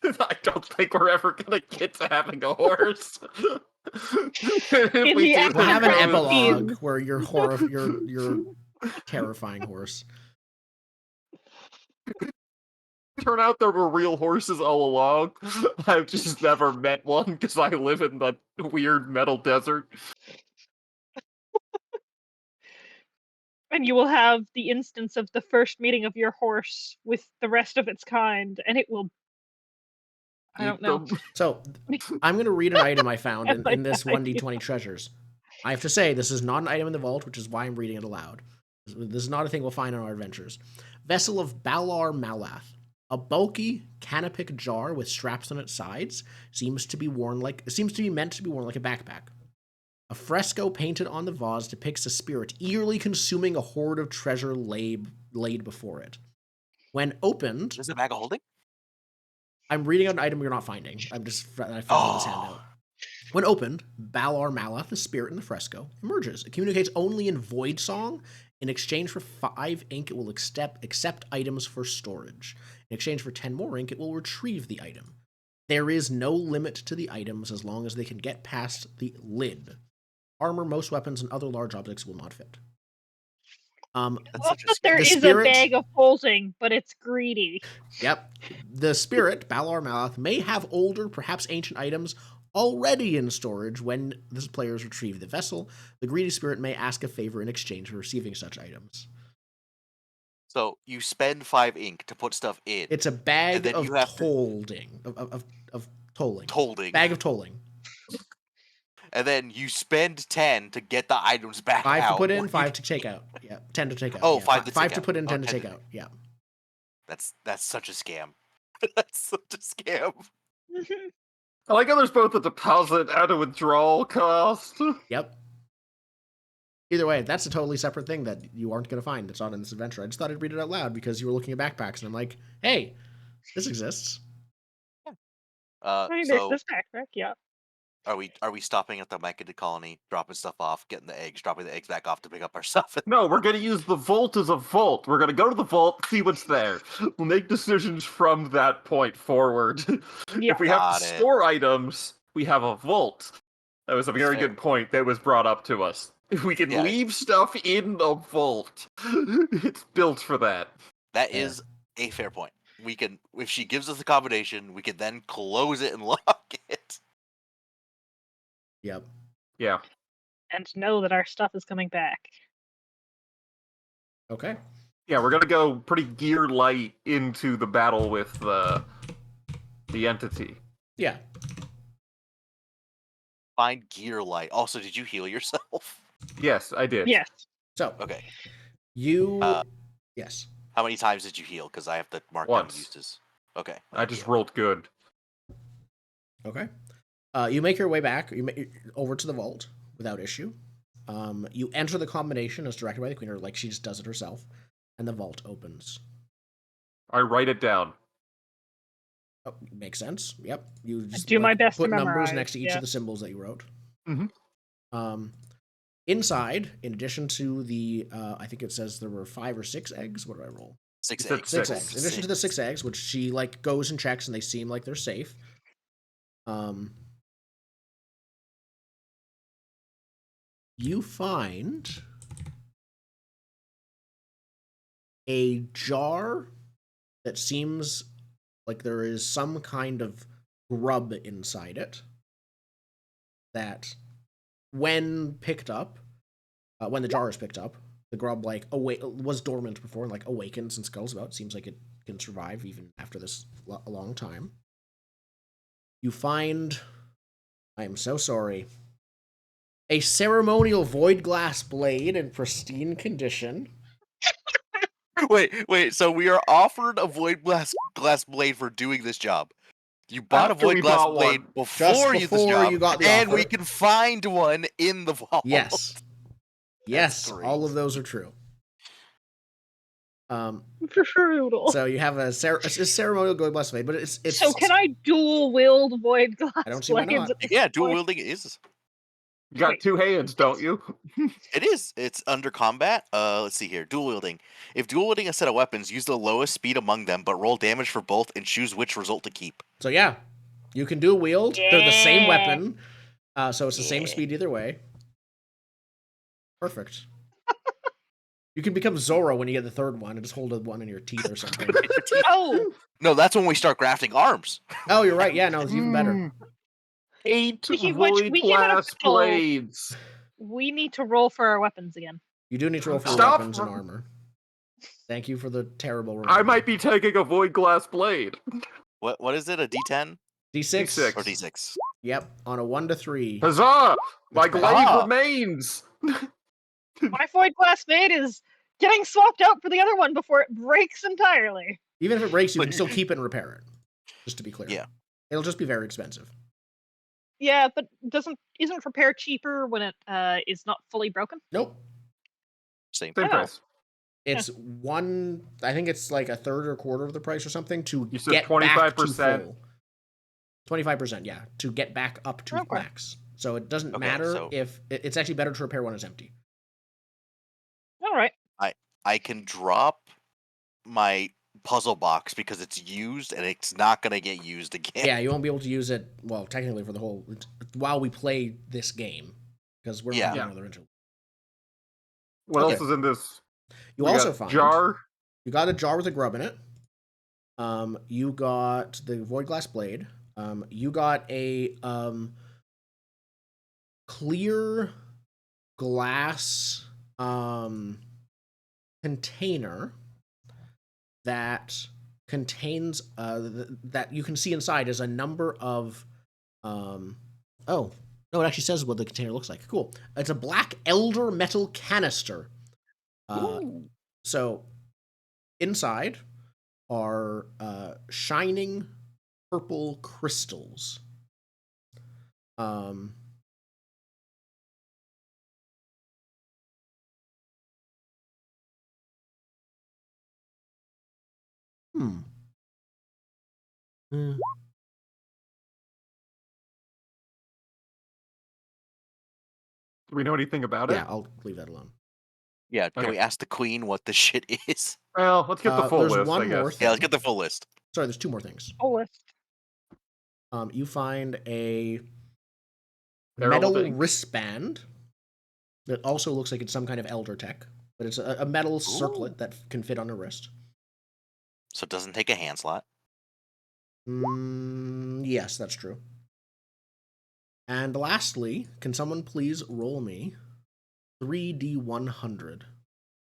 I don't think we're ever gonna get to having a horse. In the action We'll have an round epilogue scene. where your terrifying horse. Turn out there were real horses all along. I've just never met one because I live in the weird metal desert. And you will have the instance of the first meeting of your horse with the rest of its kind, and it will. I don't Eat know. them. So I'm going to read an item I found And in this I- 1d20 treasures. I have to say, this is not an item in the vault, which is why I'm reading it aloud. This is not a thing we'll find on our adventures. Vessel of Balar Malath. A bulky canopic jar with straps on its sides seems to be meant to be worn like a backpack. A fresco painted on the vase depicts a spirit eagerly consuming a hoard of treasure laid before it. When opened, Is it a bag of holding? I'm reading out an item you're not finding. I found in this handout. When opened, Balar Malath, the spirit in the fresco, emerges. It communicates only in Void Song. In exchange for 5 ink, it will accept items for storage. In exchange for 10 more ink, it will retrieve the item. There is no limit to the items as long as they can get past the lid. Armor, most weapons, and other large objects will not fit. That's Well, such a but there The is spirit- a bag of holding, but it's greedy. Yep. The spirit, Balar Malath, may have older, perhaps ancient items already in storage when the players retrieve the vessel. The greedy spirit may ask a favor in exchange for receiving such items. So you spend 5 ink to put stuff in. It's a bag And then of you have to- holding. Of tolling. Holding. Bag of tolling. And then you spend 10 to get the items back 5 out. to put in, when 5 you- to take out. Yeah. 10 to take out. Oh, yeah. 5 to 5 take to out. put in, Oh, 10 to 10 take to- out. Yeah. That's such a scam. That's such a scam. I like how there's both a deposit and a withdrawal cost. Yep. Either way, that's a totally separate thing that you aren't going to find. It's not in this adventure. I just thought I'd read it out loud because you were looking at backpacks, and I'm like, hey, this exists. I mean, So there's this backpack, yeah. are we stopping at the Myconid colony, dropping stuff off, getting the eggs, dropping the eggs back off to pick up our stuff? No, we're gonna use the vault as a vault. We're gonna go to the vault, see what's there. We'll make decisions from that point forward. Yeah. If we have Got to it. store items, we have a vault. That was a very Fair. good point that was brought up to us. If we can Yeah. leave stuff in the vault, it's built for that. That Fair. is a fair point. We can, if she gives us the combination, we can then close it and lock it. Yep. Yeah. And know that our stuff is coming back. Okay. Yeah, we're gonna go pretty gear light into the battle with the entity. Yeah. Find gear light. Also, did you heal yourself? Yes, I did. Yes. So Okay. you. Uh, Yes. How many times did you heal? Because I have to mark down Once. uses. Okay. I just rolled good. Okay. You make your way back over to the vault without issue. You enter the combination as directed by the queen, or like she just does it herself, and the vault opens. I write it down. Oh, makes sense. Yep. You just do my best to put numbers memorize, next to each yeah. of the symbols that you wrote. Mhm. Inside, in addition to the, I think it says there were 5 or 6 eggs. What did I roll? 6 said eggs. 6 Six. eggs. In addition to the 6 eggs, which she like goes and checks, and they seem like they're safe. You find a jar that seems like there is some kind of grub inside it that, when picked up, when the jar is picked up, the grub like was dormant before and like awakens and scuttles about. Seems like it can survive even after this a long time. You find, I am so sorry, a ceremonial void glass blade in pristine condition. Wait. So we are offered a void glass blade for doing this job. You bought After a void we glass bought blade one. before Just you did this before job, you got the and offer. we can find one in the vault. Yes. Yes, great. all of those are true. Brutal. So you have a ceremonial void glass blade, but it's So can I dual wield void glass I don't see why blades not. at this Yeah, dual point? wielding is. You got Wait. 2 hands, don't you? It is. It's under combat. Let's see here. Dual wielding. If dual wielding a set of weapons, use the lowest speed among them, but roll damage for both and choose which result to keep. So yeah, you can dual wield. They're the same Yeah. weapon, so it's the same Yeah. speed either way. Perfect. You can become Zoro when you get the third one and just hold one in your teeth or something. Oh, No, that's when we start grafting arms. Oh, you're right. Yeah, no, it's even better. 8 Speaking of which, void we came out of glass battle. blades. we need to roll for our weapons again. You do need to roll for your Stop! weapons and armor. Thank you for the terrible roll. I might be taking a void glass blade. What is it? A D10 D6. D6. or D6? Yep, on a 1 to 3. Huzzah! My It's bad. glaive Ah. remains. My void glass blade is getting swapped out for the other one before it breaks entirely. Even if it breaks, you can still keep it and repair it. Just to be clear. Yeah. It'll just be very expensive. Yeah, but isn't repair cheaper when it is not fully broken? Nope. Same. Same Oh. price. It's one. I think it's like a third or quarter of the price or something to You said get back to 25%. full. 25%, yeah, to get back up to Okay. max. So it doesn't Okay, matter so- if it's actually better to repair when it's empty. All right. I can drop my puzzle box because it's used and it's not gonna get used again. Yeah, you won't be able to use it. Well, technically for the whole while we play this game because we're Yeah. not doing Yeah. another interlude. What Okay. else is in this? You We also got find jar. you got a jar with a grub in it. You got the void glass blade. You got a clear glass container that contains that you can see inside is a number of oh no, it actually says what the container looks like. Cool. It's a black elder metal canister. So inside are shining purple crystals. Hmm. Hmm. Do we know anything about Yeah, it? I'll leave that alone. Yeah, can Okay. we ask the queen what the shit is? Well, let's get the full there's list, one I guess. more Yeah, let's thing. get the full list. Sorry, there's two more things. Oh, list. You find a Barrel of metal ink. wristband that also looks like it's some kind of elder tech, but it's a metal circlet that can fit on a wrist. So it doesn't take a hand slot. Yes, that's true. And lastly, can someone please roll me 3D100?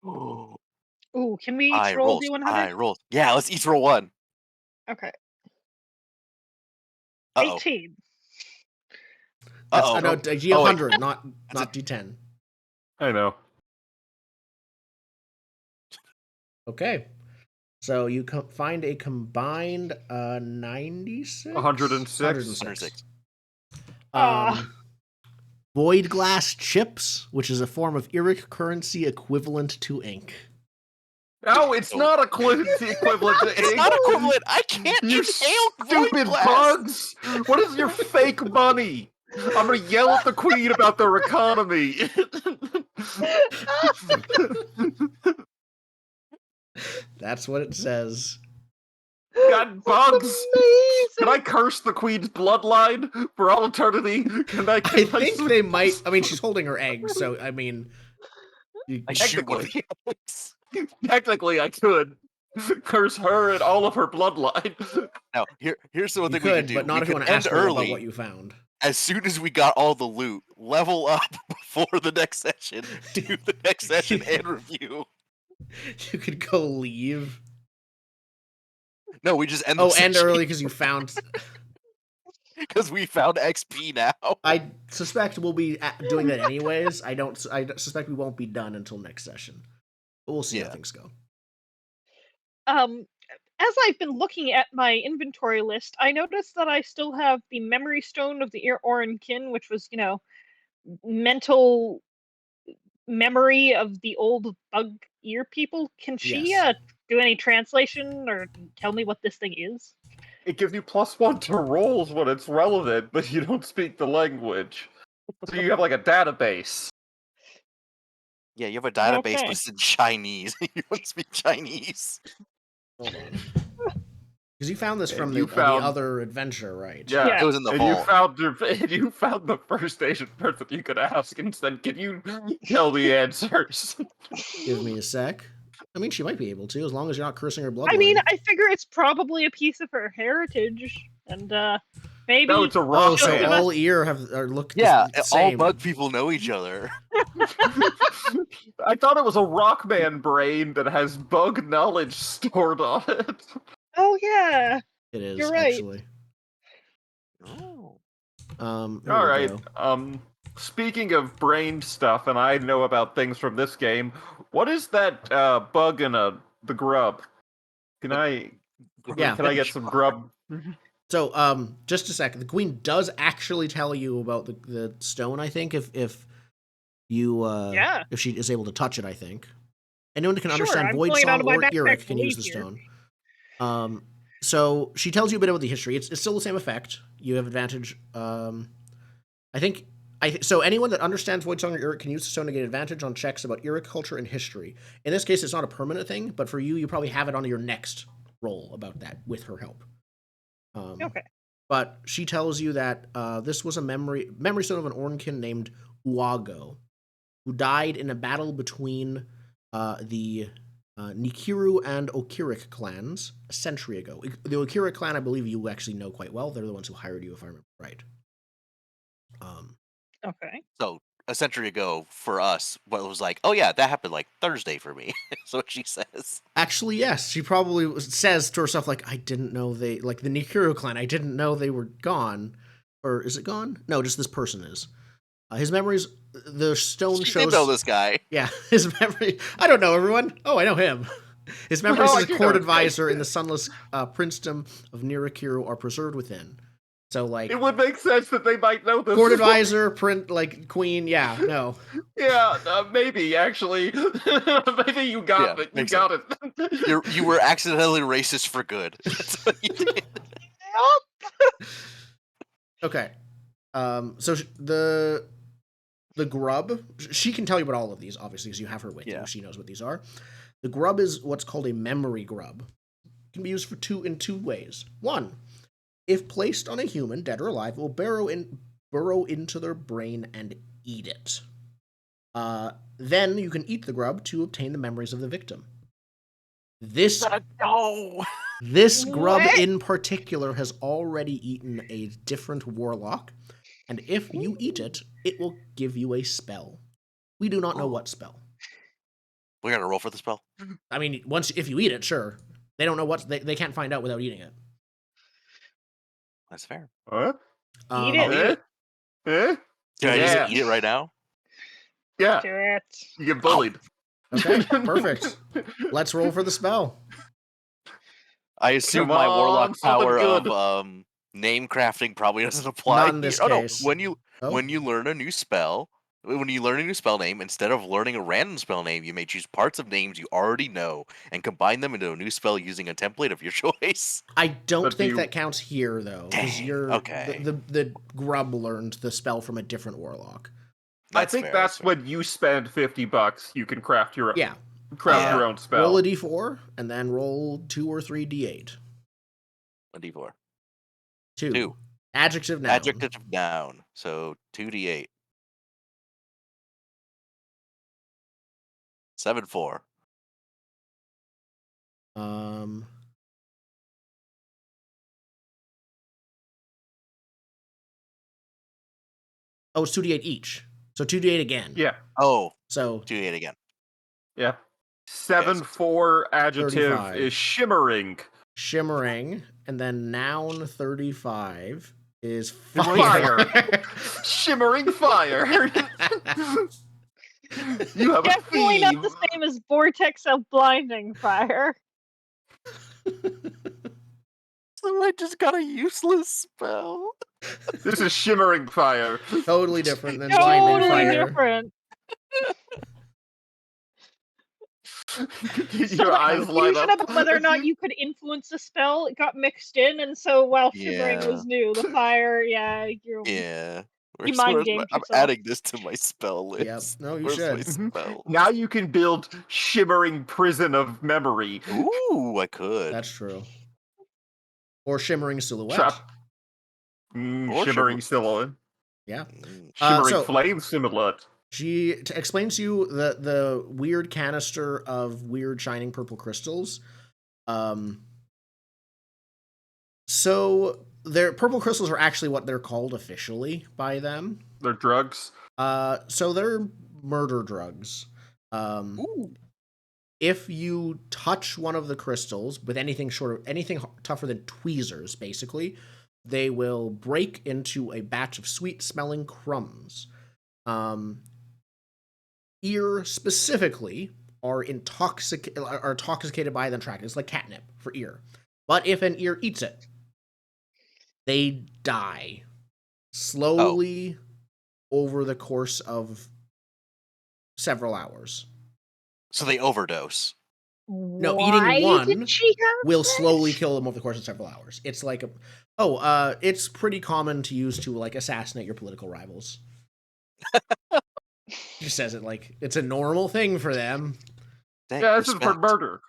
Ooh, can we I each roll rolls. D100? I rolls. Yeah, let's each roll one. Okay. Uh-oh. 18. That's Uh-oh. no, Oh, D100, not That's a- D10. I know. Okay. So you find a combined 96? 106. 106. Void glass chips, which is a form of Iric currency equivalent to ink. No, it's Oh. not equivalent to ink. It's not equivalent. I can't You inhale void stupid glass. bugs! What is your fake money? I'm gonna yell at the queen about their economy. That's what it says. God, bugs! Amazing. Can I curse the queen's bloodline for all eternity? I think they might. I mean, she's holding her eggs, so I mean, I shoot one of the eggs. Technically, I could curse her and all of her bloodline. Now, here's the one you thing we could, can do. but not we if you could want to end ask her about early. what you found. As soon as we got all the loot, level up before the next session, do the next session and review. You could go leave. No, we just end the Oh, end session early because you found. because we found XP now. I suspect we'll be doing that anyways. I suspect we won't be done until next session. But we'll see how Yeah. things go. As I've been looking at my inventory list, I noticed that I still have the memory stone of the Orin kin, which was, mental memory of the old bug ear people. Can she Yes. do any translation or tell me what this thing is? It gives you +1 to rolls when it's relevant, but you don't speak the language. So you have like a database. Yeah, you have a database, Okay. but it's in Chinese. You don't speak Chinese. Hold on. Because you found this And from you the found- other adventure, right? Yeah, Yeah. It was in the and vault. you found the first Asian person you could ask and said, "Can you tell me answers?" Give me a sec. I mean, she might be able to, as long as you're not cursing her bloodline. I mean, I figure it's probably a piece of her heritage, and maybe. No, it's a oh, rock so band. all ear are look Yeah, the all same. bug people know each other. I thought it was a rock band brain that has bug knowledge stored on it. Oh yeah. It is You're right. actually. Oh. Here All we right. go. Speaking of brain stuff, and I know about things from this game. What is that bug in the grub? Can I? Yeah. Can I get some grub? So, just a second. The queen does actually tell you about the stone. I think if you Yeah. if she is able to touch it, I think anyone that can Sure, understand I'm Void pulling it out Song of my or backpack Eric to can use leave the here. stone. So she tells you a bit about the history. It's still the same effect. You have advantage. I think. So anyone that understands Void Song or Eric can use the stone to get advantage on checks about Eric culture and history. In this case, it's not a permanent thing, but for you, you probably have it on your next roll about that with her help. Okay. But she tells you that this was a memory stone of an Ornkin named Uago, who died in a battle between the Nikiru and Okirik clans a century ago. The Okirik clan, I believe you actually know quite well. They're the ones who hired you, if I remember right. Okay. So a century ago for us, what it was like, oh yeah, that happened like Thursday for me. That's what she says. Actually, yes. She probably says to herself, like, I didn't know they, like the Nikiru clan, I didn't know they were gone. Or is it gone? No, just this person is. His memories, the stone She shows. did know this guy. Yeah, his memory. I don't know everyone. Oh, I know him. His memories Oh, as I a do court know this guy. advisor in the sunless princedom of Nirakiru are preserved within. So, like, It would make sense that they might know this. court advisor, queen. Yeah, no. Yeah, maybe actually. Maybe you got Yeah, it. You makes got it. You were accidentally racist for good. That's what you did. Okay. So the grub, she can tell you about all of these, obviously, because you have her with Yeah. you. She knows what these are. The grub is what's called a memory grub. It can be used in two ways. One, if placed on a human, dead or alive, it will burrow into their brain and eat it. Then you can eat the grub to obtain the memories of the victim. This No. grub What? in particular has already eaten a different warlock, and if you eat it, it will give you a spell. We do not know what spell. We gotta roll for the spell. I mean, if you eat it, sure. They don't know what they can't find out without eating it. That's fair. What? Eat I'll it. eat it. Eh? Can I Yeah. just eat it right now? Yeah. Do it. You get bullied. Okay, perfect. Let's roll for the spell. I assume Come my on, warlock something power good. of name crafting probably doesn't apply. Not in this here. case. No. Oh. When you learn a new spell, when you learn a new spell name, instead of learning a random spell name, you may choose parts of names you already know and combine them into a new spell using a template of your choice. I don't But think you- that counts here though, because Dang, you're okay. the grub learned the spell from a different warlock. That's I think fair, that's fair. when you spend $50, you can craft your Yeah. your own spell. Roll a d4 and then roll 2 or 3 d8. A D4. 2. Adjective noun. Adjective noun. So 2d8. 7-4. Oh, it's 2d8 each. So 2d8 again. Yeah. Oh, So 2d8 again. Yeah. 7-4 adjective 35. is shimmering. shimmering, and then noun 35 is Fire. fire. Shimmering fire. You have a Definitely not theme. the same as vortex of blinding fire. So I just got a useless spell. This is shimmering fire. Totally different than blinding Totally fire. different. Your eyes the light confusion up. about whether or not you could influence the spell got mixed in, and so while shimmering Yeah. was new, the fire, yeah, Yeah. You mind Where's gamed I'm yourself. adding this to my spell list. Yep. No, you Where's my should. spell? Now you can build shimmering prison of memory. Ooh, I could. That's true. or shimmering silhouette. Trap. Or Shimmering silhouette. Yeah. Shimmering so- flame silhouette. She explains to you the weird canister of weird shining purple crystals. So their purple crystals are actually what they're called officially by them. They're drugs. So they're murder drugs. Ooh. If you touch one of the crystals with anything tougher than tweezers, basically, they will break into a batch of sweet-smelling crumbs. Ear specifically are intoxicated by the track. It's like catnip for ear. But if an ear eats it, they die slowly over the course of several hours. So they overdose. No, Why eating one did she have will that? slowly kill them over the course of several hours. It's like it's pretty common to use to like assassinate your political rivals. She says it like it's a normal thing for them. Dang, Yeah, this is for respect. murder.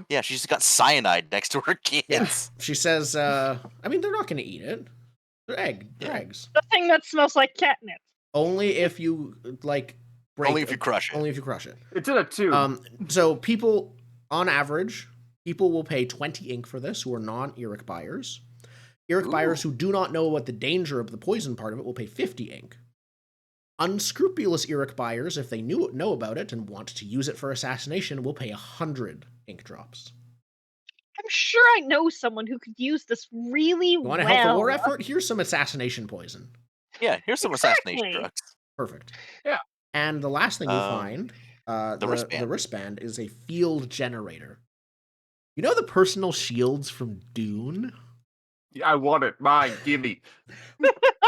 Yeah, she's got cyanide next to her kids. Yeah. She says, I mean, they're not going to eat it. They're Yeah. eggs. The thing that smells like catnip. Only if you like break. Only if you crush it. Only if you crush it. It's in a tube. So people, on average, people will pay 20 ink for this who are non-Eric buyers. Eric buyers who do not know what the danger of the poison part of it will pay 50 ink. Unscrupulous Eric buyers, if they know about it and want to use it for assassination, will pay 100 ink drops. I'm sure I know someone who could use this really You want to help the war effort? Here's some assassination poison. Yeah, here's some assassination Exactly. drugs. Perfect. Yeah. And the last thing you find, the wristband. The wristband is a field generator. You know the personal shields from Dune? Yeah, I want it. Mine. Gimme.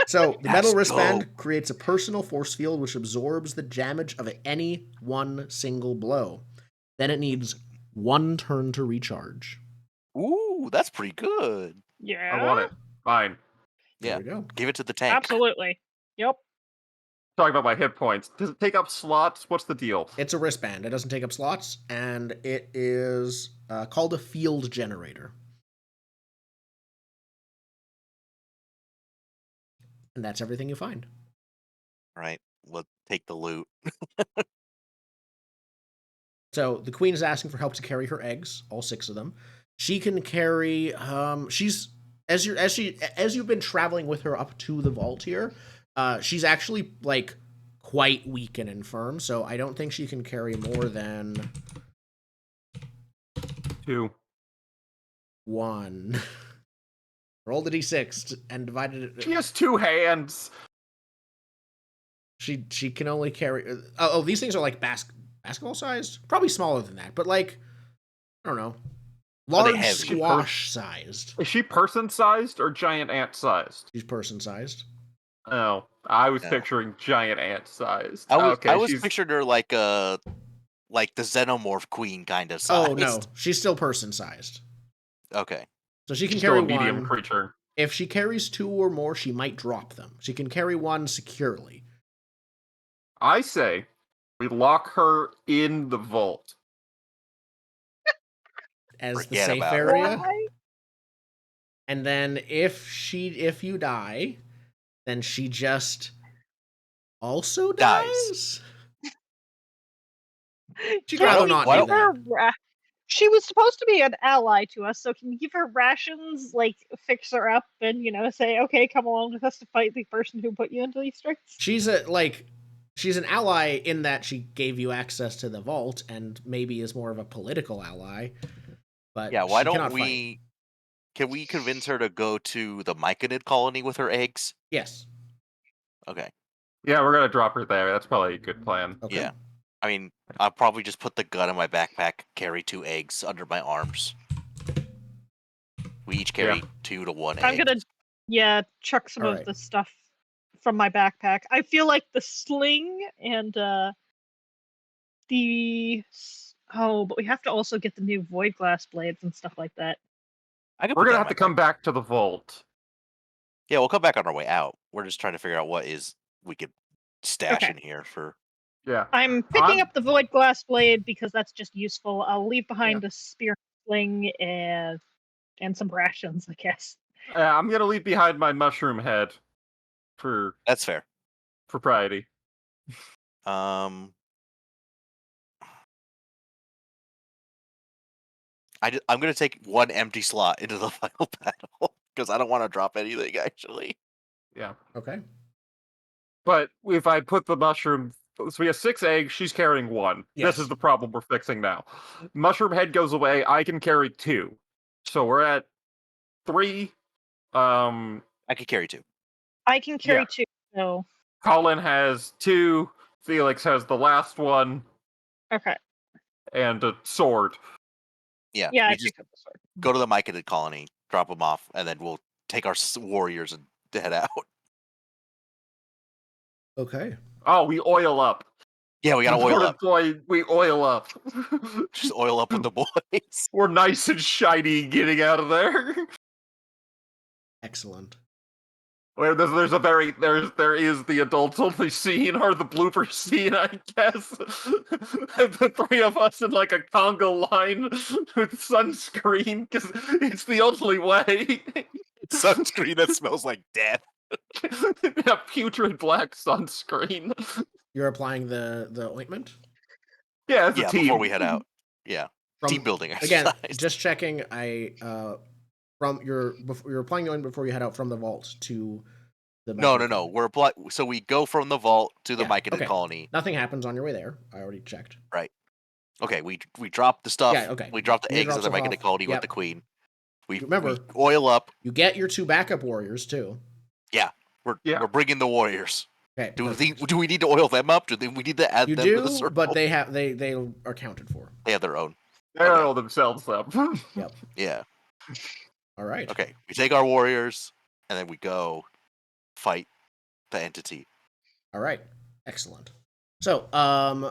So the metal Let's wristband go. creates a personal force field which absorbs the damage of any one single blow. Then it needs one turn to recharge. Ooh, that's pretty good. Yeah. I want it. Mine. There Yeah. we go. Give it to the tank. Absolutely. Yep. Talking about my hit points. Does it take up slots? What's the deal? It's a wristband. It doesn't take up slots, and it is called a field generator. And that's everything you find. Right. We'll take the loot. So the queen is asking for help to carry her eggs, all 6 of them. She can carry. She's as you've been traveling with her up to the vault here. She's actually like quite weak and infirm, so I don't think she can carry more than 2. 1. Roll the d6 and divided it. She has 2 hands. She can only carry. These things are like basketball sized, probably smaller than that, but like I don't know, Are they large heavy? squash sized. Is she person sized or giant ant sized? She's person sized. Oh, I was Yeah. picturing giant ant sized. I was she's... pictured her like the xenomorph queen kind of size. Oh no, she's still person sized. Okay. So she can she's carry still a medium one. creature. If she carries 2 or more, she might drop them. She can carry 1 securely. I say we lock her in the vault. As the Forget safe about it. area. Why? And then if you die, then she just also dies. She'd Can rather we not why do give her that. She was supposed to be an ally to us, so can we give her rations, like fix her up, and say, okay, come along with us to fight the person who put you into these straits? She's an ally in that she gave you access to the vault and maybe is more of a political ally. But Yeah, why she don't cannot we fight. can we convince her to go to the Myconid colony with her eggs? Yes. Okay. Yeah, we're gonna drop her there. That's probably a good plan. Okay. Yeah. I mean, I'll probably just put the gun in my backpack, carry 2 eggs under my arms. We each carry 2 to 1 egg. I'm gonna, chuck some Alright. of the stuff from my backpack. I feel like the sling and but we have to also get the new void glass blades and stuff like that. We're gonna have to come back to the vault. Yeah, we'll come back on our way out. We're just trying to figure out what we could stash Okay. in here for. Yeah. I'm picking up the void glass blade because that's just useful. I'll leave behind the spear sling and And some rations, I guess. I'm gonna leave behind my mushroom head for That's fair. propriety. I'm gonna take one empty slot into the final battle because I don't want to drop anything actually. Yeah. Okay. But if I put the mushroom, so we have 6 eggs, she's carrying 1. This Yes. is the problem we're fixing now. Mushroom head goes away, I can carry 2. So we're at 3. I could carry 2. I can carry Yeah. 2, so Colin has 2, Felix has the last one, okay. and a sword. Yeah, Yeah, we I just picked up the sword. go to the Myconid colony, drop them off, and then we'll take our warriors and head out. Okay. Oh, we oil up. Yeah, we gotta oil Important up. point, we oil up. Just oil up with the boys. We're nice and shiny getting out of there. Excellent. Where there is the adults only scene or the blooper scene, I guess. The 3 of us in like a conga line with sunscreen because it's the only way. Sunscreen that smells like death. A putrid black sunscreen. You're applying the ointment? Yeah, it's a Yeah, team. before we head out. Yeah, team building Again, exercise. just checking. From you're applying the ointment before you head out from the vault to the. No. We're so we go from the vault to the Myconid okay. colony. Nothing happens on your way there. I already checked. Right. Okay, we drop the stuff. Yeah, okay. We drop the Mia eggs at drops the stuff Myconid off. colony with Yep. the queen. We Remember- we oil up. You get your 2 backup warriors too. We're bringing the warriors. Okay. Do we need to oil them up? We need to add You them to the do, circle? but they are counted for. They have their own. They oil themselves up. Yeah. All right. Okay. We take our warriors and then we go fight the entity. All right. Excellent. So,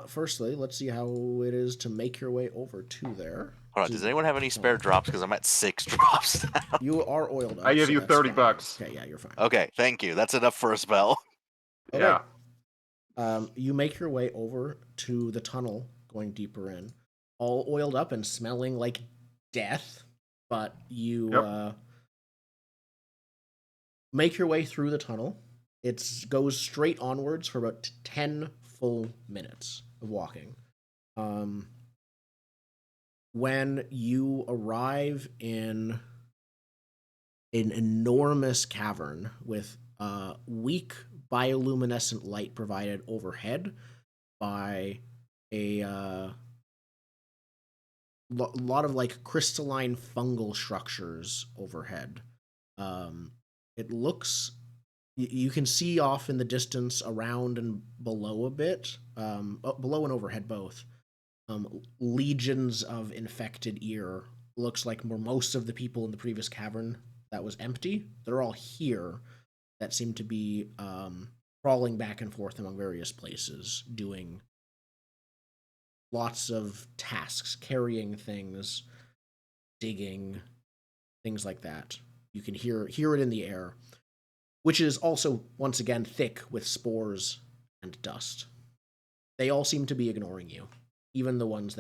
firstly, let's see how it is to make your way over to there. Hold on. Does anyone have any spare drops? Because I'm at 6 drops now. You are oiled up. I give so you that's $30. fine. Okay, yeah, you're fine. Okay. Thank you. That's enough for a spell. Okay. Yeah. You make your way over to the tunnel, going deeper in, all oiled up and smelling like death. But you make your way through the tunnel. It goes straight onwards for about 10 full minutes of walking. When you arrive in an enormous cavern with weak bioluminescent light provided overhead by a lot of like crystalline fungal structures overhead. It looks, you can see off in the distance around and below a bit, below and overhead both, legions of infected ear. Looks like most of the people in the previous cavern that was empty, they're all here, that seem to be crawling back and forth among various places, doing lots of tasks, carrying things, digging, things like that. You can hear it in the air, which is also, once again, thick with spores and dust. They all seem to be ignoring you. Even the ones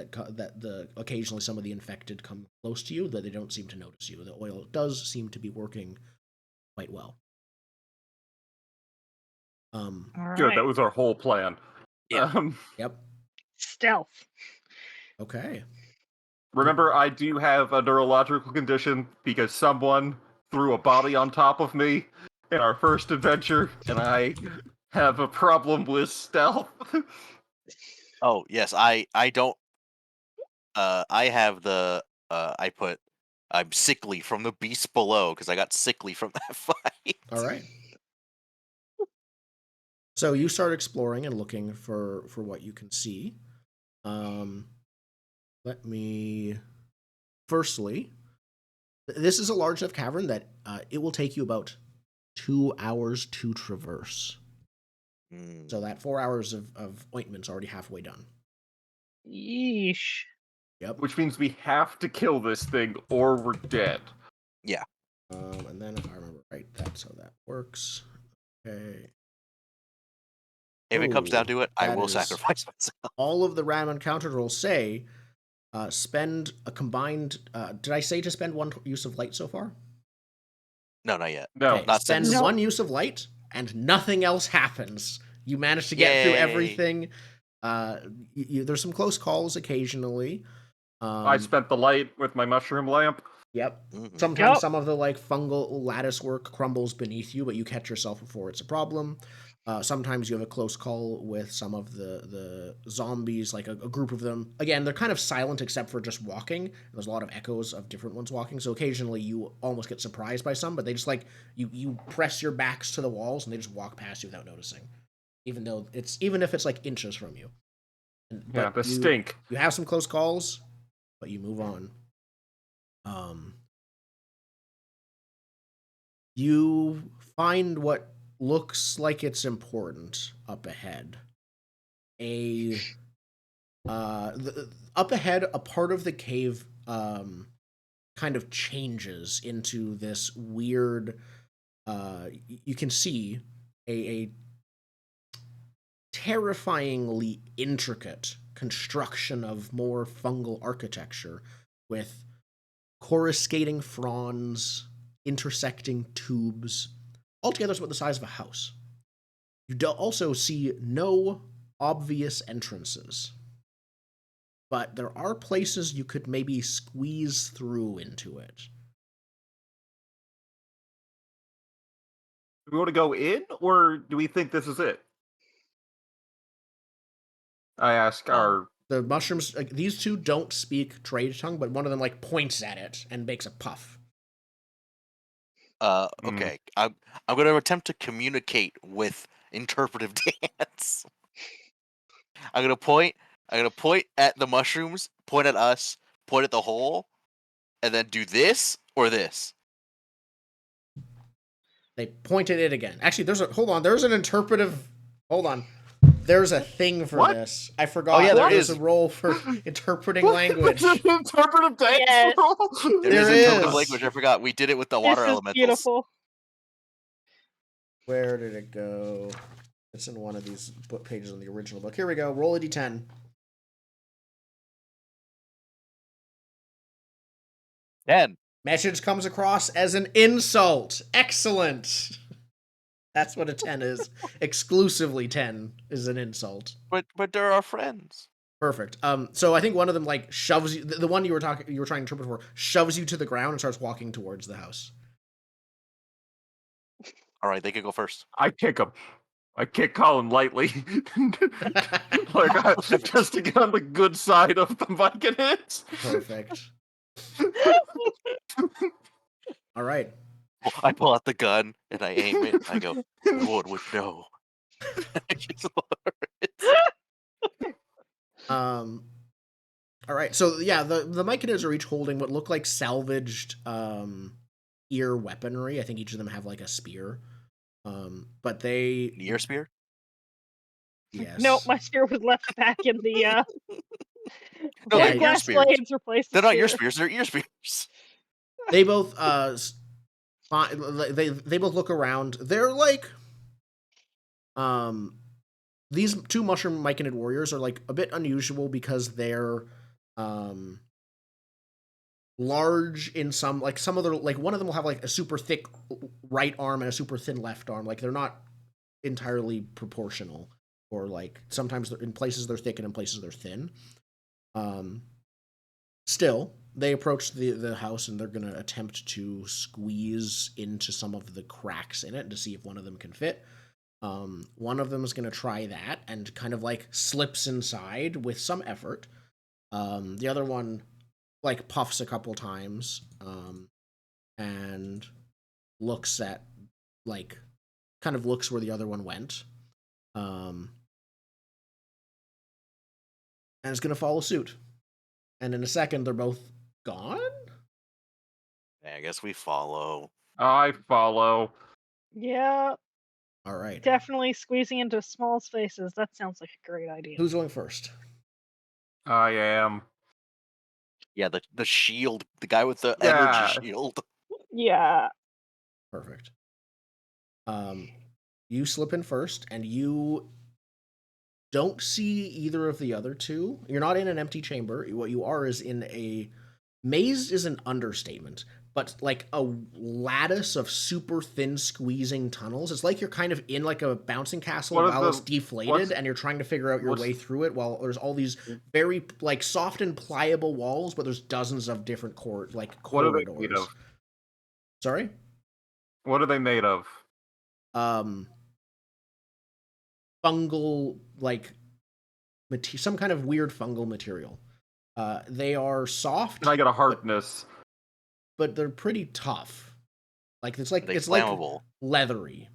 occasionally some of the infected come close to you, that they don't seem to notice you. The oil does seem to be working quite well. All Good, right. that was our whole plan. Yeah. Yep. Stealth. Okay. Remember, I do have a neurological condition because someone threw a body on top of me in our first adventure, and I have a problem with stealth. Oh, yes. I don't. I have the. I'm sickly from the beast below because I got sickly from that fight. All right. So you start exploring and looking for what you can see. Let me. Firstly, this is a large enough cavern that it will take you about 2 hours to traverse. So that 4 hours of ointment's already halfway done. Yeesh. Yep. Which means we have to kill this thing or we're dead. Yeah. And then if I remember right, that's how that works. Okay. If it comes down to it, I that will is- sacrifice myself. All of the random encounter rolls say spend a combined. Did I say to spend one use of light so far? No, not yet. No. Okay, Not spend since. No. one use of light, and nothing else happens. You manage to get through Yay. everything. There's some close calls occasionally. I spent the light with my mushroom lamp. Yep. Mhm. Sometimes Yep. some of the like fungal lattice work crumbles beneath you, but you catch yourself before it's a problem. Sometimes you have a close call with some of the zombies, like a group of them. Again, they're kind of silent except for just walking. There's a lot of echoes of different ones walking, so occasionally you almost get surprised by some, but they just like you press your backs to the walls and they just walk past you without noticing, even if it's like inches from you. Yeah, But the stink. you have some close calls, but you move on. You find what looks like it's important up ahead. Up ahead, a part of the cave kind of changes into this weird. You can see a terrifyingly intricate construction of more fungal architecture with coruscating fronds, intersecting tubes. Altogether, it's about the size of a house. You also see no obvious entrances, but there are places you could maybe squeeze through into it. Do we want to go in, or do we think this is it? I ask our. The mushrooms, like, these two don't speak trade tongue, but one of them like points at it and makes a puff. Okay. I'm gonna attempt to communicate with interpretive dance. I'm gonna point at the mushrooms, point at us, point at the hole, and then do this or this. They point at it again. Actually, there's an interpretive. Hold on. There's a thing for What? this. I forgot. Oh, yeah, there there's is. a role for interpreting language. Interpretive dance Yes. roll? There is There interpretive is. language. I forgot. We did it with the water This is elementals. beautiful. Where did it go? It's in one of these book pages in the original book. Here we go. Roll a d10. 10. Message comes across as an insult. Excellent. That's what a 10 is. Exclusively 10 is an insult. But they're our friends. Perfect. So I think one of them like shoves you. The one you were trying to interpret for shoves you to the ground and starts walking towards the house. All right, they can go first. I kick him. I kick Colin lightly, just to get on the good side of the Viking hits. Perfect. All right. I pull out the gun and I aim it. I go, "One would know." I just lower it. All right. So yeah, the Myconids are each holding what look like salvaged ear weaponry. I think each of them have like a spear. But they Ear spear? yes. Nope, my spear was left back in the No, Yeah, they're your glass spears. blades replaced the They're not ear spear. spears. They're ear spears. They both they both look around. They're like these two mushroom myconid warriors are like a bit unusual because they're large in some, like some of their, like one of them will have like a super thick right arm and a super thin left arm. Like they're not entirely proportional, or like sometimes in places they're thick and in places they're thin. Still, they approach the house and they're going to attempt to squeeze into some of the cracks in it to see if one of them can fit. One of them is going to try that and kind of like slips inside with some effort. The other one like puffs a couple times and looks at, like, kind of looks where the other one went. And is going to follow suit. And in a second, they're both gone? I guess we follow. I follow. Yeah, All right. definitely squeezing into small spaces. That sounds like a great idea. Who's going first? I am. Yeah, the shield, the guy with the Yeah. energy shield. Yeah. Perfect. You slip in first, and you don't see either of the other two. You're not in an empty chamber. What you are is in a maze is an understatement, but like a lattice of super thin squeezing tunnels. It's like you're kind of in like a bouncing castle What are while it's the- deflated and you're trying to figure out your what's- way through it while there's all these very like soft and pliable walls, but there's dozens of different What are they corridors. made of? Sorry? What are they made of? Fungal some kind of weird fungal material. They are soft. Can I get a hardness? but they're pretty tough. Like it's like Are they it's like flammable? leathery.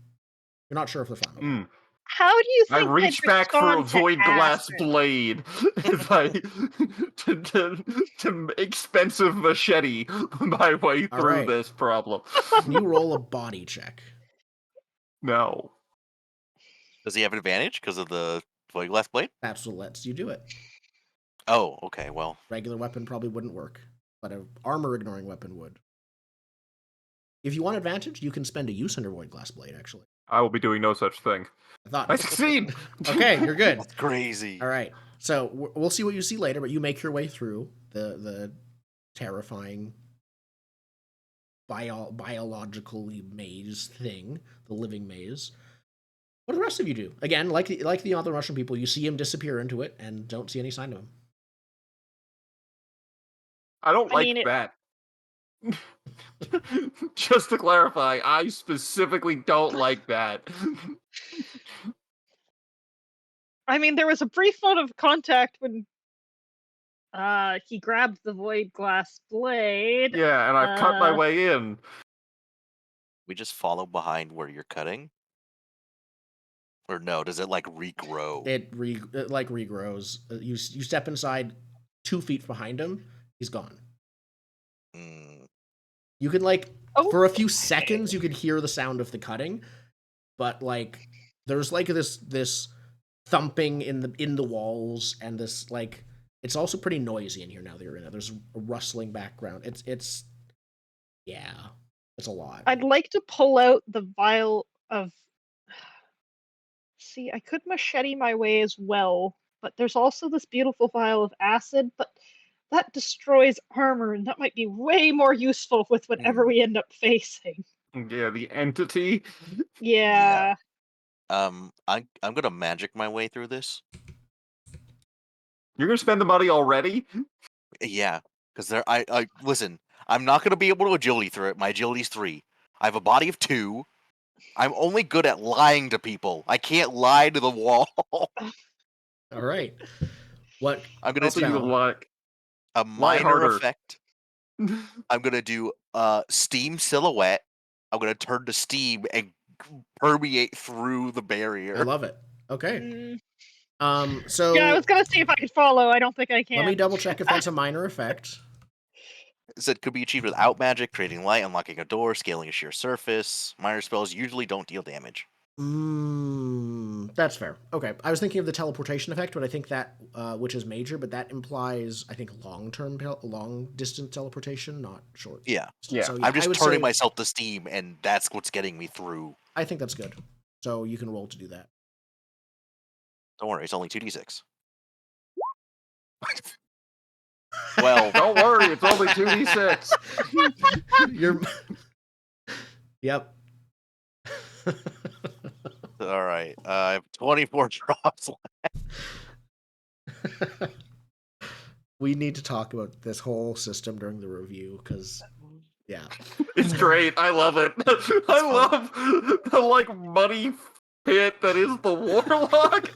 You're not sure if they're flammable. Mm. How do you I think reach they'd back for a respond to void glass acid? blade if I to expensive machete my way All through right. this problem. Can you roll a body check? No. Does he have advantage because of the void glass blade? That's what lets you do it. Oh, okay. Well, Regular weapon probably wouldn't work, but an armor ignoring weapon would. If you want advantage, you can spend a use under void glass blade. Actually, I will be doing no such thing. I thought. I succeed! Okay, you're good. that's crazy. All right. So we'll see what you see later, but you make your way through the terrifying biologically maze thing, the living maze. What do the rest of you do? Again, like the other Russian people, you see him disappear into it and don't see any sign of him. I don't I like mean, that. Just to clarify, I specifically don't like that. I mean, there was a brief moment of contact when he grabbed the void glass blade. Yeah, and I've cut my way in. We just follow behind where you're cutting? Or no, does it like regrow? It regrows. You step inside 2 feet behind him. He's gone. Mm, You can Oh, for a few seconds you could hear the sound of the cutting, but there's this thumping in the walls and this it's also pretty noisy in here now that you're in it. There's a rustling background. It's a lot. I'd like to pull out the vial of. See, I could machete my way as well, but there's also this beautiful vial of acid, but that destroys armor, and that might be way more useful with whatever we end up facing. Yeah, the entity. Yeah. I'm gonna magic my way through this. You're gonna spend the money already? Yeah, because I listen. I'm not gonna be able to agility through it. My agility's 3. I have a body of 2. I'm only good at lying to people. I can't lie to the wall. All right. What? I'm gonna Also, you do like a minor harder. effect. I'm gonna do steam silhouette. I'm gonna turn to steam and permeate through the barrier. I love it. Okay. Mm, So yeah, I was gonna see if I could follow. I don't think I can. let me double check if that's a minor effect. It said could be achieved without magic, creating light, unlocking a door, scaling a sheer surface. Minor spells usually don't deal damage. That's fair. Okay, I was thinking of the teleportation effect, but I think that which is major, but that implies I think long distance teleportation, not short. Yeah. Yeah. So, I'm I just would turning say- myself to steam, and that's what's getting me through. I think that's good. So you can roll to do that. Don't worry, it's only 2d6. Well, Don't worry, it's only 2d6. You're. Yep. all right. I have 24 drops left. We need to talk about this whole system during the review because, yeah. It's great. I love it. I love the money pit that is the warlock.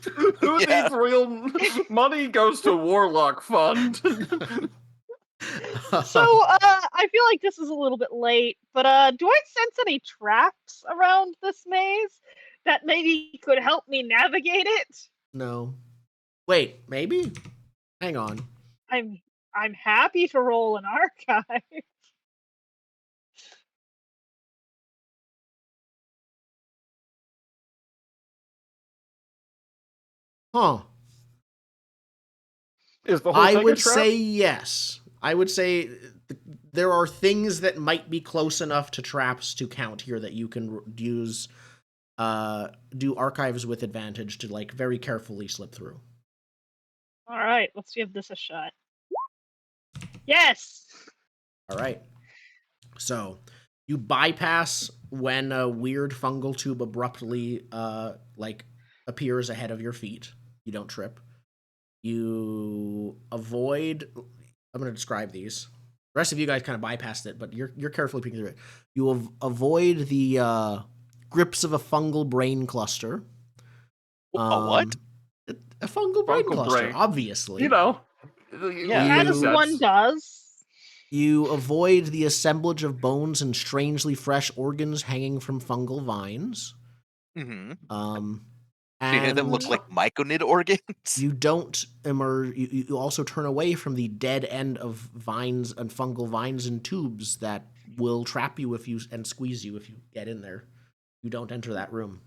Who Yeah. needs real money goes to warlock fund. So, I feel like this is a little bit late, but do I sense any traps around this maze that maybe could help me navigate it? No. Wait, maybe? Hang on. I'm happy to roll an archive. Huh. Is the whole I thing a would trap? say yes. I would say there are things that might be close enough to traps to count here that you can use do archives with advantage to like very carefully slip through. All right, let's give this a shot. Yes. All right. So you bypass when a weird fungal tube abruptly like appears ahead of your feet. You don't trip. You avoid. I'm going to describe these. The rest of you guys kind of bypassed it, but you're carefully peeking through it. You avoid the grips of a fungal brain cluster. A what? A fungal brain Fungal cluster, brain. obviously. You know. Yeah. As one does. You avoid the assemblage of bones and strangely fresh organs hanging from fungal vines. Mm-hmm. And Any of them look like myconid organs? you don't emerge. You also turn away from the dead end of vines and fungal vines and tubes that will trap you if you and squeeze you if you get in there. You don't enter that room.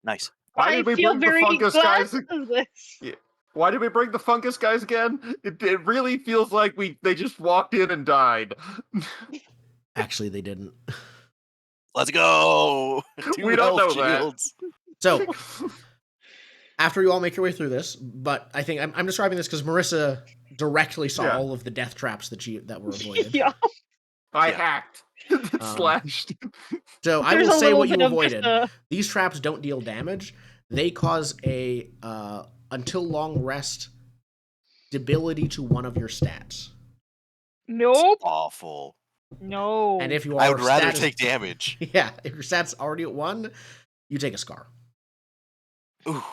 Nice. Why I did we feel bring the very fungus glad guys? of this. Yeah. Why did we bring the fungus guys again? It really feels like they just walked in and died. Actually, they didn't. Let's go. 2 We don't health know that. shields. So after you all make your way through this, but I think I'm describing this because Marissa directly saw Yeah. all of the death traps that were avoided. Yeah. I Yeah. hacked. Slashed. So I There's will a say little what you bit of just avoided. These traps don't deal damage. They cause a until long rest debility to one of your stats. Nope. Awful. No. And if you I are would rather status- take damage. Yeah, if your stat's already at 1, you take a scar. Ooh.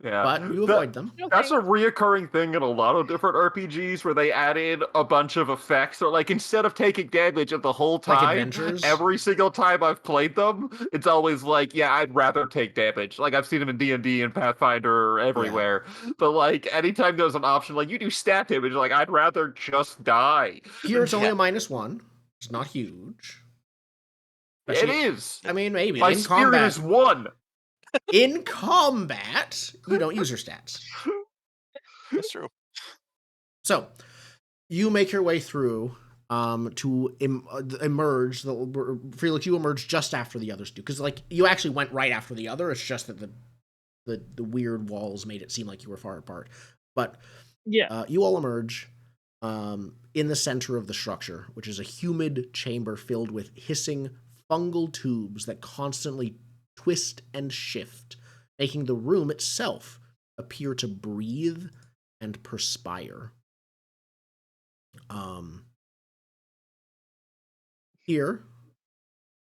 Yeah. But you avoid them. That's Okay. a reoccurring thing in a lot of different RPGs where they added a bunch of effects. Or like instead of taking damage the whole Like time, adventures? every single time I've played them, it's always like, yeah, I'd rather take damage. Like I've seen them in D&D and Pathfinder everywhere. But like anytime there's an option like you do stat damage, like I'd rather just die. Here it's only Yeah. a -1. It's not huge. It Especially- is. I mean, maybe My in spirit combat. is 1. In combat, you don't use your stats. That's true. So, you make your way through to emerge. Felix, you emerge just after the others do, because like you actually went right after the other. It's just that the weird walls made it seem like you were far apart. But Yeah. you all emerge in the center of the structure, which is a humid chamber filled with hissing fungal tubes that constantly twist and shift, making the room itself appear to breathe and perspire. Here,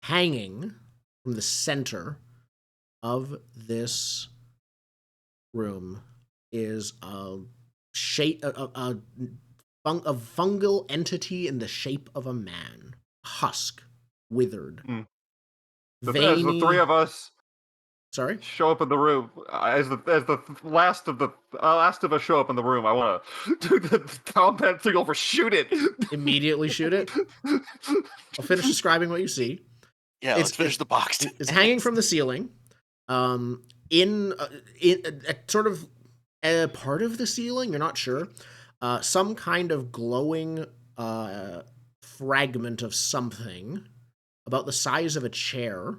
hanging from the center of this room is a fungal entity in the shape of a man, husk, withered, As veiny. the three of us Sorry. show up in the room, as the last of us show up in the room, I want to do the combat signal for shoot it. Immediately shoot it. I'll finish describing what you see. Yeah, let's finish the box. It's hanging from the ceiling. In sort of a part of the ceiling, you're not sure. Some kind of glowing fragment of something about the size of a chair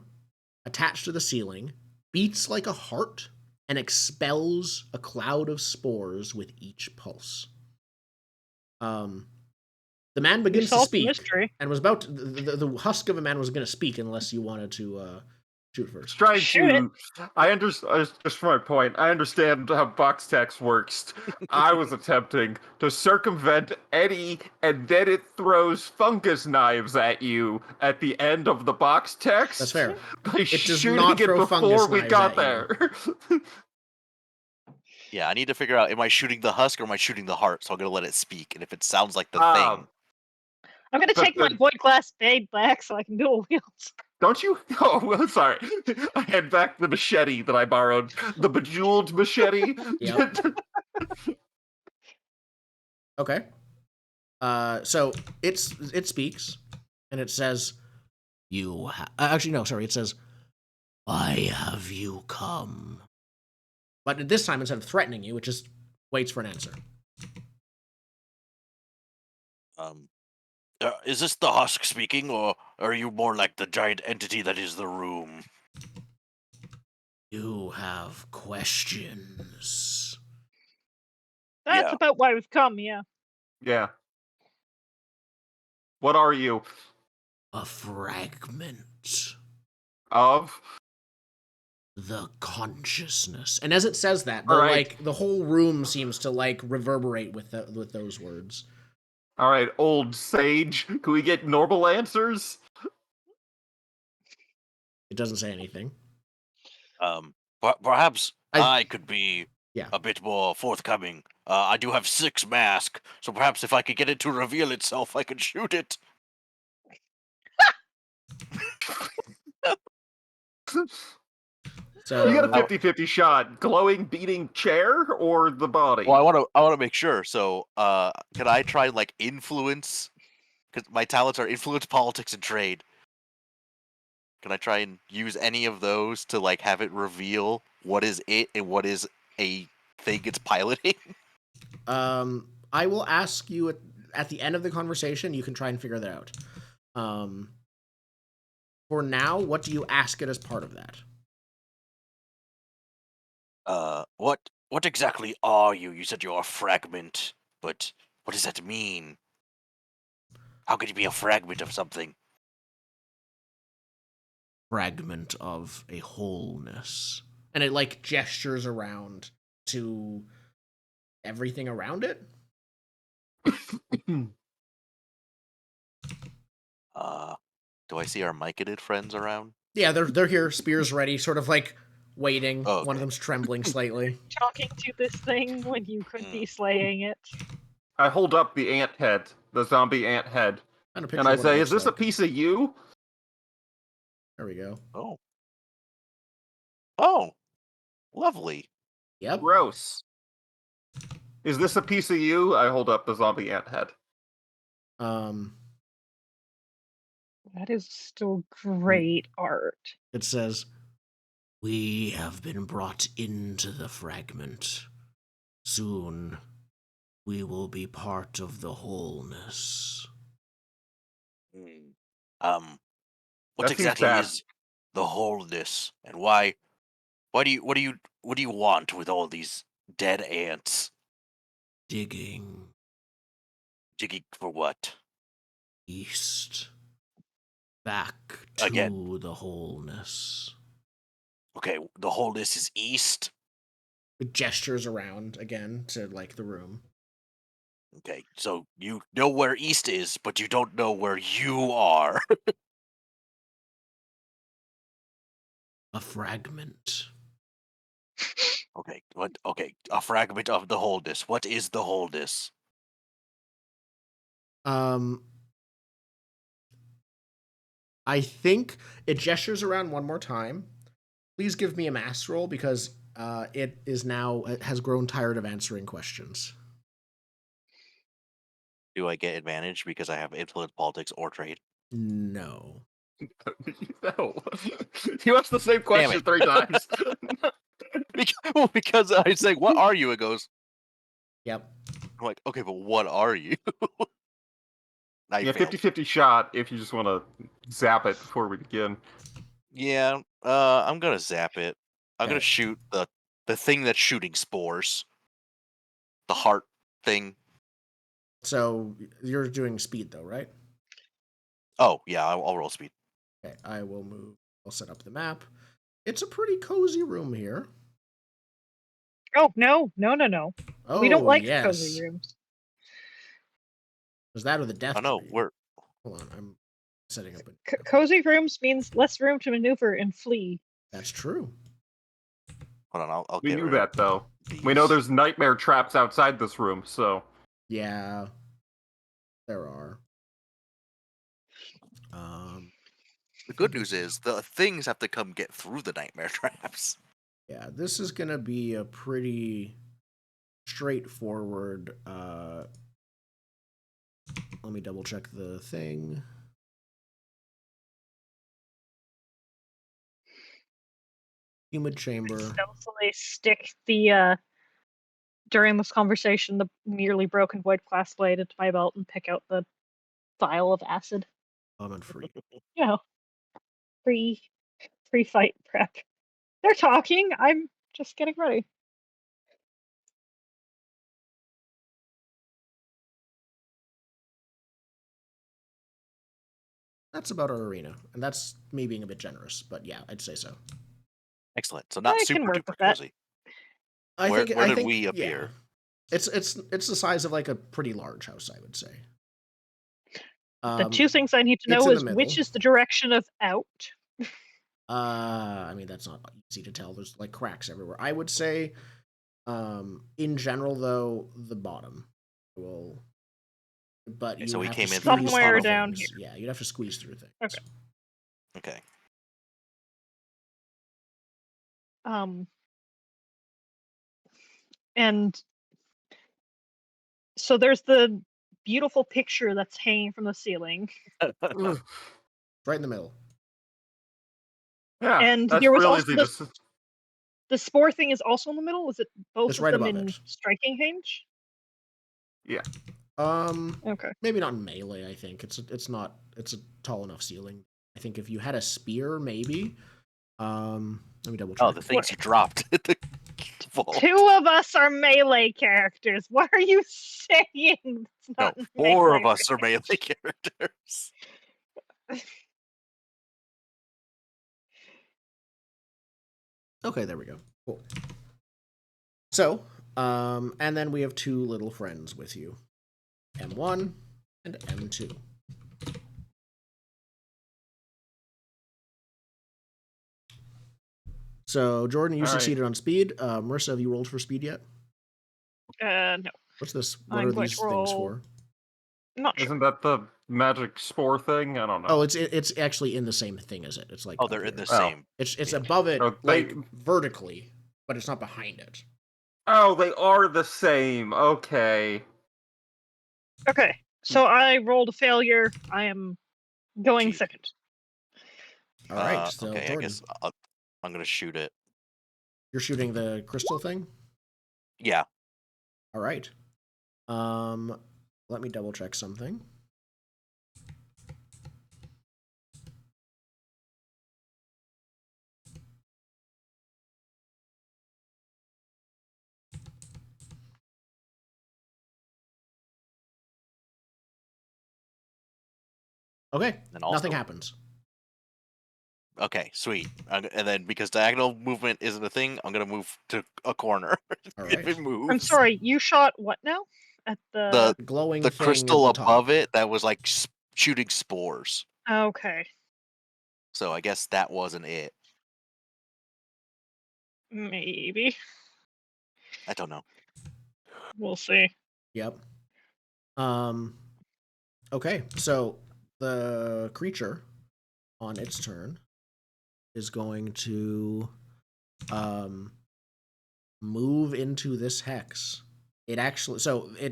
attached to the ceiling beats like a heart and expels a cloud of spores with each pulse. The man begins to speak mystery. and was about to, the husk of a man was going to speak unless you wanted to shoot first. Trying Shoot to, I understand. Just for my point, I understand how box text works. I was attempting to circumvent Eddie, and then it throws fungus knives at you at the end of the box text. That's fair. By It does shooting not it throw fungus before we knives got at you. there. Yeah, I need to figure out, am I shooting the husk or am I shooting the heart? So I'm going to let it speak. And if it sounds like the thing. I'm gonna take my void glass blade back so I can dual wield. Don't you? Oh, well, sorry. I had back the machete that I borrowed. The bejeweled machete. Yep. Okay. So it speaks, and it says, actually, no, sorry. It says, "Why have you come?" But this time, instead of threatening you, it just waits for an answer. Is this the husk speaking, or are you more like the giant entity that is the room? You have questions. That's Yeah. about why we've come, yeah. Yeah. What are you? A fragment. Of? The consciousness. And as it says that, All right. the whole room seems to like reverberate with those words. Alright, old sage. Can we get normal answers? It doesn't say anything. Perhaps I- I could be Yeah. a bit more forthcoming. I do have 6 masks, so perhaps if I could get it to reveal itself, I could shoot it. So You got a 50-50 shot. Glowing, beating chair or the body? Well, I want to make sure. So, can I try and like influence? Because my talents are influence, politics, and trade. Can I try and use any of those to like have it reveal what is it and what is a thing it's piloting? I will ask you at the end of the conversation. You can try and figure that out. For now, what do you ask it as part of that? What exactly are you? You said you're a fragment, but what does that mean? How could you be a fragment of something? Fragment of a wholeness. And it like gestures around to everything around it. Do I see our Myconid friends around? Yeah, they're here, spears ready, sort of like waiting. Oh, One of okay. them's trembling slightly. Talking to this thing when you could be slaying it. I hold up the ant head, the zombie ant head, And a picture and I of what it say, is looks this a like. piece of you? There we go. Oh. Oh, lovely. Yep. Gross. Is this a piece of you? I hold up the zombie ant head. That is still great art. It says, "We have been brought into the fragment. Soon, we will be part of the wholeness." What That seems exactly bad. is the wholeness, and why? What do you want with all these dead ants? Digging Digging for what? east, back to Again. the wholeness. Okay, the wholeness is east. It gestures around again to like the room. Okay, so you know where east is, but you don't know where you are. A fragment. Okay, what? Okay, a fragment of the wholeness. What is the wholeness? I think it gestures around one more time. Please give me a mass roll because it has grown tired of answering questions. Do I get advantage because I have influence, politics, or trade? No. No. You asked the same question it. 3 times. Because I say, "What are you?" It goes. Yep. I'm like, okay, but what are you? Now you Yeah, failed. 50-50 shot if you just want to zap it before we begin. Yeah, I'm gonna zap it. I'm gonna Okay. shoot the thing that's shooting spores. The heart thing. So you're doing speed though, right? Oh yeah, I'll roll speed. Okay, I will move. I'll set up the map. It's a pretty cozy room here. Oh, no. We don't Oh, like yes. cozy rooms. Was that or the death Oh no, tree? we're Hold on, I'm setting up a... Cozy rooms means less room to maneuver and flee. That's true. hold on. I'll We get knew rid that, of though. these. We know there's nightmare traps outside this room, so... Yeah, there are. The good news is the things have to come get through the nightmare traps. Yeah, this is gonna be a pretty straightforward. Let me double check the thing. Humid chamber. Stealthily stick the during this conversation the nearly broken wood class blade into my belt and pick out the vial of acid. And free. You know, pre-fight prep. They're talking. I'm just getting ready. That's about our arena, and that's me being a bit generous, but yeah, I'd say so. Excellent. So not I can super work duper with that. cozy. Where did we appear? Yeah. It's the size of like a pretty large house, I would say. The two things I need to it's know in is the which middle. is the direction of out. I mean that's not easy to tell. There's like cracks everywhere. I would say, in general though, the bottom will. But Okay, you so we have came to in through squeeze somewhere through down things. Yeah, you'd have to squeeze through things. Okay. Okay. And so there's the beautiful picture that's hanging from the ceiling. Right in the middle. Yeah, And that's there was real also easy the spore thing is also in the middle. Is it both It's of right them above in it. striking range? Yeah. Okay. Maybe not in melee. I think it's a tall enough ceiling. I think if you had a spear, maybe. Let me double check. Oh, the things you dropped. The vault. Two of us are melee characters. What are you saying? It's No, not four of melee us are melee characters. Okay, there we go. Cool. So, and then we have two little friends with you, M1 and M2. So, Jordan, you All right. succeeded on speed. Marissa, have you rolled for speed yet? No. What's this? What I'm are going these to things roll- for? I'm not sure. Isn't that the magic spore thing? I don't know. Oh, it's actually in the same thing as it. It's like Oh, up they're in here. the same. It's above it, Oh, like vertically, but it's not behind it. Oh, they are the same. Okay. Okay. So I rolled a failure. I am going Jeez. second. All right, so Okay, Jordan, I guess I'm gonna shoot it. you're shooting the crystal thing. Yeah. All right. Let me double check something. Okay, And also, nothing happens. Okay, sweet. And then because diagonal movement isn't a thing, I'm gonna move to a corner. All If right. it moves. I'm sorry. You shot what now? At the. Glowing The thing crystal at the above top. it that was like shooting spores. Okay. So I guess that wasn't it. Maybe. I don't know. We'll see. Yep. Okay, so the creature on its turn is going to move into this hex. It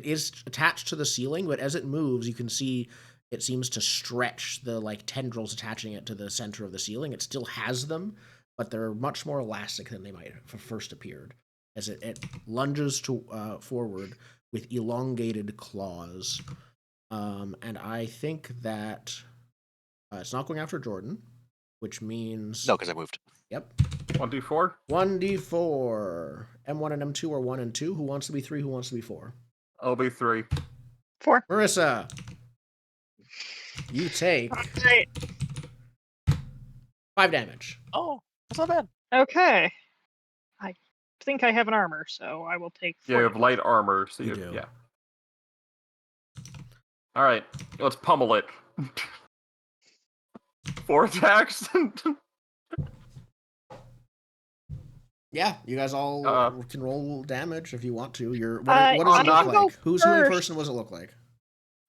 is attached to the ceiling, but as it moves, you can see it seems to stretch the like tendrils attaching it to the center of the ceiling. It still has them, but they're much more elastic than they might have first appeared. As it lunges forward with elongated claws, and I think that it's not going after Jordan, which means No, because I moved. Yep. 1d4? 1d4. M1 and M2 are 1 and 2. Who wants to be 3? Who wants to be 4? I'll be 3. 4. Marissa, you take Right. 5 damage. Oh, that's not bad. Okay. I think I have an armor, so I will take 4. Yeah, you have light armor, so You do. yeah. Alright, let's pummel it. 4 attacks? Yeah, you guys all can roll damage if you want to. What does I'm it not look go like? Who's who in first. person? What does it look like?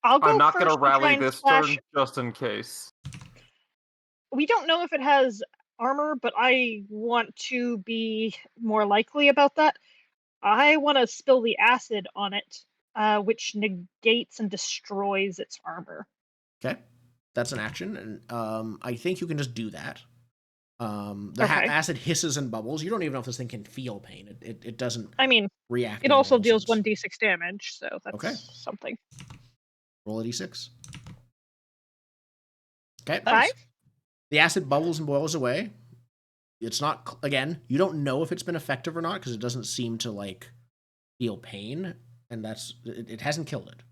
I'll go I'm not first gonna and try rally and this splash. turn just in case. We don't know if it has armor, but I want to be more likely about that. I want to spill the acid on it, which negates and destroys its armor. Okay, that's an action, and I think you can just do that. The Okay. acid hisses and bubbles. You don't even know if this thing can feel pain. It doesn't. I mean, react. it in also normal deals sense. 1d6 damage, so that's Okay. something. Roll a d6. Okay, Five? nice. The acid bubbles and boils away. It's not, again, you don't know if it's been effective or not because it doesn't seem to, like, feel pain, and it hasn't killed it.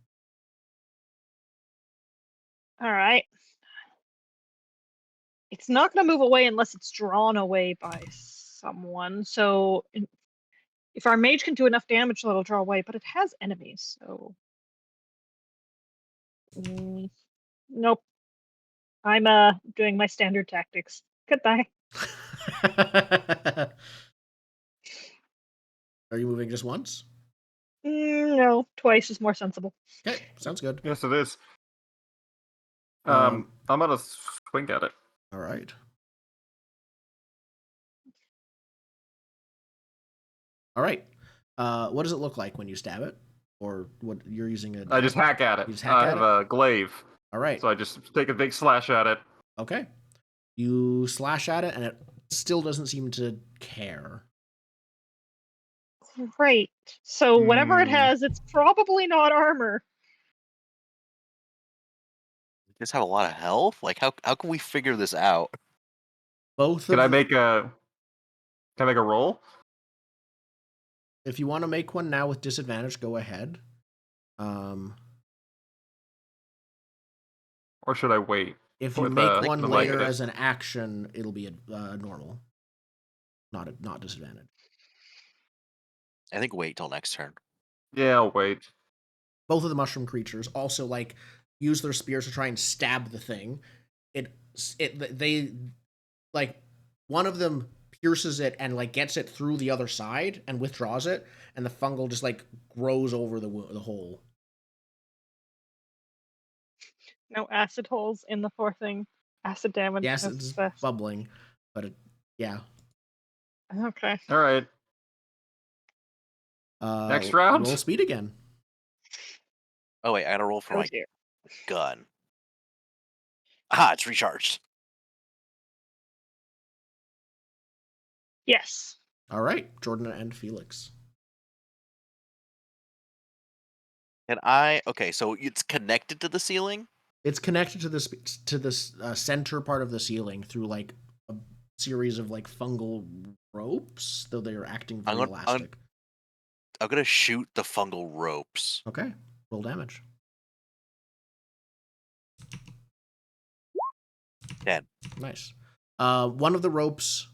All right. It's not going to move away unless it's drawn away by someone. So if our mage can do enough damage, it'll draw away. But it has enemies, so nope. I'm doing my standard tactics. Goodbye. Are you moving just once? No, twice is more sensible. Okay, sounds good. Yes, it is. Um, I'm gonna swing at it. All right. All right. What does it look like when you stab it? Or what you're using a I just hack at it. You just hack I at have it? a glaive, All right. so I just take a big slash at it. Okay. You slash at it and it still doesn't seem to care. Great. So whatever it Hmm. has, it's probably not armor. You just have a lot of health. Like, how can we figure this out? Both Can of I make a roll? If you want to make one now with disadvantage, go ahead. Or should I wait? If you With, make the one later negative. as an action, it'll be a normal, not disadvantage. I think wait till next turn. Yeah, I'll wait. Both of the mushroom creatures also like use their spears to try and stab the thing. They like one of them pierces it and like gets it through the other side and withdraws it, and the fungal just like grows over the hole. No acid holes in the fourth thing. Acid damage. Yes, it's bubbling, but yeah. Okay. All right. Next round? Roll speed again. Oh wait, I gotta roll for Oh my dear. gun. Ah, it's recharged. Yes. All right, Jordan and Felix. Can I? Okay, so it's connected to the ceiling. It's connected to this center part of the ceiling through like a series of like fungal ropes, though they are acting very elastic. I'm gonna shoot the fungal ropes. Okay, roll damage. 10. Nice. One of the ropes,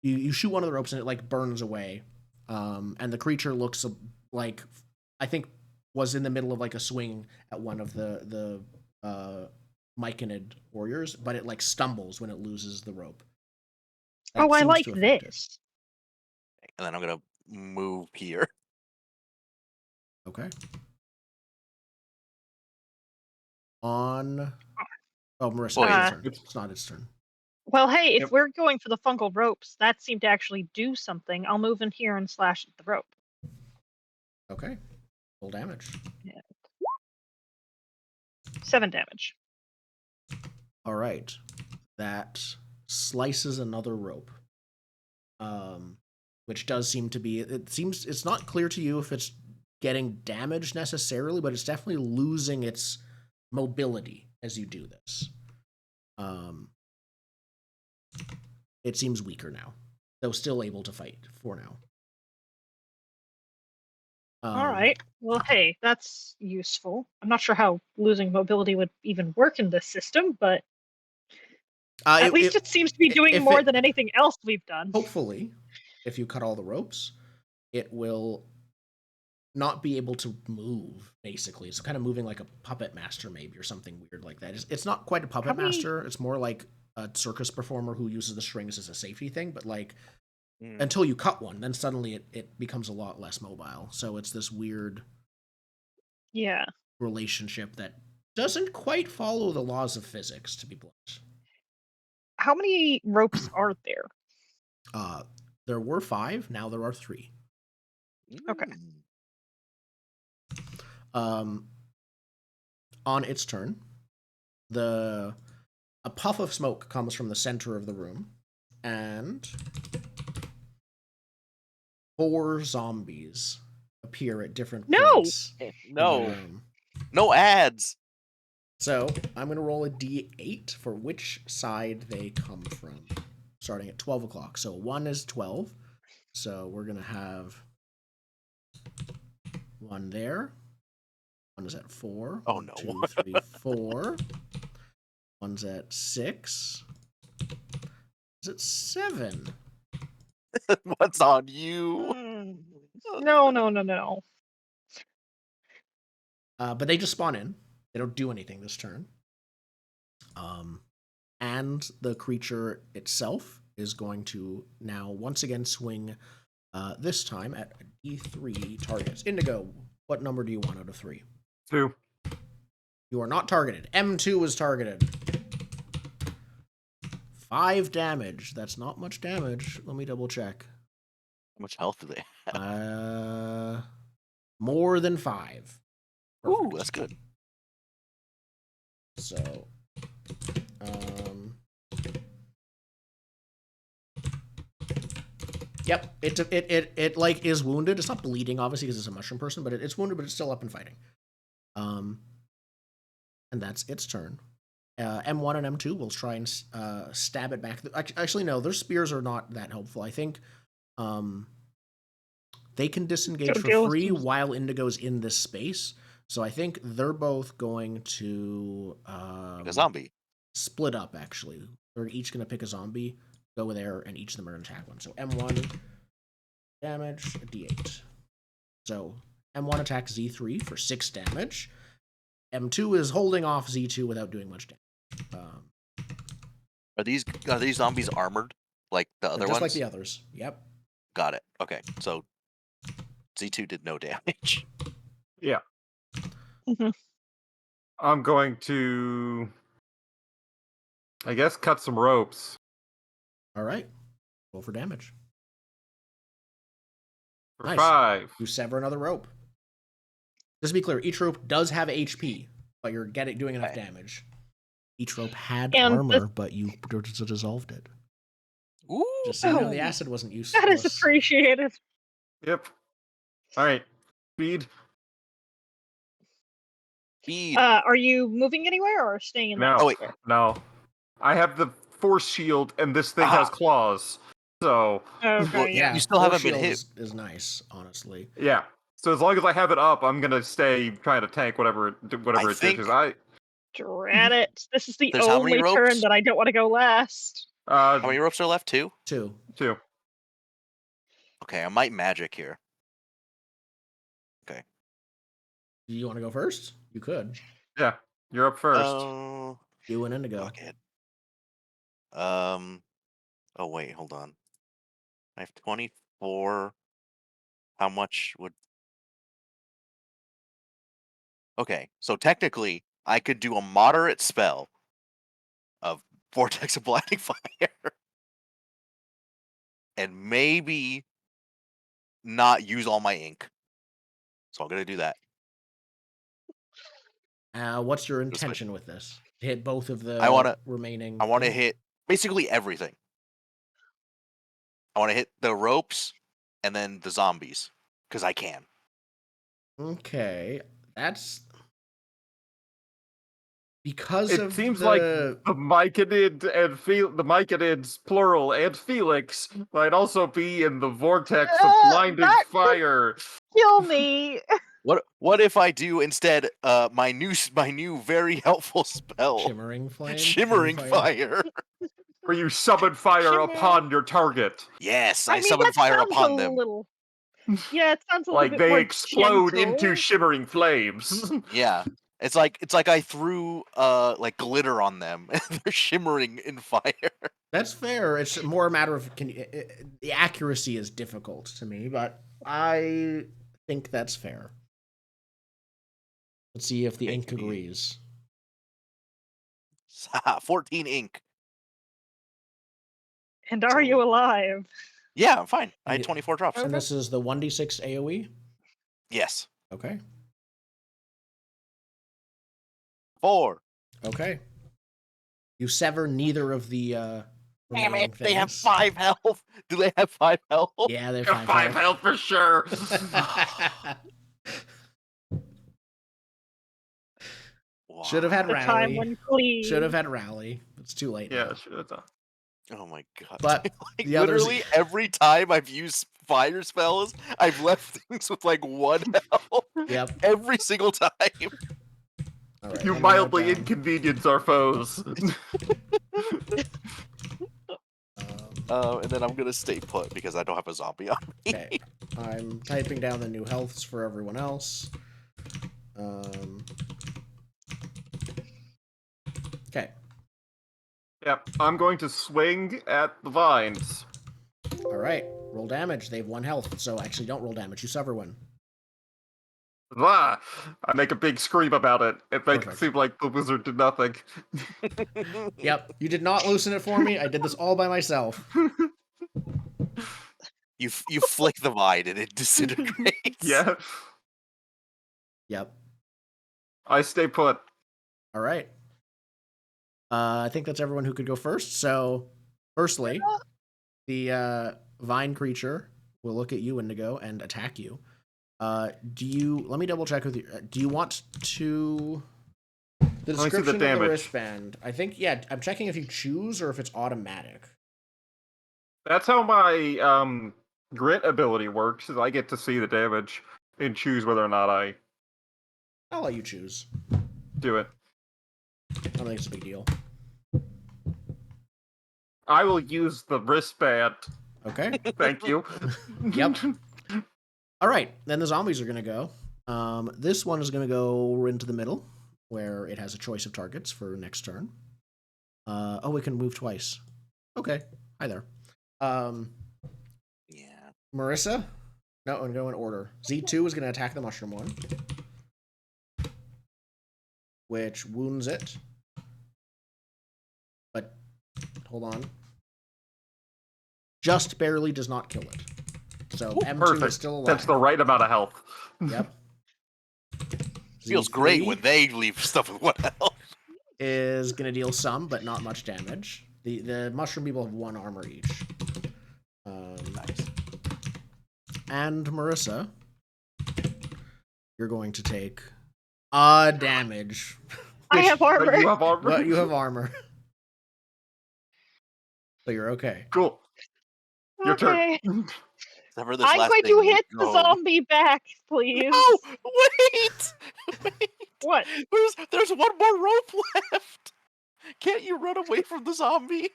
you shoot one of the ropes and it like burns away, and the creature looks like I think was in the middle of like a swing at one of the Myconid warriors, but it like stumbles when it loses the rope. That I seems like to affect it. this. And then I'm gonna move here. Okay. On. Oh, Marissa, it's your turn. It's not its turn. Well, hey, if Yep. we're going for the fungal ropes, that seemed to actually do something. I'll move in here and slash at the rope. Okay. Full damage. 7 damage. All right. That slices another rope. Which does seem to be. It's not clear to you if it's getting damaged necessarily, but it's definitely losing its mobility as you do this. It seems weaker now, though still able to fight for now. All right. Well, hey, that's useful. I'm not sure how losing mobility would even work in this system, but at least it seems to be doing more than anything else we've done. Hopefully, if you cut all the ropes, it will not be able to move, basically. It's kind of moving like a puppet master, maybe, or something weird like that. It's not quite a puppet master. It's more like a circus performer who uses the strings as a safety thing, but like until you cut one, then suddenly it becomes a lot less mobile. So it's this weird relationship that doesn't quite follow the laws of physics, to be blunt. How many ropes are there? There were 5, now there are 3. Okay. On its turn, a puff of smoke comes from the center of the room, and 4 zombies appear at different points. No ads. So I'm going to roll a d8 for which side they come from, starting at 12 o'clock. So 1 is 12. So we're going to have 1 there. 1 is at 4. Oh, 1, no. 2, 3, 4. 1's at 6. Is it 7? What's on you? Mm. No. But they just spawn in. They don't do anything this turn. And the creature itself is going to now once again swing, this time at D3 targets. Indigo, what number do you want out of 3? 2. You are not targeted. M2 is targeted. 5 damage. That's not much damage. Let me double check. How much health do they have? More than 5. Ooh, Perfect. that's good. So, yep, it like is wounded. It's not bleeding, obviously, because it's a mushroom person, but it's wounded, but it's still up and fighting. And that's its turn. M1 and M2 will try and stab it back. Actually, no, their spears are not that helpful. I think they can disengage for free while Indigo's in this space. So I think they're both going to Like a zombie. split up, actually. They're each going to pick a zombie, go there, and each of them are going to attack one. So M1 damage, D8. So M1 attacks Z3 for 6 damage. M2 is holding off Z2 without doing much damage. Are these zombies armored like the other just ones? like the others. Yep. Got it. Okay, so Z2 did no damage. Yeah. Mm-hmm. I'm going to, I guess, cut some ropes. All right. Roll for damage. For Nice. 5. You sever another rope. Just to be clear, each rope does have HP, but you're doing enough damage. Each rope had armor, but you dissolved it. Ooh. Just so you know, the acid wasn't useless. That is appreciated. Yep. All right. Speed. Speed. Are you moving anywhere or staying in No. that? Oh, wait. square? No. I have the force shield, and this thing has claws. So, Okay, Well, yeah. You still Force haven't been shield hit. is nice, honestly. yeah. So as long as I have it up, I'm gonna stay trying to tank whatever it think- ditches. Drat it. This is the There's how many only turn ropes? that I don't want to go last. How many ropes are left? 2? 2. 2. Okay, I might magic here. Okay. Do you want to go first? You could. Yeah. You're up first. You and Indigo. Fuck it. Oh wait, hold on. I have 24. How much would? Okay, so technically, I could do a moderate spell of Vortex of Blinding Fire, and maybe not use all my ink. So I'm gonna do that. What's your intention with this? Hit both of the remaining. I want to hit basically everything. I want to hit the ropes and then the zombies because I can. Okay, that's because it seems like the Myconid and the Myconids plural and Felix might also be in the vortex of blinding fire. Kill me. What if I do instead my new very helpful spell, Shimmering Flame? Shimmering Fire. Where you summon fire upon your target. Yes, I I mean, summon that fire sounds upon a them. little. Yeah, it sounds a little Like bit they more explode gentle. into shimmering flames. Yeah. It's like I threw like glitter on them and they're shimmering in fire. That's fair. It's more a matter of the accuracy is difficult to me, but I think that's fair. Let's see if the ink agrees. 14 ink. And are you alive? Yeah, I'm fine. I had 24 drops. And this is the 1d6 AoE? Yes. Okay. 4. Okay. You sever neither of the Damn remaining it, they have things. 5 health. Do they have 5 health? Yeah, they Got have 5 health for sure. Should have had The time rally. when Cleve. Should have had rally. It's too late. Yeah, now. should have done. Oh my god. But like, the others- literally every time I've used fire spells, I've left things with like 1 health. Yep. Every single time. All right, You let me note mildly down. inconvenience our foes. And then I'm gonna stay put because I don't have a zombie on me. Okay. I'm typing down the new healths for everyone else. Okay. Yep, I'm going to swing at the vines. All right. Roll damage. They have 1 health, so actually don't roll damage. You suffer 1. Ah! I make a big scream about it. It makes it Perfect. seem like the wizard did nothing. Yep. You did not loosen it for me. I did this all by myself. You flick the vine and it disintegrates. Yeah, Yep. I stay put. All right. I think that's everyone who could go first. So, firstly, the vine creature will look at you, Indigo, and attack you. Do you? Let me double check with you. Do you want to? The Let me see the description of the damage. wristband. I think. Yeah, I'm checking if you choose or if it's automatic. That's how my grit ability works. Is I get to see the damage and choose whether or not I I'll let you choose. do it. I don't think it's a big deal. I will use the wristband. Okay. Thank you. Yep. All right. Then the zombies are gonna go. This one is gonna go into the middle, where it has a choice of targets for next turn. Oh, we can move twice. Okay. Hi there. Yeah. Marissa? No, I'm going to go in order. Z2 is going to attack the mushroom one, which wounds it. But, hold on. Just barely does not kill it. So M2 Perfect. is still alive. That's the right amount of health. Yep. Feels great Z3 when they leave stuff with 1 health. is going to deal some, but not much damage. The mushroom people have 1 armor each. Nice. And Marissa, you're going to take damage. I have But armor. you have armor. But you have armor. So you're okay. Cool. Your Okay. turn. Except for this I'm last going thing to we hit the go- zombie back, please. No! Wait! Wait! What? There's 1 more rope left! Can't you run away from the zombie?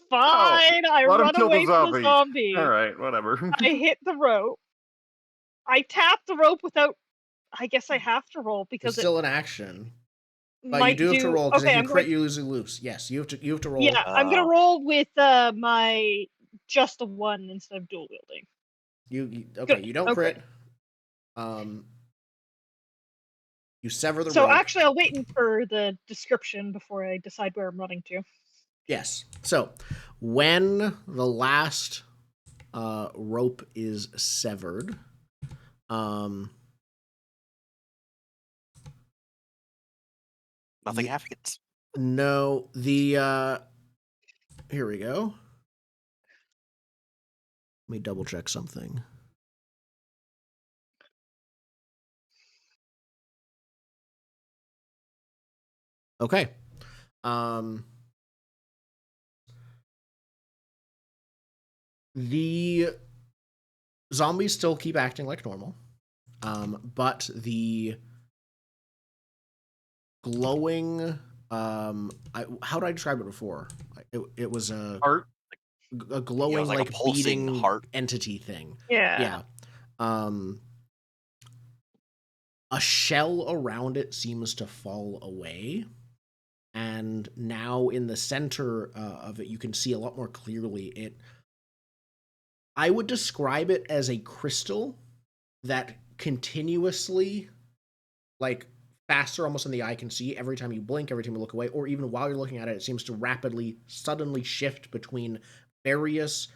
Fine, I let him run kill the away from the zombie. All right, whatever. I hit the rope. I tap the rope without. I guess I have to roll It's because it still an action. But might you do have to roll, because Okay, if you I'm crit, going. you lose. Yes, you have to roll. Yeah, I'm gonna roll with my just a 1 instead of dual wielding. Okay, Good, you don't okay. crit. You sever the So rope. actually, I'll wait for the description before I decide where I'm running to. Yes. So, when the last rope is severed, Nothing Ye- happens. no, the here we go. Let me double check something. Okay. The zombies still keep acting like normal, but the glowing. How did I describe it before? It was a Art. glowing, like a like pulsing beating heart. entity thing. Yeah. Yeah. A shell around it seems to fall away, and now in the center of it, you can see a lot more clearly. I would describe it as a crystal that continuously, like faster almost than the eye can see, every time you blink, every time you look away, or even while you're looking at it, it seems to rapidly, suddenly shift between various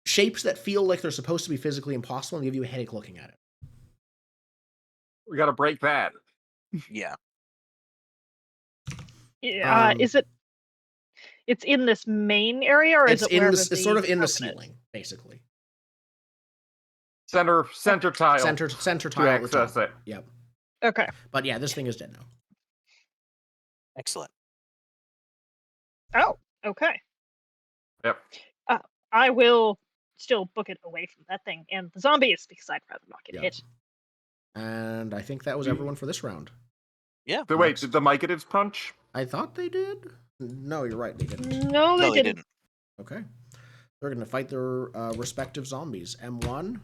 shapes that feel like they're supposed to be physically impossible and give you a headache looking at it. We gotta break that. Yeah. Yeah. Is it? It's in this main area, or is it wherever it's sort of in the open it? ceiling, basically. Center tile. Center tile at the access top. it. Yep. Okay. But yeah, this thing is dead now. Excellent. Oh, okay. Yep. I will still book it away from that thing and the zombies because I'd rather not get Yeah. hit. And I think that was everyone for this round. Yeah. So wait, Next. did the Myconids punch? I thought they did. No, you're right. They didn't. No, they No, they didn't. didn't. Okay. They're going to fight their respective zombies. M1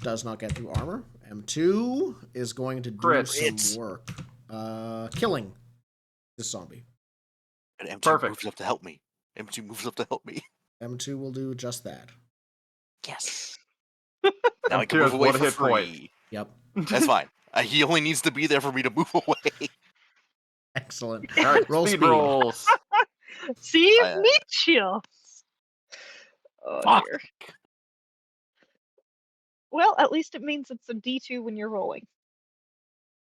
does not get through armor. M2 is going to do Crits. some work. Killing this zombie. And M2 Perfect. moves up to help me. M2 moves up to help me. M2 will do just that. Yes. Now I M2 can move has away one for hit point. free. Yep. That's fine. He only needs to be there for me to move away. Excellent. All right, Roll speed speed. rolls. See, I- meat shields. Oh Fuck. dear. Well, at least it means it's a D2 when you're rolling.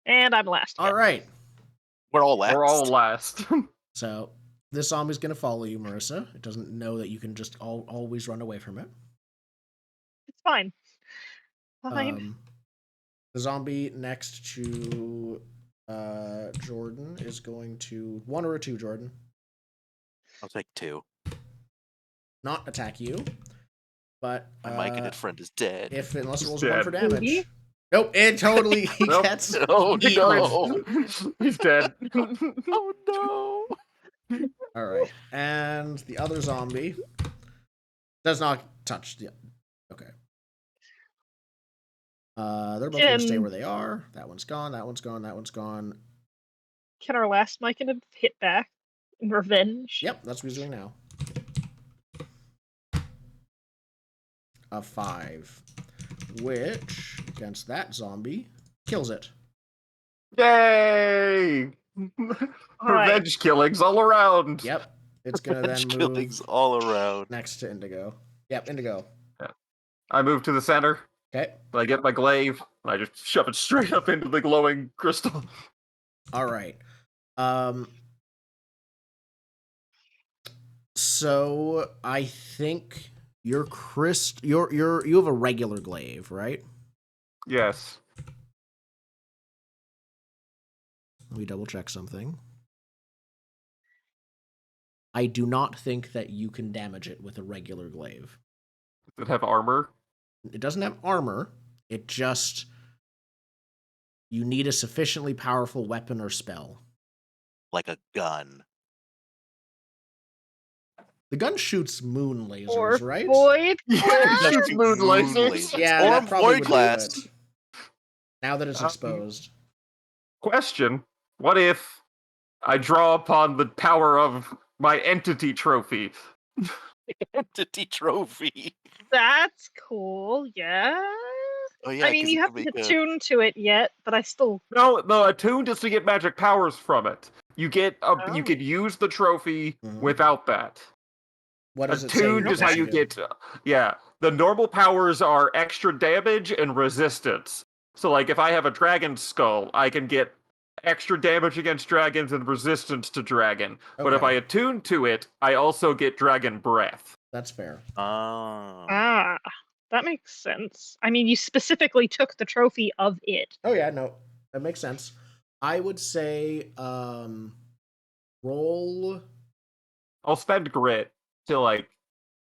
And I'm last. All right. We're all last. We're all last. So this zombie's going to follow you, Marissa. It doesn't know that you can just always run away from it. It's fine. Fine. The zombie next to Jordan is going to 1 or a 2, Jordan. I'll take 2. Not attack you, but My Myconid friend is dead. unless it rolls He's 1 for dead. damage. Maybe. Nope, it totally Nope. gets. Oh eaten. no! He's dead. Oh no! All right, and the other zombie does not touch the. Okay. They're both going to stay Can- where they are. That one's gone. That one's gone. That one's gone. Can our last Myconid hit back in revenge? Yep, that's what he's doing now. A 5, which against that zombie kills it. Yay! All right. Revenge killings all around. Yep, it's gonna then Revenge move killings all around. next to Indigo. Yep, Indigo. I move to the center. Okay. I get my glaive, and I just shove it straight up into the glowing crystal. All right. So I think you have a regular glaive, right? Yes. Let me double check something. I do not think that you can damage it with a regular glaive. Does it have armor? It doesn't have armor. It just you need a sufficiently powerful weapon or spell. Like a gun. The gun shoots moon lasers, Or right? void. Yeah, Blast? it shoots moon lasers. Yeah, Or that probably void would do blast. it. Now that it's Um, exposed. Question: what if I draw upon the power of my entity trophy? Entity trophy. That's cool. Yeah. Oh yeah. I mean, 'cause you can haven't make a- attuned to it yet, but I still. No, attuned is to get magic powers from it. You get you Oh. could use the trophy Mhm. without that. What does it say? Attuned you're is how supposed you to do? get. Yeah, the normal powers are extra damage and resistance. So, like, if I have a dragon skull, I can get extra damage against dragons and resistance to dragon. But if Okay. I attune to it, I also get dragon breath. That's fair. Ah, that makes sense. I mean, you specifically took the trophy of it. Oh yeah, no, that makes sense. I would say roll. I'll spend grit to like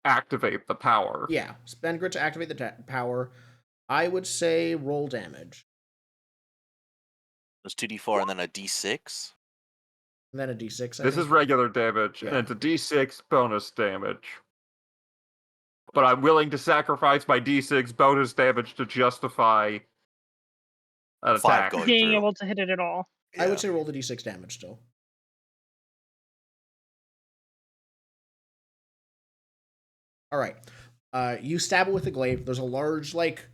activate the power. Yeah, spend grit to activate the power. I would say roll damage, There's 2d4 and then a d6. and then a d6. I This think. is regular damage, Yeah. and it's a d6 bonus damage. But I'm willing to sacrifice my d6 bonus damage to justify an 5 attack. going Being through. able to hit it at all. I would say roll the d6 damage still. All right. You stab it with the glaive. There's a large, like,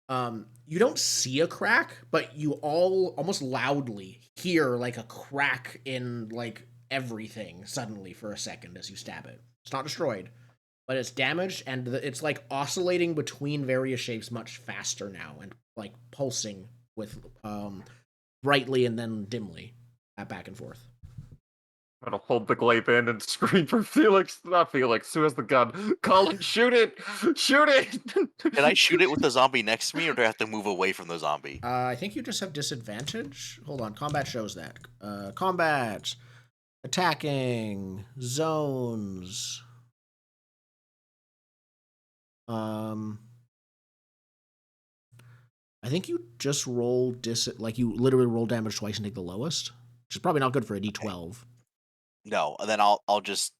you don't see a crack, but you all almost loudly hear like a crack in like everything suddenly for a second as you stab it. It's not destroyed, but it's damaged, and it's like oscillating between various shapes much faster now, and like pulsing with brightly and then dimly, back and forth. I'm gonna hold the glaive in and scream for Felix. Not Felix. Who has the gun? Colin, shoot it! Shoot it! Can I shoot it with the zombie next to me, or do I have to move away from the zombie? I think you just have disadvantage. Hold on, combat shows that. Combat, attacking, zones. I think you just roll like you literally roll damage twice and take the lowest, which is probably not good for a D12. No, and then I'll just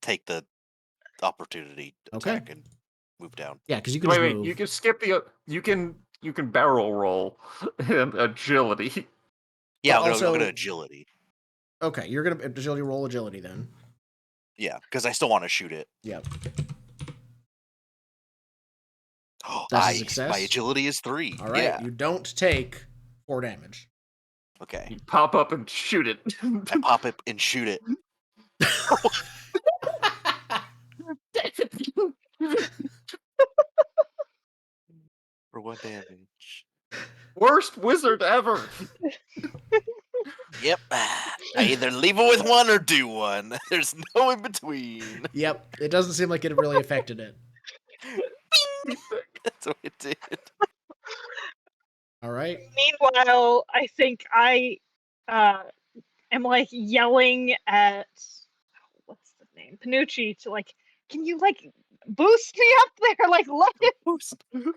take the opportunity Okay. attack and move down. Yeah, because you can wait, just wait. move. You can skip the. You can barrel roll and agility. Yeah, But I'm also- gonna agility. Okay, you're gonna agility roll agility then. Yeah, because I still want to shoot it. Yep. That's a My success. agility is 3. All right, Yeah. you don't take 4 damage. Okay. You pop up and shoot it. I pop it and shoot it. For 1 damage. Worst wizard ever. Yep. I either leave it with 1 or do 1. There's no in between. Yep, it doesn't seem like it really affected it. That's what it did. All right. Meanwhile, I think I am like yelling at what's the name? Panucci to like, can you like boost me up there? Like let it boost. I'm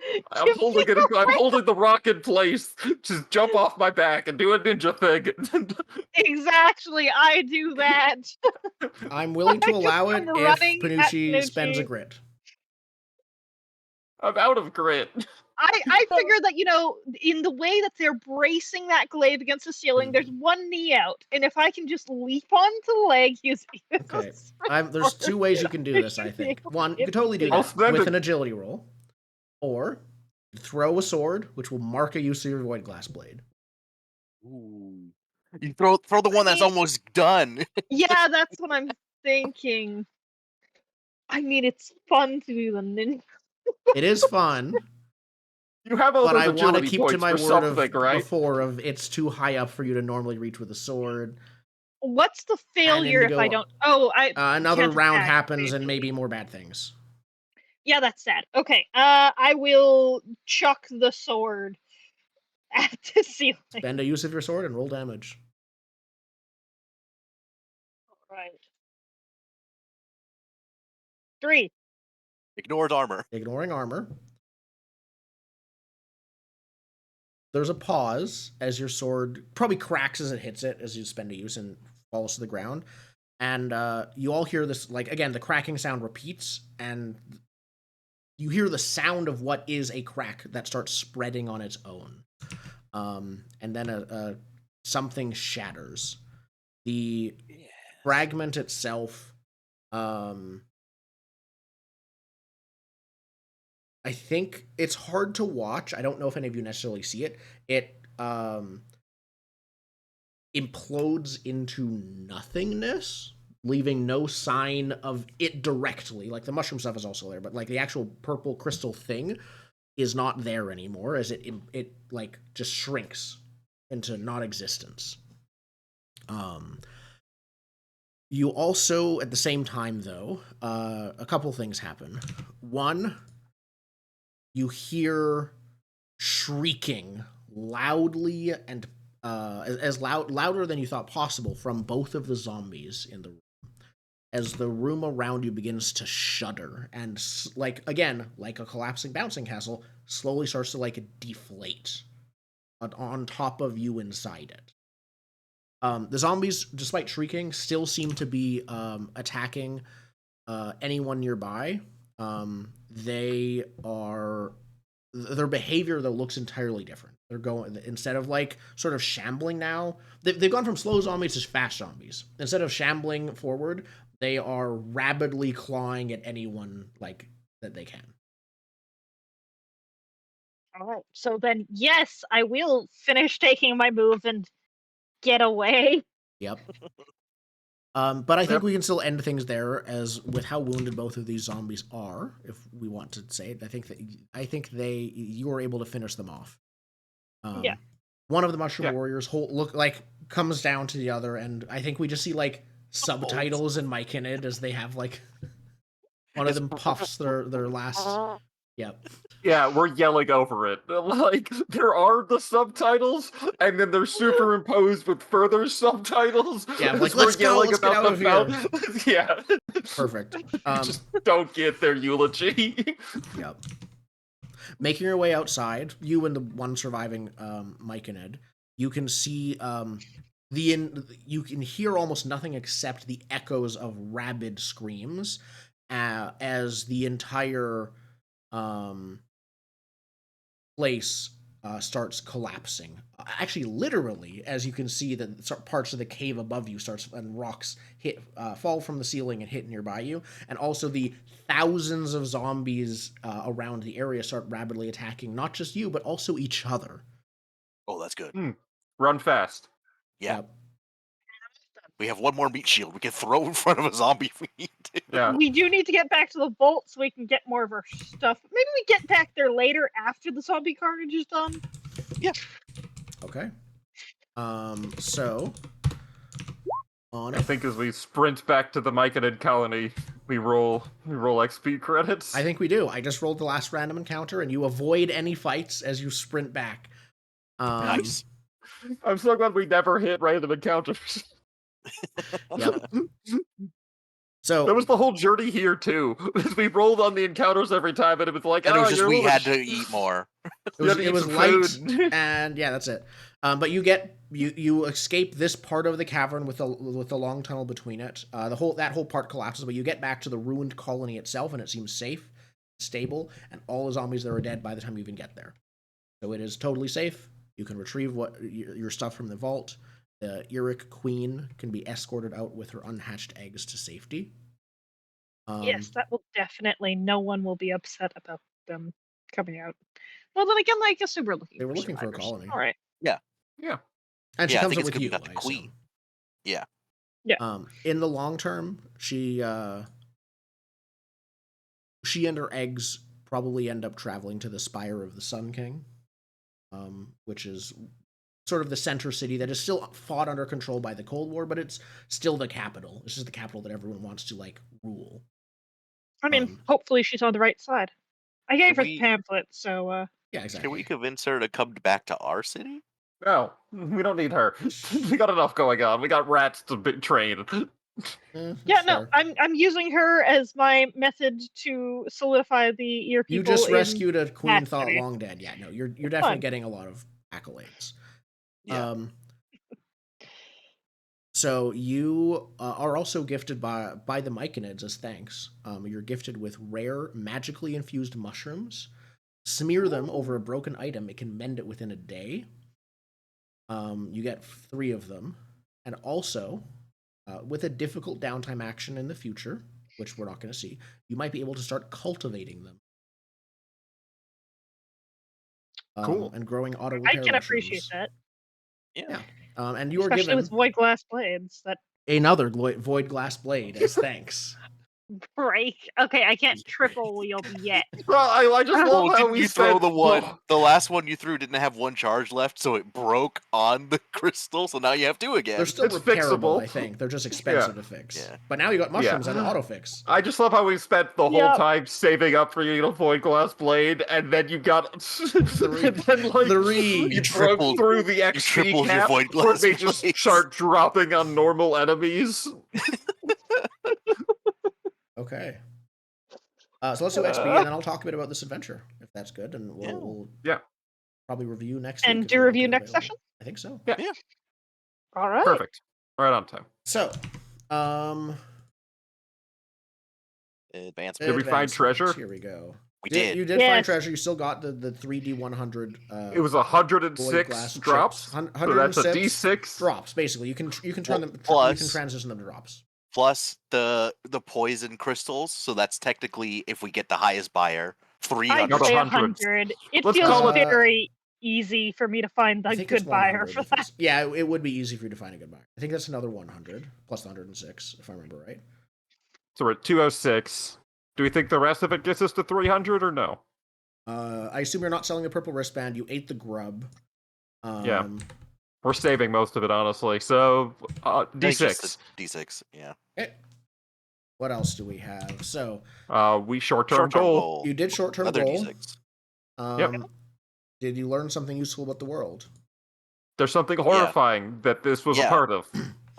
holding it. I'm holding the rock in place. Just jump off my back and do a ninja thing. Exactly, I do that. I'm willing to I just allow it come if running at Panucci spends a Panucci. grit. I'm out of grit. I figured that, you know, in the way that they're bracing that glaive against the ceiling, there's one knee out, and if I can just leap onto the leg, use Okay. There's 2 ways you can do this, I think. One, you can totally do I'll that spend with it. an agility roll. Or throw a sword, which will mark a use of your void glass blade. Ooh. You throw the one that's almost done. Yeah, that's what I'm thinking. I mean, it's fun to do the ninja. It is fun, You have all but those I want to agility keep to points my for word of something, right? before of it's too high up for you to normally reach with a sword. What's the failure if I Indigo, don't? Oh, Another can't round attack, happens and basically. maybe more bad things. Yeah, that's sad. Okay, I will chuck the sword at the ceiling. Spend a use of your sword and roll damage. Right. 3. Ignores armor. Ignoring armor. There's a pause as your sword probably cracks as it hits it as you spend a use and falls to the ground. And you all hear this, like, again, the cracking sound repeats, and you hear the sound of what is a crack that starts spreading on its own. And then something shatters. The fragment itself, I think it's hard to watch. I don't know if any of you necessarily see it. It implodes into nothingness, leaving no sign of it directly. Like the mushroom stuff is also there, but like the actual purple crystal thing is not there anymore, as it like just shrinks into non-existence. You also, at the same time, though, a couple things happen. One, you hear shrieking loudly and louder than you thought possible from both of the zombies in the room, as the room around you begins to shudder and, like, again, like a collapsing bouncing castle, slowly starts to like deflate on top of you inside it. The zombies, despite shrieking, still seem to be attacking anyone nearby. Their behavior, though, looks entirely different. They're going, instead of like sort of shambling now, they've gone from slow zombies to fast zombies. Instead of shambling forward, they are rabidly clawing at anyone like that they can. All right. So then, yes, I will finish taking my move and get away. Yep. But I think we can still end things there, as with how wounded both of these zombies are, if we want to say it. I think you were able to finish them off. Yeah. One of the mushroom warriors comes down to the other, and I think we just see like subtitles in Myconid as they have like one of them puffs their last. Yep. Yeah, we're yelling over it. Like, there are the subtitles, and then they're superimposed with further subtitles. Yeah, I'm as like, we're let's go, yelling let's get about out of the yeah. Perfect. Just don't get their eulogy. Yep. Making your way outside, you and the one surviving Myconid, you can see you can hear almost nothing except the echoes of rabid screams as the entire place starts collapsing. Actually, literally, as you can see, that parts of the cave above you starts and rocks fall from the ceiling and hit nearby you, and also the thousands of zombies around the area start rapidly attacking not just you but also each other. Oh, that's good. Run fast. Yeah. Yep. We have one more meat shield we can throw in front of a zombie if we need to. Yeah. We do need to get back to the vault so we can get more of our stuff. Maybe we get back there later after the zombie carnage is done. Okay. So on I think as we sprint back to the Myconid colony, we roll XP credits. I think we do. I just rolled the last random encounter, and you avoid any fights as you sprint back. Nice. I'm so glad we never hit random encounters. Yep. So That was the whole journey here too. We rolled on the encounters every time, and it was like, And it oh, was just you're a we little had bit to eat more. You had to it eat was some light, food. and yeah, that's it. But you escape this part of the cavern with the long tunnel between it. That whole part collapses, but you get back to the ruined colony itself, and it seems safe, stable, and all the zombies there are dead by the time you even get there. So it is totally safe. You can retrieve your stuff from the vault. The Eric Queen can be escorted out with her unhatched eggs to safety. Yes, that will definitely. No one will be upset about them coming out. Well, then again, I guess they were looking. They were for looking for a survivors. colony. All right. Yeah. And she Yeah, I comes think up it's with gonna be you, about the I queen. assume. Yeah. In the long term, she and her eggs probably end up traveling to the Spire of the Sun King, which is sort of the center city that is still fought under control by the Cold War, but it's still the capital. This is the capital that everyone wants to like rule. I mean, hopefully she's on the right side. I gave her the pamphlet, so Yeah, exactly. Can we convince her to come back to our city? No, we don't need her. We got enough going on. We got rats to train. yeah, no, I'm using her as my method to solidify the ear people. You just in rescued a queen that thought city. long dead. Yeah, no, you're definitely getting a lot of accolades. Yeah. So you are also gifted by the Myconids as thanks. You're gifted with rare, magically infused mushrooms. Smear them over a broken item; it can mend it within a day. You get 3 of them, and also with a difficult downtime action in the future, which we're not going to see, you might be able to start cultivating them. Cool. And growing auto I repair can mushrooms. appreciate that. Yeah. And you are Especially given with void glass blades. That another void glass blade as thanks. break. Okay, I can't triple wield yet. Well, I just love Well, how didn't we you throw spent the one? The last one you threw didn't have one charge left, so it broke on the crystal. So now you have 2 again. They're still It's repairable, fixable. I think. They're just expensive Yeah. to fix. Yeah. But now you got mushrooms Yeah. and auto fix. I just love how we spent the whole Yep. time saving up for you to void glass blade, and then you got and then like 3. you tripled- broke through the XP tripled your cap void where glass they just blades. start dropping on normal enemies. Okay. So let's do XP, and then I'll talk a bit about this adventure, if that's good, and we'll Yeah. probably review next And week. if do we're review okay next available. session? I think so. Yeah. All right. Perfect. Right on time. So, Advancement. Did we find advancement. treasure? Here we go. We did. You did find Yes. treasure. You still got the 3D 100. It was void 106 glass drops. chips. So that's a 106 D6. drops. Basically, you can turn them. You Plus- can transition them to drops. Plus the poison crystals. So that's technically, if we get the highest buyer, I'd 300. Another say 100. 100. It Let's feels call it- very easy for me to find I a think it's good buyer 100 for if that. it's- Yeah, it would be easy for you to find a good buyer. I think that's another 100 plus the 106, if I remember right. So we're at 206. Do we think the rest of it gets us to 300 or no? I assume you're not selling the purple wristband. You ate the grub. Yeah. We're saving most of it, honestly. So, I think just D6. the D6, yeah. Okay. What else do we have? So We short-term Short-term goal. goal. you did short-term Another goal. D6. Did you learn something useful about the world? There's something horrifying that this was a Yeah. part of.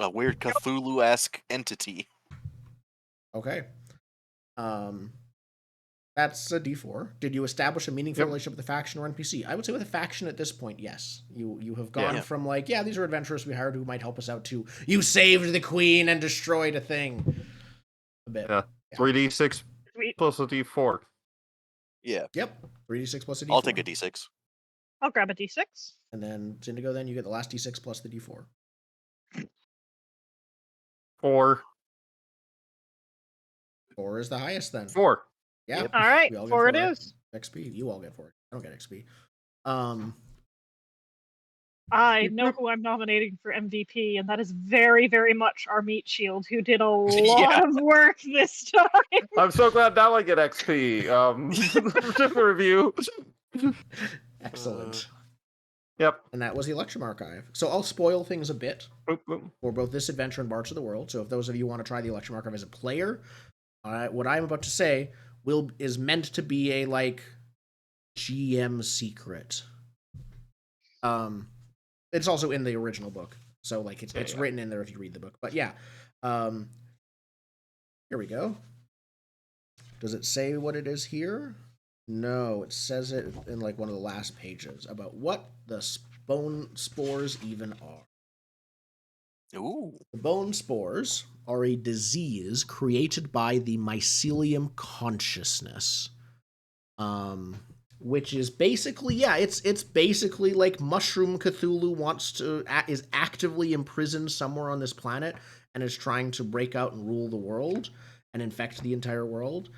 A weird Cthulhu-esque entity. Okay. That's a D4. Did you establish a meaningful Yep. relationship with the faction or NPC? I would say with a faction at this point, yes. You have gone Yeah. from like, yeah, these are adventurers we hired who might help us out, to you saved the queen and destroyed a thing. A bit. Yeah. 3d6 Sweet. plus a d4. Yeah. Yep. 3d6 plus a D4. I'll take a D6. I'll grab a D6. And then Zindigo, then you get the last D6 plus the D4. 4. 4 is the highest then. 4. Yeah. Yep. All right, We all get 4 it 4 is. XP. You all get 4. I don't get XP. I know who I'm nominating for MVP, and that is very, very much our meat shield, who did a lot Yeah. of work this time. I'm so glad now I get XP. Just a review. Excellent. Yep. And that was the Electrum Archive. So I'll spoil things a bit Boop, boop. for both this adventure and Bards of the World. So if those of you want to try the Electrum Archive as a player, what I'm about to say is meant to be a like GM secret. It's also in the original book, so like it's written in there if you read the book. But yeah, here we go. Does it say what it is here? No, it says it in like one of the last pages about what the bone spores even are. Ooh. The bone spores are a disease created by the mycelium consciousness, which is basically, it's basically like Mushroom Cthulhu is actively imprisoned somewhere on this planet and is trying to break out and rule the world and infect the entire world.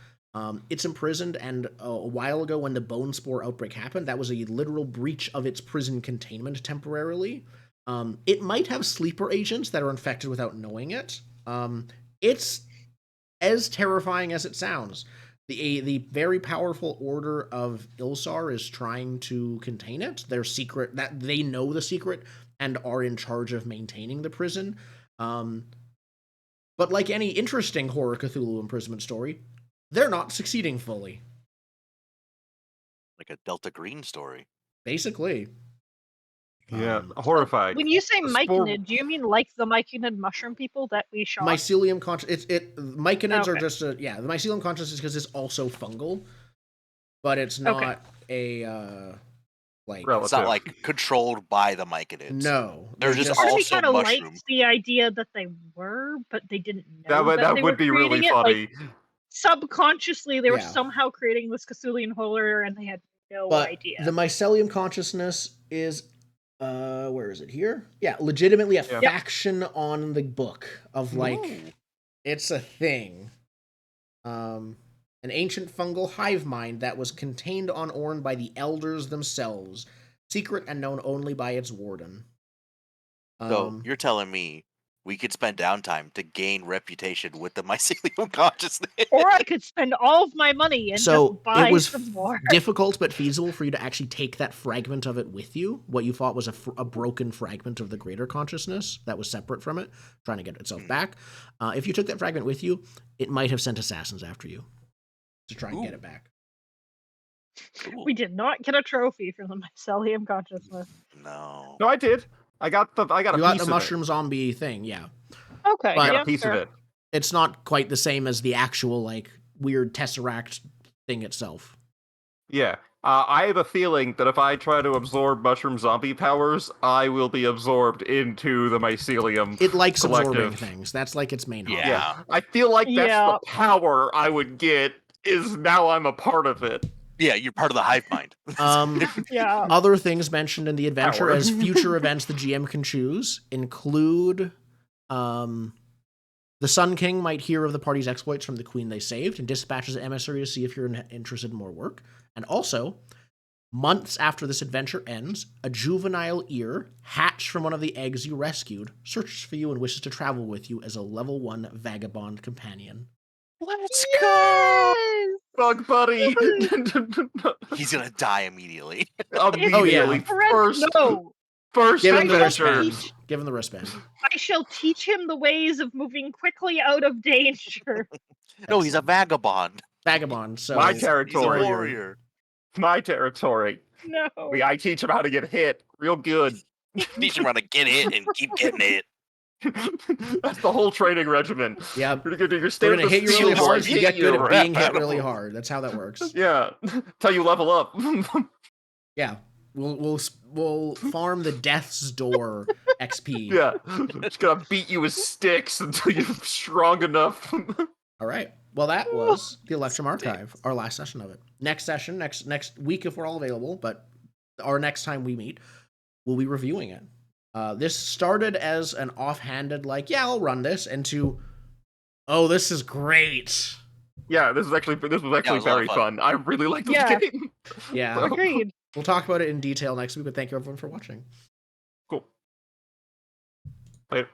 It's imprisoned, and a while ago when the bone spore outbreak happened, that was a literal breach of its prison containment temporarily. It might have sleeper agents that are infected without knowing it. It's as terrifying as it sounds. The very powerful Order of Ilsar is trying to contain it. Their secret, that they know the secret and are in charge of maintaining the prison. But like any interesting horror Cthulhu imprisonment story, they're not succeeding fully. Like a Delta Green story. Basically. Yeah, horrifying. When you say The spore- myconid, do you mean like the myconid mushroom people that we shot? Mycelium conscious. Myconids are Okay. just the mycelium conscious is because it's also fungal, but it's not a like. Relative. It's not like controlled by the myconids. No, They're just Part of me also kind of mushroom. liked the idea that they were, but they didn't know That they would were be really creating it. funny. Like, subconsciously, they were Yeah. somehow creating this Cthulian horror, and they had no But idea. the mycelium consciousness is where is it here? Yeah, legitimately a Yeah. faction on the book of like Ooh. it's a thing. An ancient fungal hive mind that was contained on Orn by the elders themselves, secret and known only by its warden. So you're telling me we could spend downtime to gain reputation with the mycelium consciousness? Or I could spend all of my money and So just buy it was some more. difficult but feasible for you to actually take that fragment of it with you, what you thought was a broken fragment of the greater consciousness that was separate from it, trying to get itself back. If you took that fragment with you, it might have sent assassins after you to try and get it back. Cool. We did not get a trophy for the mycelium consciousness. No. No, I did. I got You a got piece the of mushroom zombie thing, yeah. Okay, But- it. I yeah, got a piece fair. of it. It's not quite the same as the actual, like, weird tesseract thing itself. Yeah. I have a feeling that if I try to absorb mushroom zombie powers, I will be absorbed into the mycelium. It likes absorbing Collective. things. That's like its main hobby. Yeah. I feel like that's Yeah. the power I would get, is now I'm a part of it. Yeah, you're part of the hive mind. Yeah. Other things mentioned in the adventure Power. as future events the GM can choose include the Sun King might hear of the party's exploits from the queen they saved and dispatches an emissary to see if you're interested in more work. And also, months after this adventure ends, a juvenile ear, hatched from one of the eggs you rescued, searches for you and wishes to travel with you as a level 1 vagabond companion. Let's go! Bug buddy! He's gonna die immediately. Immediately. Oh, yeah. First. No. First Give him the adventure. wristband. Give him the wristband. I shall teach him the ways of moving quickly out of danger. No, he's a Excellent. vagabond. Vagabond. So My He's a territory. warrior. My territory. No. I teach him how to get hit real good. Teach him how to get hit and keep getting hit. That's the whole training regimen. yeah, You're gonna do your we're stand gonna hit you really feels hard. like So you get hitting good you at being right hit out. really hard. That's how that works. Yeah, till you level up. Yeah, we'll farm the Death's Door XP. Yeah, just gonna beat you with sticks until you're strong enough. All right. Well, that was the Electrum Archive, our last session of it. Next session, next week if we're all available, but our next time we meet, we'll be reviewing it. This started as an offhanded, like, yeah, I'll run this, into, oh, this is great. Yeah, this was actually it was a lot of very fun. fun. I really like this Yeah. game. Yeah. So, Agreed. We'll talk about it in detail next week, but thank you everyone for watching. cool. Later.